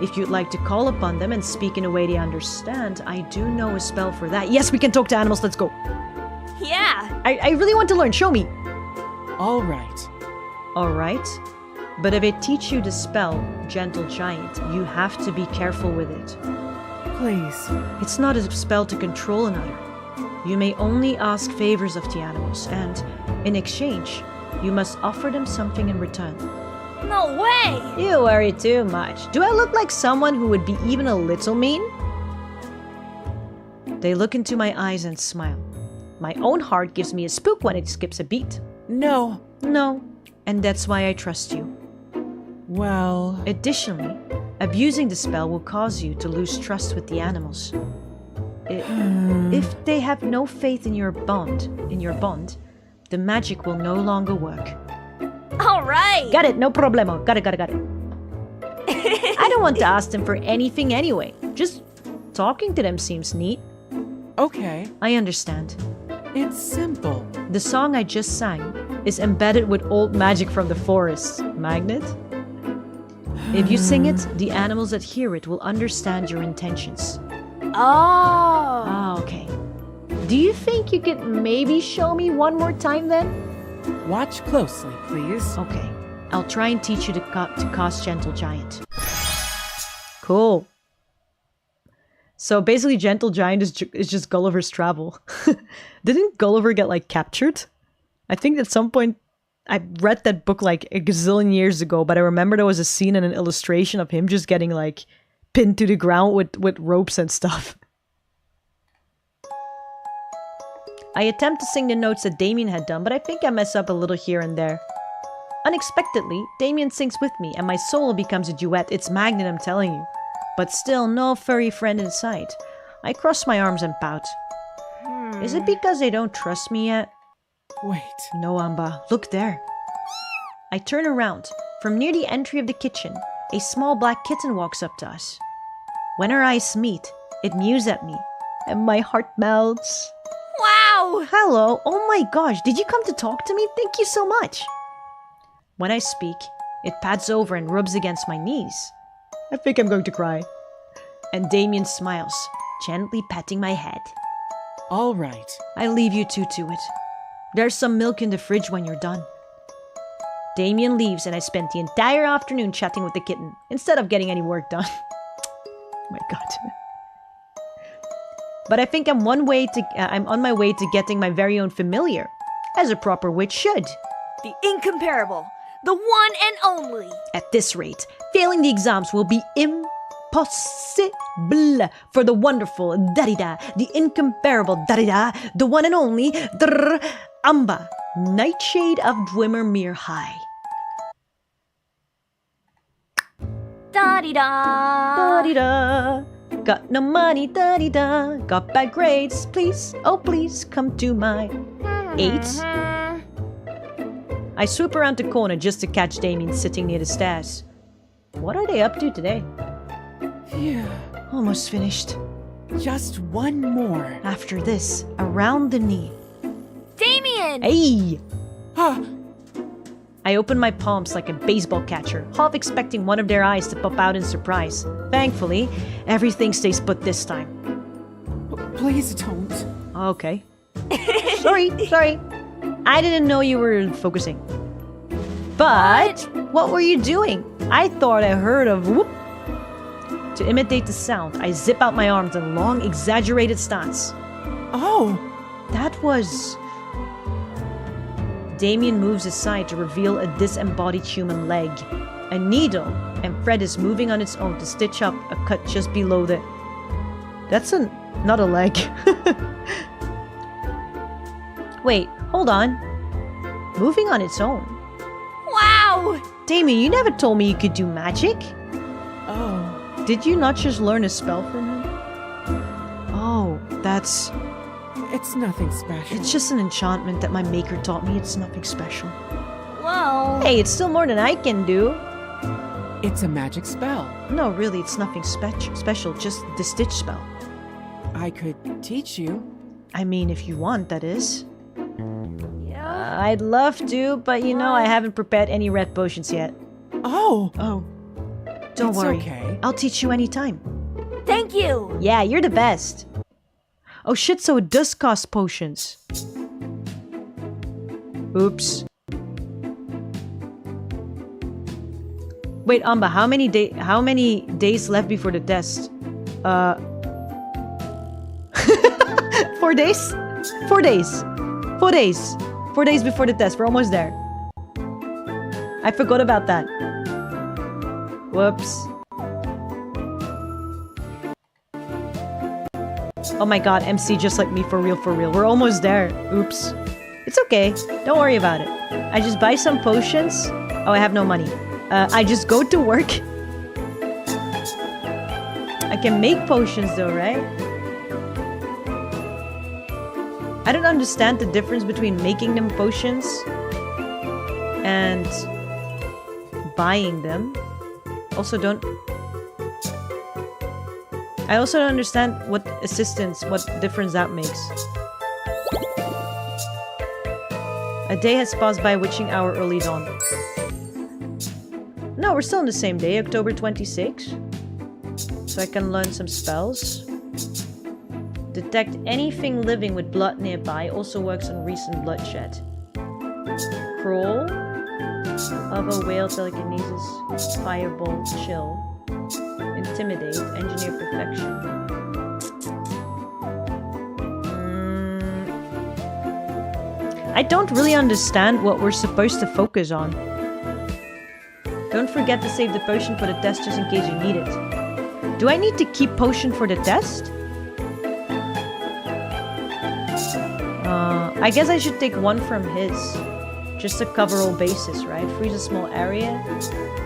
If you'd like to call upon them and speak in a way they understand, I do know a spell for that. Yes, we can talk to animals. Let's go. Yeah! I really want to learn. Show me. All right. All right. But if I teach you the spell, Gentle Giant, you have to be careful with it. Please. It's not a spell to control another. You may only ask favors of the animals, and in exchange, you must offer them something in return. No way! You worry too much. Do I look like someone who would be even a little mean? They look into my eyes and smile. My own heart gives me a spook when it skips a beat. No. No, and that's why I trust you. Well, Additionally, abusing the spell will cause you to lose trust with the animals. If they have no faith in your bond, the magic will no longer work. Alright! Got it, no problemo. Got it. I don't want to ask them for anything anyway. Just talking to them seems neat. okay. I understand. It's simple. The song I just sang is embedded with old magic from the forest. Magnet? If you sing it, the animals that hear it will understand your intentions. Oh! Ah, okay. Do you think you could maybe show me one more time then? Watch closely, please. Okay. I'll try and teach you to cast Gentle Giant. Cool. So basically Gentle Giant is just Gulliver's Travel. Didn't Gulliver get like captured? I think at some point I read that book like a gazillion years ago, but I remember there was a scene and an illustration of him just getting like pinned to the ground with ropes and stuff. I attempt to sing the notes that Damien had done, but I think I mess up a little here and there. Unexpectedly, Damien sings with me and my solo becomes a duet. It's Magnet, I'm telling you. But still, no furry friend in sight. I cross my arms and pout. Is it because they don't trust me yet? Wait. No, Anba. Look there. I turn around. From near the entry of the kitchen, a small black kitten walks up to us. When our eyes meet, it mews at me, and my heart melts. Wow! Hello. Oh my gosh, did you come to talk to me? Thank you so much. When I speak, it pats over and rubs against my knees. I think I'm going to cry. And Damien smiles, gently patting my head. All right. I leave you two to it. There's some milk in the fridge when you're done. Damien leaves and I spent the entire afternoon chatting with the kitten instead of getting any work done. Oh my god. But I think I'm on my way to getting my very own familiar, as a proper witch should. The incomparable. The one and only. At this rate, failing the exams will be impossible for the wonderful Darida, the incomparable Darida, the one and only Anba, Nightshade of Dwemermere High. Da-di-da. Da-di-da. Got no money, da-di-da. Got bad grades, please, oh please, come to my aid. I swoop around the corner just to catch Damien sitting near the stairs. What are they up to today? Phew. Almost finished. Just one more. After this, around the knee. Damien! Hey! Ah, I open my palms like a baseball catcher, half expecting one of their eyes to pop out in surprise. Thankfully, everything stays put this time. please don't. Okay. Sorry. I didn't know you were focusing. But what were you doing? I thought I heard a whoop. To imitate the sound, I zip out my arms in long, exaggerated stance. Oh, That was... Damien moves aside to reveal a disembodied human leg. A needle and thread is moving on its own to stitch up a cut just below the... That's not a leg. Wait, hold on. Moving on its own. Wow! Damien, you never told me you could do magic. oh, Did you not just learn a spell from him? Oh, that's... it's nothing special. It's just an enchantment that my maker taught me. It's nothing special. Well... Hey, it's still more than I can do. It's a magic spell. No, really, it's nothing special. Just the stitch spell. I could teach you. I mean, if you want, that is. Yeah. I'd love to, but you know I haven't prepared any red potions yet. Oh, Oh. Don't it's worry. okay. I'll teach you anytime. Thank you! Yeah, you're the best. Oh shit, so it does cost potions. Oops. Wait, Anba, how many days left before the test? 4 days? 4 days. 4 days. 4 days before the test. We're almost there. I forgot about that. Whoops. Oh my god, MC just like me, for real, for real. We're almost there. Oops. It's okay. Don't worry about it. I just buy some potions. Oh, I have no money. I just go to work. I can make potions though, right? I don't understand the difference between making them potions and buying them. I also don't understand what difference that makes. A day has passed by, witching hour, early dawn. No, we're still on the same day, October 26th. So I can learn some spells. Detect anything living with blood nearby. Also works on recent bloodshed. Crawl. Hover, whale, telekinesis, fireball, chill. Intimidate, engineer perfection. I don't really understand what we're supposed to focus on. Don't forget to save the potion for the test just in case you need it. Do I need to keep potion for the test? I guess I should take one from his. Just to cover all bases, right? Freeze a small area,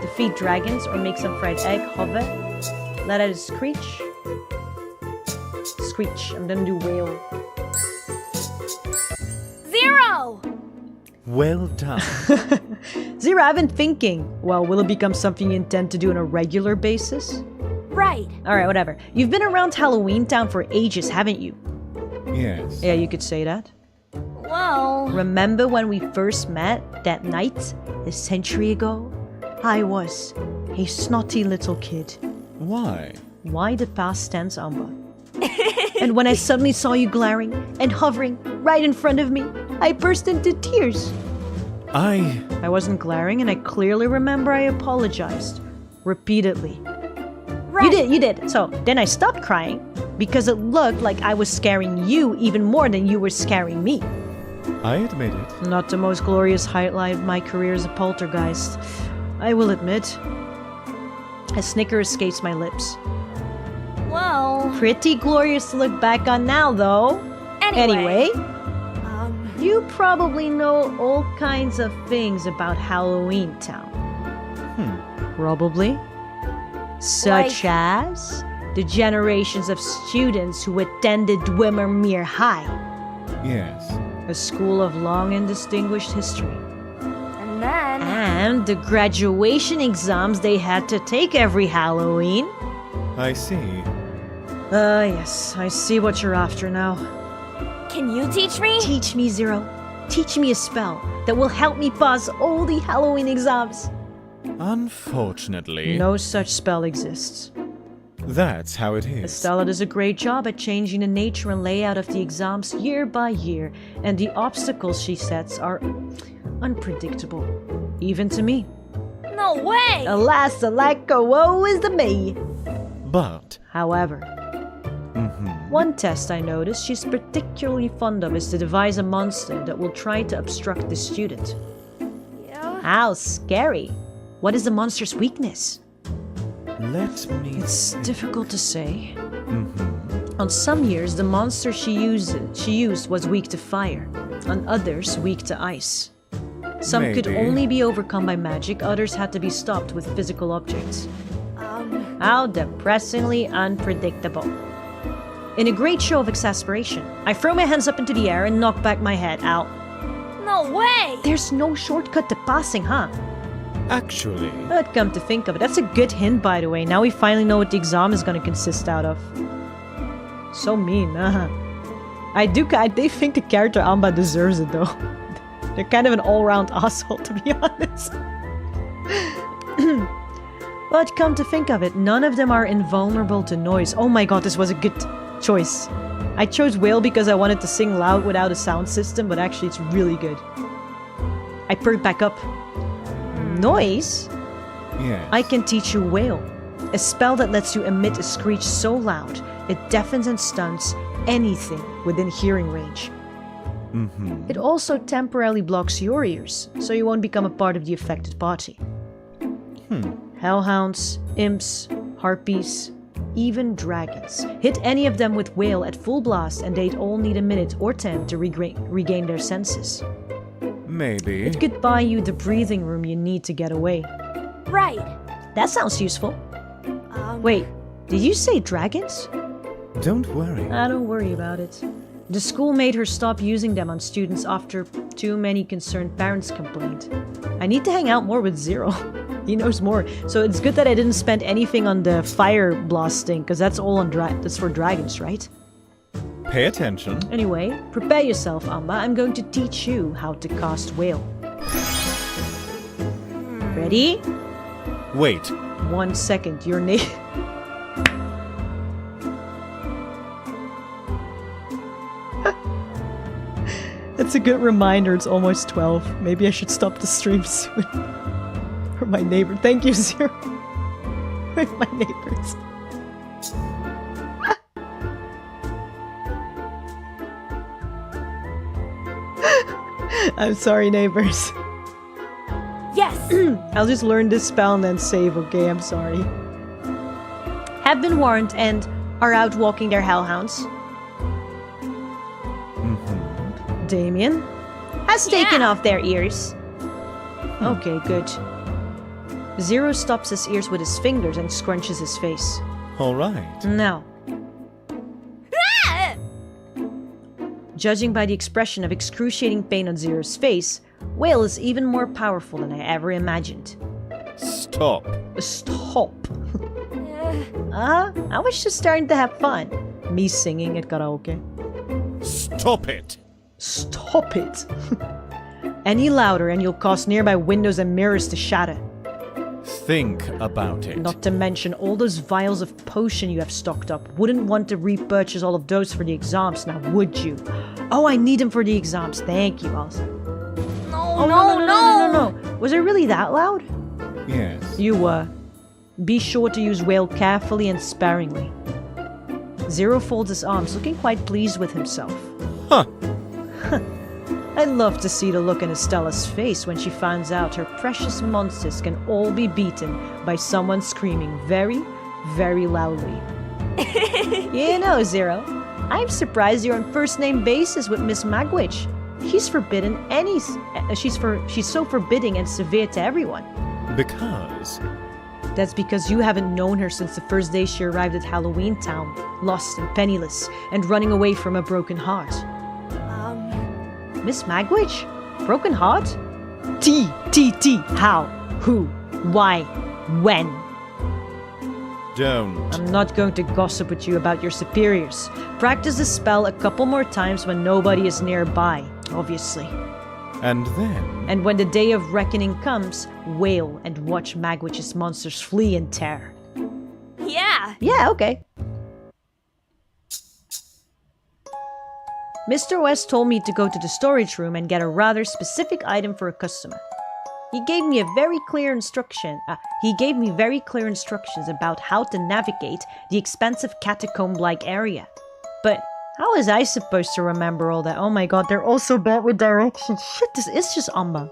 defeat dragons, or make some fried egg, hover, let out a screech. Screech, I'm gonna do whale. 0! Well done. Zero, I've been thinking. Well, will it become something you intend to do on a regular basis? Right. Alright, whatever. You've been around Halloween Town for ages, haven't you? Yes. Yeah, you could say that. Well... Remember when we first met that night, a century ago? I was a snotty little kid. Why? Why the past tense, Anba? And when I suddenly saw you glaring and hovering right in front of me, I burst into tears. I wasn't glaring, and I clearly remember I apologized. Repeatedly. Right. You did. So, then I stopped crying, because it looked like I was scaring you even more than you were scaring me. I admit it. Not the most glorious highlight of my career as a poltergeist, I will admit. A snicker escapes my lips. Well... Pretty glorious to look back on now, though. Anyway, you probably know all kinds of things about Halloween Town. Probably. Such as the generations of students who attended Dwemermere High. Yes. A school of long and distinguished history. And then... And the graduation exams they had to take every Halloween. I see. Yes, I see what you're after now. Can you teach me? Teach me, Zero. Teach me a spell that will help me pass all the Halloween exams. Unfortunately. No such spell exists. That's how it is. Estella does a great job at changing the nature and layout of the exams year by year, and the obstacles she sets are unpredictable, even to me. No way! Alas, Alaka, woe is the me! But... However, one test I noticed she's particularly fond of is to devise a monster that will try to obstruct the student. Yeah? How scary! What is the monster's weakness? Let me... It's difficult to say. On some years, the monster she used was weak to fire. On others, weak to ice. Some could Maybe. only be overcome by magic, others had to be stopped with physical objects. How depressingly unpredictable. In a great show of exasperation, I throw my hands up into the air and knock back my head. Ow. No way! There's no shortcut to passing, huh? Actually... But come to think of it, that's a good hint, by the way. Now we finally know what the exam is going to consist out of. So mean, I do think the character Anba deserves it, though. They're kind of an all-round asshole, to be honest. But come to think of it, none of them are invulnerable to noise. Oh my god, this was a good choice. I chose whale because I wanted to sing loud without a sound system, but actually it's really good. I perked back up. Noise? Yes. I can teach you Wail, a spell that lets you emit a screech so loud it deafens and stuns anything within hearing range. It also temporarily blocks your ears, so you won't become a part of the affected party. Hellhounds, imps, harpies, even dragons. Hit any of them with whale at full blast and they'd all need a minute or 10 to regain their senses. Maybe. It could buy you the breathing room you need to get away. Right. That sounds useful. Wait, did you say dragons? Don't worry. Don't worry about it. The school made her stop using them on students after too many concerned parents complained. I need to hang out more with Zero. He knows more. So it's good that I didn't spend anything on the fire blasting, because that's all on that's for dragons, right? Pay attention. Anyway, prepare yourself, Anba. I'm going to teach you how to cast whale. Ready? Wait. 1 second. Your name. That's a good reminder. It's almost 12. Maybe I should stop the stream soon. For my neighbor. Thank you, Zero. With my neighbors. I'm sorry, neighbors. Yes. I'll just learn this spell and then save, okay? I'm sorry. Have been warned and are out walking their hellhounds. Damien has taken off their ears. Okay, good. Zero stops his ears with his fingers and scrunches his face. All right. Now, judging by the expression of excruciating pain on Zero's face, Whale is even more powerful than I ever imagined. Stop. Stop. I was just starting to have fun. Me singing at karaoke. Stop it. Stop it. Any louder and you'll cause nearby windows and mirrors to shatter. Think about it. Not to mention all those vials of potion you have stocked up. Wouldn't want to repurchase all of those for the exams now, would you? Oh, I need them for the exams. Thank you, Alsa. No. Was it really that loud? Yes. You were. Be sure to use whale carefully and sparingly. Zero folds his arms, looking quite pleased with himself. Huh. I'd love to see the look in Estella's face when she finds out her precious monsters can all be beaten by someone screaming very, very loudly. You know, Zero, I'm surprised you're on first-name basis with Miss Magwitch. She's forbidden any... She's so forbidding and severe to everyone. Because... That's because you haven't known her since the first day she arrived at Halloween Town, lost and penniless, and running away from a broken heart. Miss Magwitch? Broken heart? T. How? Who? Why? When? Don't. I'm not going to gossip with you about your superiors. Practice the spell a couple more times when nobody is nearby, obviously. And then... And when the day of reckoning comes, wail and watch Magwitch's monsters flee in terror. Yeah. Yeah, okay. Mr. West told me to go to the storage room and get a rather specific item for a customer. He gave me very clear instructions about how to navigate the expansive catacomb-like area. But how was I supposed to remember all that? Oh my god, they're all so bad with directions. Shit, this is just Anba.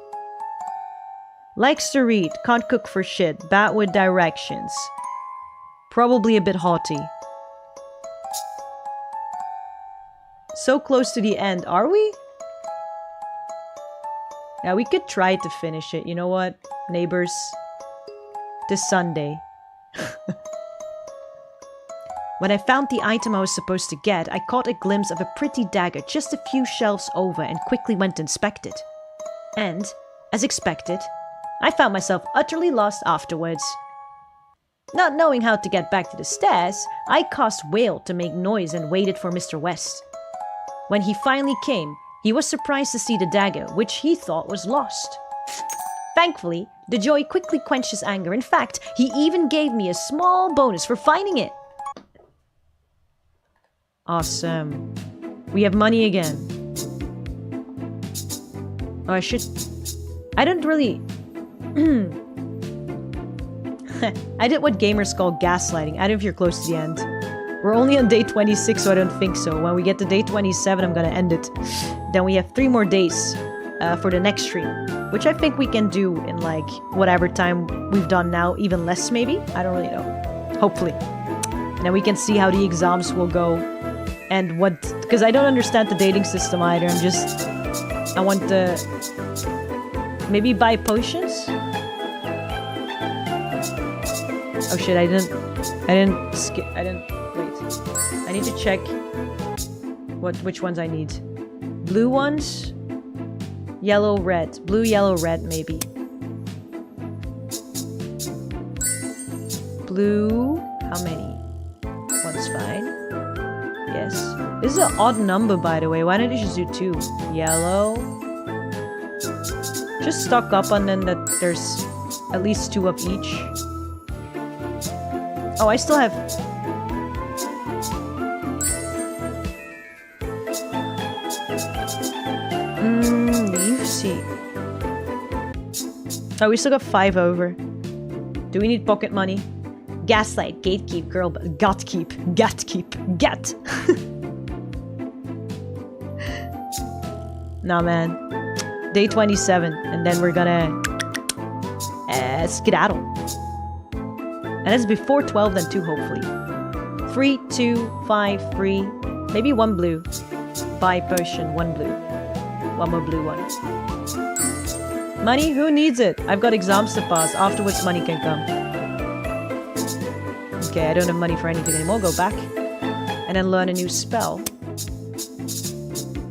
Likes to read, can't cook for shit, bad with directions. Probably a bit haughty. So close to the end, are we? Yeah, we could try to finish it. You know what, neighbors? This Sunday. When I found the item I was supposed to get, I caught a glimpse of a pretty dagger just a few shelves over and quickly went to inspect it. And, as expected, I found myself utterly lost afterwards. Not knowing how to get back to the stairs, I cast Whale to make noise and waited for Mr. West. When he finally came, he was surprised to see the dagger, which he thought was lost. Thankfully, the joy quickly quenched his anger. In fact, he even gave me a small bonus for finding it. Awesome. We have money again. Oh, I don't really... I did what gamers call gaslighting. I don't know if you're close to the end. We're only on day 26, so I don't think so. When we get to day 27, I'm gonna end it. Then we have 3 more days. for the next stream, which I think we can do in like whatever time we've done now, even less maybe. I don't really know. Hopefully. And then we can see how the exams will go and what, because I don't understand the dating system either. I want to maybe buy potions. Oh shit, I didn't wait. I need to check which ones I need. Blue ones, yellow, red. Blue, yellow, red, maybe. Blue, how many? One's fine. Yes. This is an odd number, by the way. Why don't you just do 2? Yellow. Just stock up on them that there's at least 2 of each. Oh, I still have... leave seat. Oh, we still got 5 over. Do we need pocket money? Gaslight, gatekeep, girl, gatkeep, gat. Nah, man. Day 27, and then we're gonna skedaddle. And it's before 12, then 2, hopefully. 3, 2, 5, 3. Maybe 1 blue. Buy potion, 1 blue. 1 more blue one. Money? Who needs it? I've got exams to pass. Afterwards, money can come. Okay, I don't have money for anything anymore. Go back. And then learn a new spell.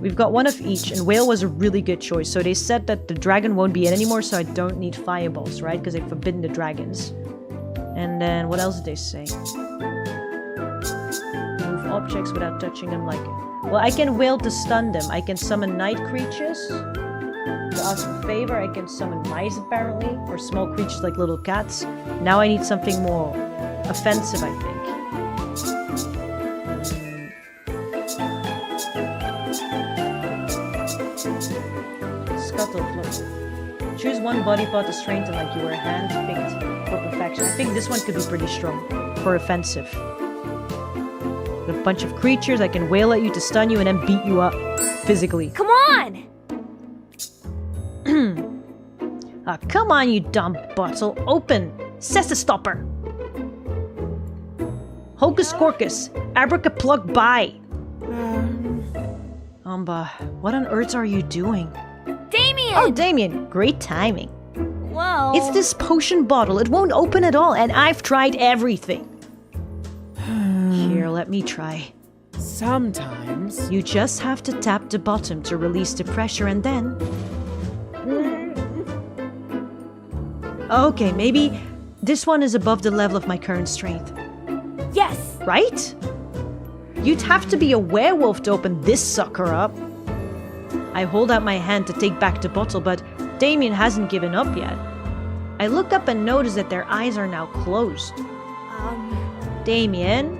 We've got 1 of each, and whale was a really good choice. So they said that the dragon won't be in anymore, so I don't need fireballs, right? Because they've forbidden the dragons. And then, what else did they say? Move objects without touching them like... Well, I can wail to stun them. I can summon night creatures. To ask for favor, I can summon mice, apparently. Or small creatures like little cats. Now I need something more offensive, I think. Scuttlefloat. Choose 1 body part to strengthen like you were hand-picked for perfection. I think this one could be pretty strong for offensive. With a bunch of creatures, I can wail at you to stun you and then beat you up physically. Come on! Come on, you dumb bottle. Open. Cessa stopper. Hocus Corcus. Abracaplug by. Anba, what on earth are you doing? Damien! Oh, Damien. Great timing. Whoa. It's this potion bottle. It won't open at all, and I've tried everything. Here, let me try. Sometimes. You just have to tap the bottom to release the pressure and then... Okay, maybe this one is above the level of my current strength. Yes! Right? You'd have to be a werewolf to open this sucker up. I hold out my hand to take back the bottle, but Damien hasn't given up yet. I look up and notice that their eyes are now closed. Damien,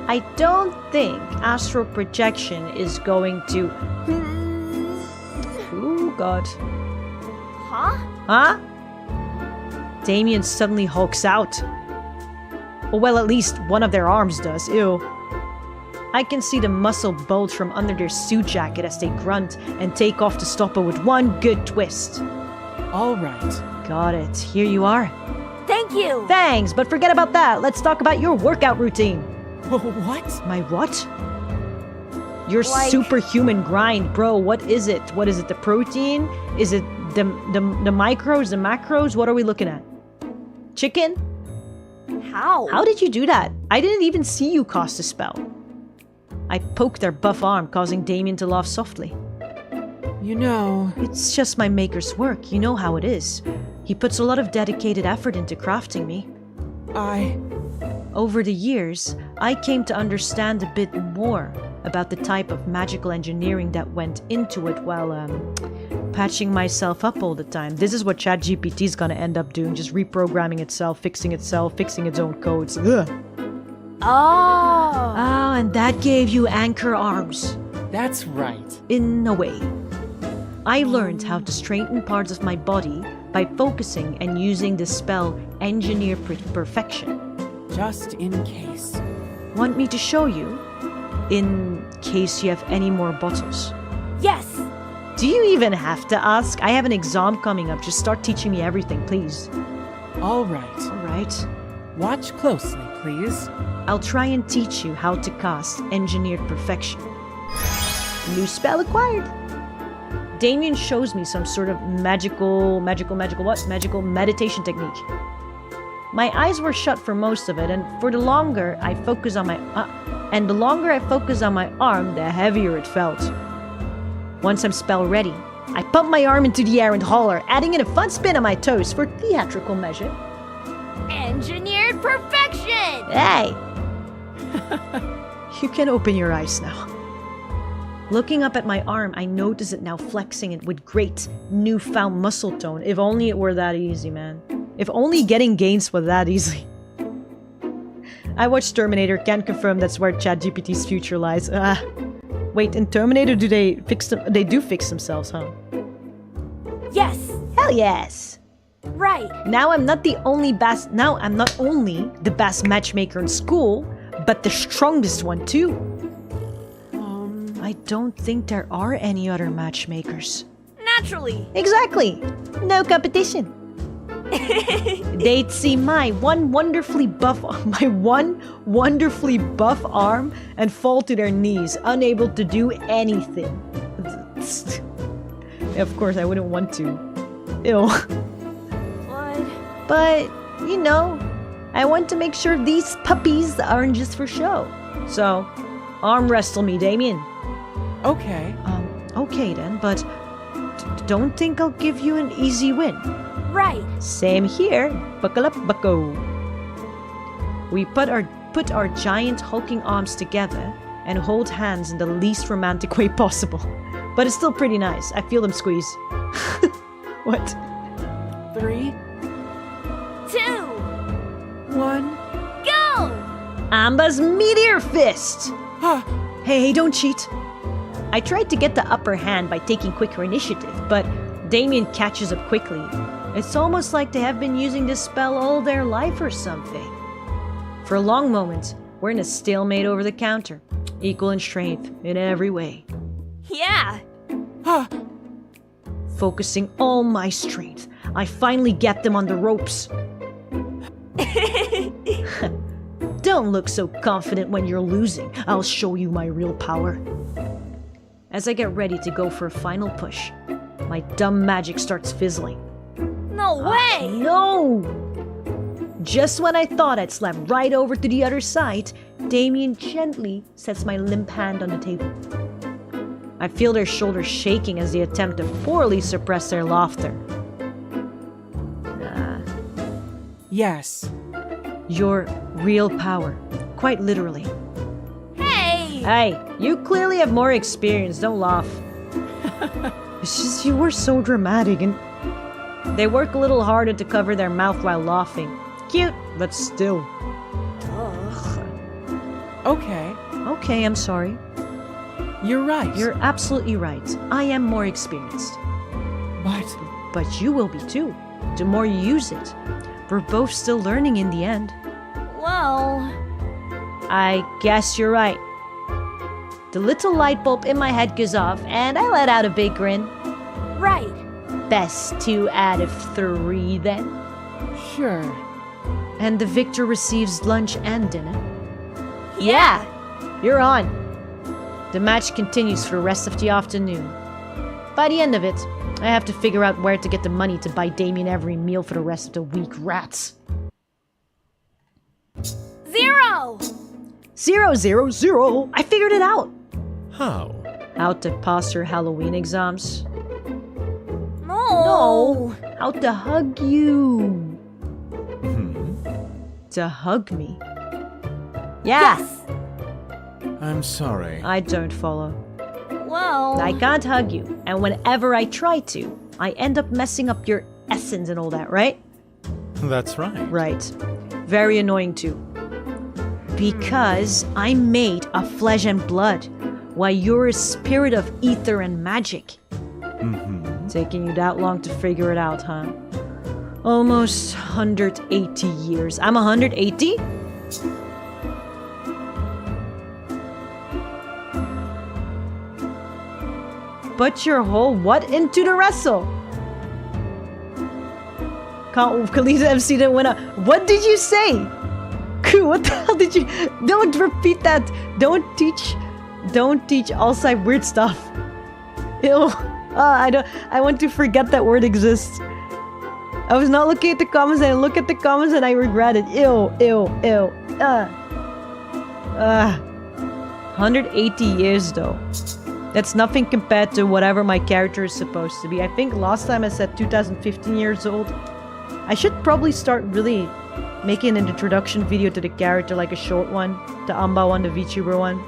I don't think astral projection is going to... Oh, God. Huh? Huh? Damien suddenly hulks out. Or well, at least one of their arms does. Ew. I can see the muscle bulge from under their suit jacket as they grunt and take off the stopper with 1 good twist. All right. Got it. Here you are. Thank you! Thanks, but forget about that. Let's talk about your workout routine. What? My what? Your Like- superhuman grind, bro. What is it? What is it? The protein? Is it the micros, the macros? What are we looking at? Chicken? How? How did you do that? I didn't even see you cast a spell. I poked their buff arm, causing Damien to laugh softly. You know... It's just my maker's work. You know how it is. He puts a lot of dedicated effort into crafting me. Over the years, I came to understand a bit more about the type of magical engineering that went into it while patching myself up all the time. This is what ChatGPT is gonna end up doing, just reprogramming itself, fixing its own codes. Ugh. Oh! Oh, and that gave you anchor arms. That's right. In a way. I learned how to straighten parts of my body by focusing and using the spell Engineer Perfection. Just in case. Want me to show you? In case you have any more bottles. Yes! Do you even have to ask? I have an exam coming up. Just start teaching me everything, please. All right. All right. Watch closely, please. I'll try and teach you how to cast Engineered Perfection. New spell acquired. Damien shows me some sort of magical meditation technique. My eyes were shut for most of it, and the longer I focus on my arm, the heavier it felt. Once I'm spell ready, I pump my arm into the air and holler, adding in a fun spin on my toes for theatrical measure. Engineered perfection! Hey! You can open your eyes now. Looking up at my arm, I notice it now flexing it with great newfound muscle tone. If only it were that easy, man. If only getting gains was that easy. I watched Terminator, can't confirm that's where ChatGPT's future lies. Wait, in Terminator they do fix themselves, huh? Yes! Hell yes! Right! Now I'm not only the best matchmaker in school, but the strongest one too. I don't think there are any other matchmakers. Naturally! Exactly! No competition. They'd see my one wonderfully buff arm and fall to their knees, unable to do anything. Of course, I wouldn't want to. Ew. What? But, you know, I want to make sure these puppies aren't just for show. So, arm wrestle me, Damien. Okay. Okay then, but don't think I'll give you an easy win. Right. Same here. Buckle up, bucko. We put our giant hulking arms together and hold hands in the least romantic way possible. But it's still pretty nice. I feel them squeeze. What? 3, 2, 1. go! Anba's Meteor Fist! Ah, Hey, don't cheat. I tried to get the upper hand by taking quicker initiative, but Damien catches up quickly. It's almost like they have been using this spell all their life or something. For a long moment, we're in a stalemate over the counter, equal in strength in every way. Yeah! ah. Focusing all my strength, I finally get them on the ropes. Don't look so confident when you're losing. I'll show you my real power. As I get ready to go for a final push, my dumb magic starts fizzling. No way! No! Just when I thought I'd slap right over to the other side, Damien gently sets my limp hand on the table. I feel their shoulders shaking as they attempt to poorly suppress their laughter. Yes. Your real power. Quite literally. Hey! Hey, you clearly have more experience, don't laugh. It's just you were so dramatic and... They work a little harder to cover their mouth while laughing. Cute, but still. Okay. Okay, I'm sorry. You're right. You're absolutely right. I am more experienced. But you will be too. The more you use it. We're both still learning in the end. Well... I guess you're right. The little light bulb in my head goes off, and I let out a big grin. Right. Best 2 out of 3 then. Sure. And the victor receives lunch and dinner. Yeah! You're on. The match continues for the rest of the afternoon. By the end of it, I have to figure out where to get the money to buy Damien every meal for the rest of the week. Rats. 0! 0, 0, 0. I figured it out. How? How to pass your Halloween exams. No! How to hug you. Hmm. To hug me. Yeah. Yes! I'm sorry. I don't follow. Well... I can't hug you, and whenever I try to, I end up messing up your essence and all that, right? That's right. Right. Very annoying too. Because I'm made of flesh and blood, while you're a spirit of ether and magic. Mm-hmm. Taking you that long to figure it out, huh? Almost 180 years. I'm 180? put your whole what into the wrestle? Khaleesa MC didn't win a... What did you say? What the hell did you... Don't repeat that. Don't teach all-side weird stuff. Ew. I want to forget that word exists. I was not looking at the comments, and I look at the comments and I regret it. Ew. 180 years though. That's nothing compared to whatever my character is supposed to be. I think last time I said 2015 years old. I should probably start really making an introduction video to the character, like a short one. The Anba one, the VTuber one.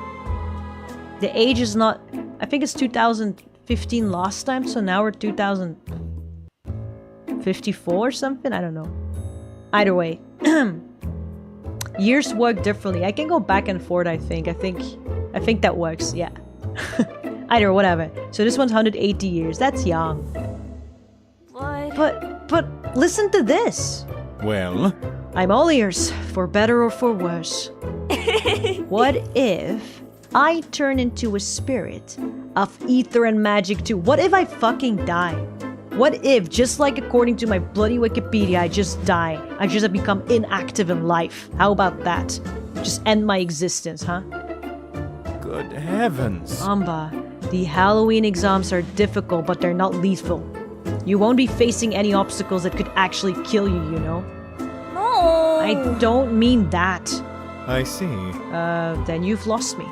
The age is not... I think it's 2015 last time, so now we're 2054 or something? I don't know. Either way. Years work differently. I can go back and forth, I think. I think that works, yeah. Either, whatever. So this one's 180 years. That's young. But listen to this. Well? I'm all ears, for better or for worse. What if I turn into a spirit of ether and magic too? What if I fucking die? What if, just like according to my bloody Wikipedia, I just die? I just have become inactive in life. How about that? Just end my existence, huh? Good heavens. Anba, the Halloween exams are difficult, but they're not lethal. You won't be facing any obstacles that could actually kill you, you know? No! I don't mean that. I see. Then you've lost me.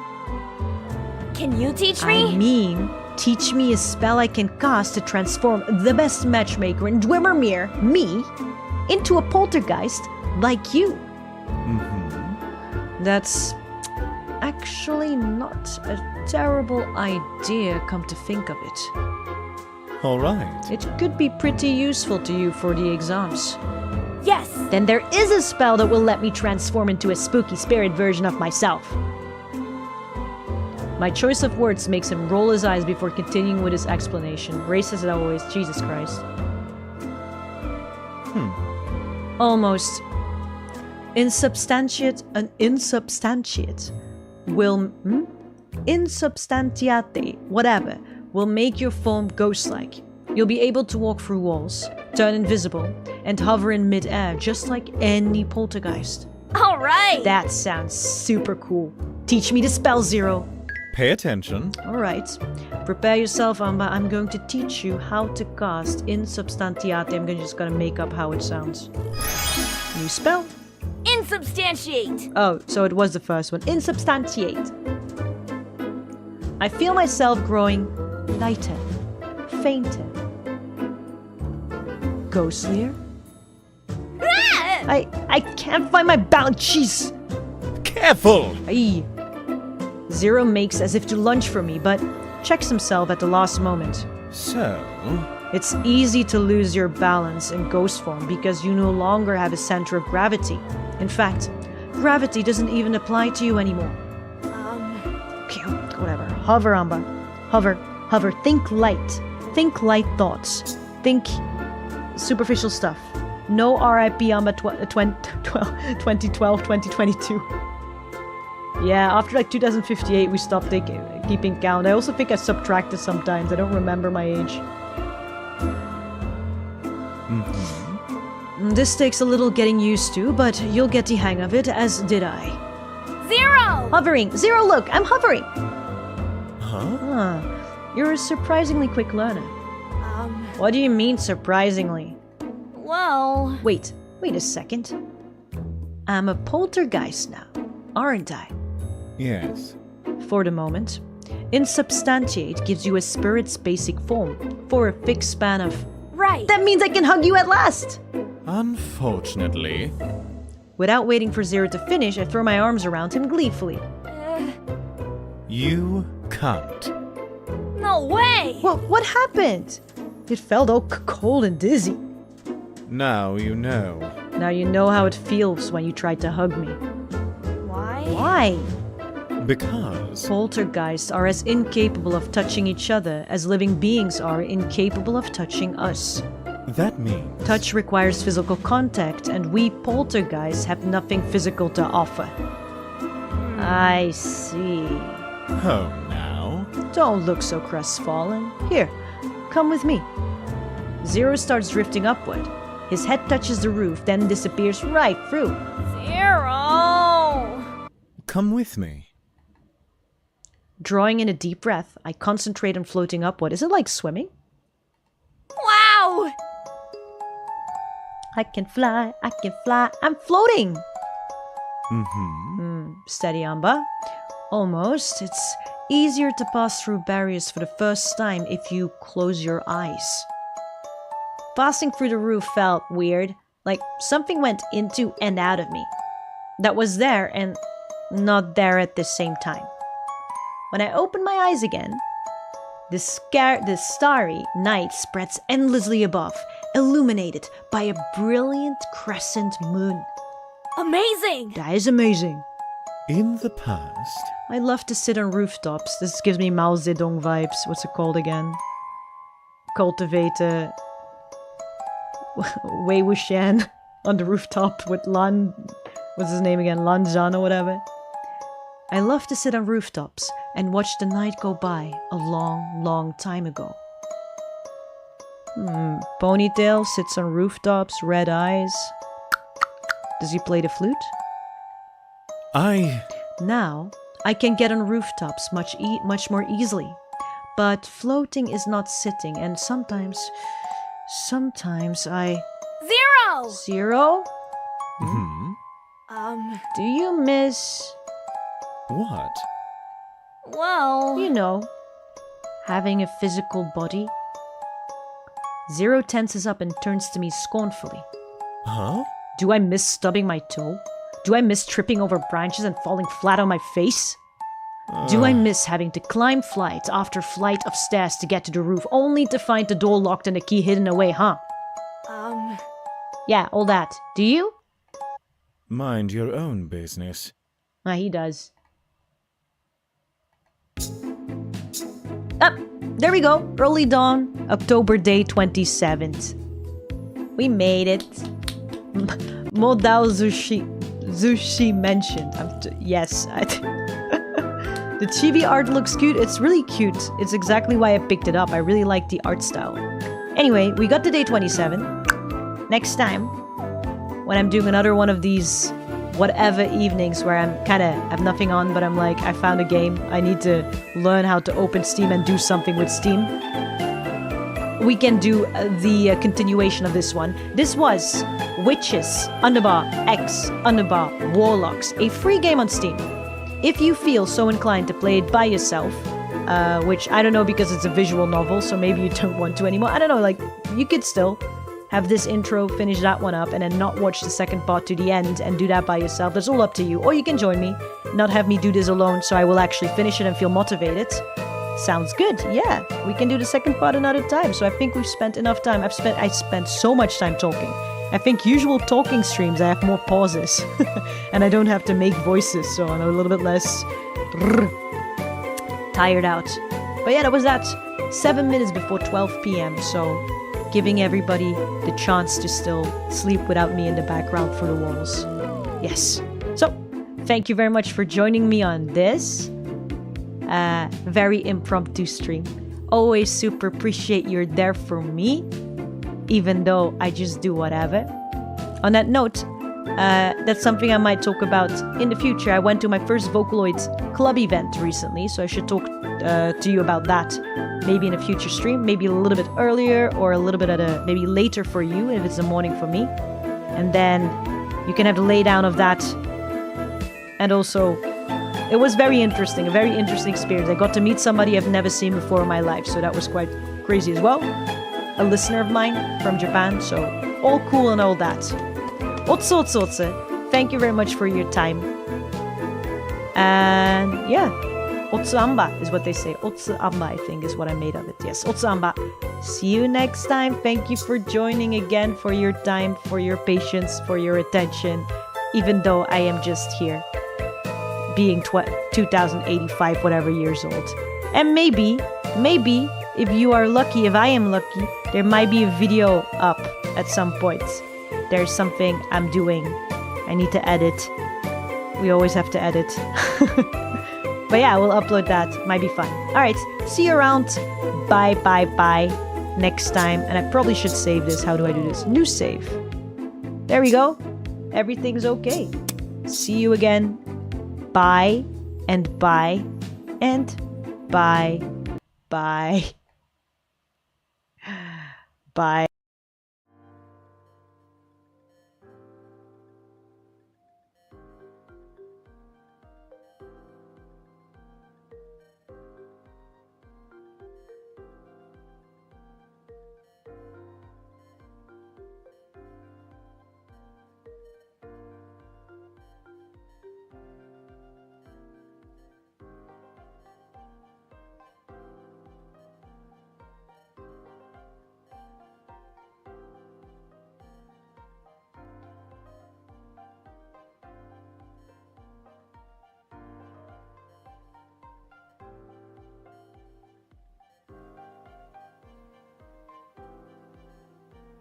Can you teach me? I mean, teach me a spell I can cast to transform the best matchmaker in Dwemermere, me, into a poltergeist like you. Mm-hmm. That's actually not a terrible idea, come to think of it. All right. It could be pretty useful to you for the exams. Yes! Then there is a spell that will let me transform into a spooky spirit version of myself. My choice of words makes him roll his eyes before continuing with his explanation. Racist as always, Jesus Christ. Almost. Insubstantiate will... Insubstantiate, whatever, will make your form ghost-like. You'll be able to walk through walls, turn invisible, and hover in mid-air just like any poltergeist. Alright! That sounds super cool. Teach me the spell, Zero. Pay attention. Alright. Prepare yourself, Anba. I'm going to teach you how to cast Insubstantiate. I'm just gonna make up how it sounds. New spell. Insubstantiate! Oh, so it was the first one. Insubstantiate. I feel myself growing lighter, fainter, ghostlier. I can't find my balance. Jeez. Careful! Aye. Zero makes as if to lunge for me, but checks himself at the last moment. So? It's easy to lose your balance in ghost form because you no longer have a center of gravity. In fact, gravity doesn't even apply to you anymore. Okay, whatever. Hover, Anba. Hover. Hover. Think light. Think light thoughts. Think superficial stuff. No RIP Anba 2012, 2022. Yeah, after like 2058 we stopped keeping count. I also think I subtracted sometimes. I don't remember my age. This takes a little getting used to, but you'll get the hang of it, as did I. Zero! Hovering! Zero, look! I'm hovering! Huh? You're a surprisingly quick learner. What do you mean, surprisingly? Well... Wait a second. I'm a poltergeist now, aren't I? Yes. For the moment. Insubstantiate gives you a spirit's basic form, for a fixed span of... Right! That means I can hug you at last! Unfortunately. Without waiting for Zero to finish, I throw my arms around him gleefully. You can't. No way! What happened? It felt all cold and dizzy. Now you know. Now you know how it feels when you try to hug me. Why? Why? Because... Poltergeists are as incapable of touching each other as living beings are incapable of touching us. That means... Touch requires physical contact, and we poltergeists have nothing physical to offer. I see. Oh, now? Don't look so crestfallen. Here, come with me. Zero starts drifting upward. His head touches the roof, then disappears right through. Zero! Come with me. Drawing in a deep breath, I concentrate on floating upward. Is it like swimming? Wow! I can fly, I'm floating! Mm-hmm. Steady, Anba. Almost. It's easier to pass through barriers for the first time if you close your eyes. Passing through the roof felt weird, like something went into and out of me. That was there and not there at the same time. When I opened my eyes again, the starry night spreads endlessly above, illuminated by a brilliant crescent moon. Amazing! That is amazing. In the past, I love to sit on rooftops. This gives me Mao Zedong vibes. What's it called again? Cultivate Wei Wuxian on the rooftop with Lan... What's his name again? Lan Zhan or whatever. I love to sit on rooftops and watch the night go by a long, long time ago. Ponytail sits on rooftops, red eyes. Does he play the flute? Now, I can get on rooftops much more easily. But floating is not sitting, and sometimes I... Zero! Zero? Do you miss... What? Well... You know, having a physical body? Zero tenses up and turns to me scornfully. Huh? Do I miss stubbing my toe? Do I miss tripping over branches and falling flat on my face? Do I miss having to climb flight after flight of stairs to get to the roof, only to find the door locked and the key hidden away, huh? Yeah, all that. Do you? Mind your own business. He does. There we go. Early dawn, October day 27th. We made it. Modao Zushi mentioned. Yes. The chibi art looks cute. It's really cute. It's exactly why I picked it up. I really like the art style. Anyway, we got to day 27. Next time, when I'm doing another one of these whatever evenings where I'm kind of have nothing on, but I'm like, I found a game. I need to learn how to open Steam and do something with Steam. We can do the continuation of this one. This was Witches, _X, Warlocks, a free game on Steam. If you feel so inclined to play it by yourself, which I don't know because it's a visual novel, so maybe you don't want to anymore. I don't know, like, you could still have this intro, finish that one up, and then not watch the second part to the end and do that by yourself. That's all up to you. Or you can join me, not have me do this alone, so I will actually finish it and feel motivated. Sounds good. Yeah, we can do the second part another time. So I think we've spent enough time. I spent so much time talking. I think usual talking streams, I have more pauses. And I don't have to make voices, so I'm a little bit less tired out. But yeah, that was that. 7 minutes before 12 p.m. So giving everybody the chance to still sleep without me in the background through the walls. Yes. So, thank you very much for joining me on this very impromptu stream. Always super appreciate you're there for me, even though I just do whatever. On that note, that's something I might talk about in the future. I went to my first Vocaloid club event recently, so I should talk to you about that maybe in a future stream, maybe a little bit earlier or a little bit maybe later for you if it's the morning for me. And then you can have the laydown of that. And also, it was very interesting, a very interesting experience. I got to meet somebody I've never seen before in my life, so that was quite crazy as well. A listener of mine from Japan, so all cool and all that. Otsu. Thank you very much for your time. And yeah, Otsu Anba is what they say. Otsu Anba, I think, is what I made of it. Yes, Otsu Anba. See you next time. Thank you for joining again, for your time, for your patience, for your attention, even though I am just here, being 2085 whatever years old. And maybe, if you are lucky, if I am lucky, there might be a video up at some point. There's something I'm doing. I need to edit. We always have to edit. But yeah, we'll upload that. Might be fun. Alright, see you around. Bye, bye, bye. Next time. And I probably should save this. How do I do this? New save. There we go. Everything's okay. See you again. Bye, and bye, and bye, bye, bye.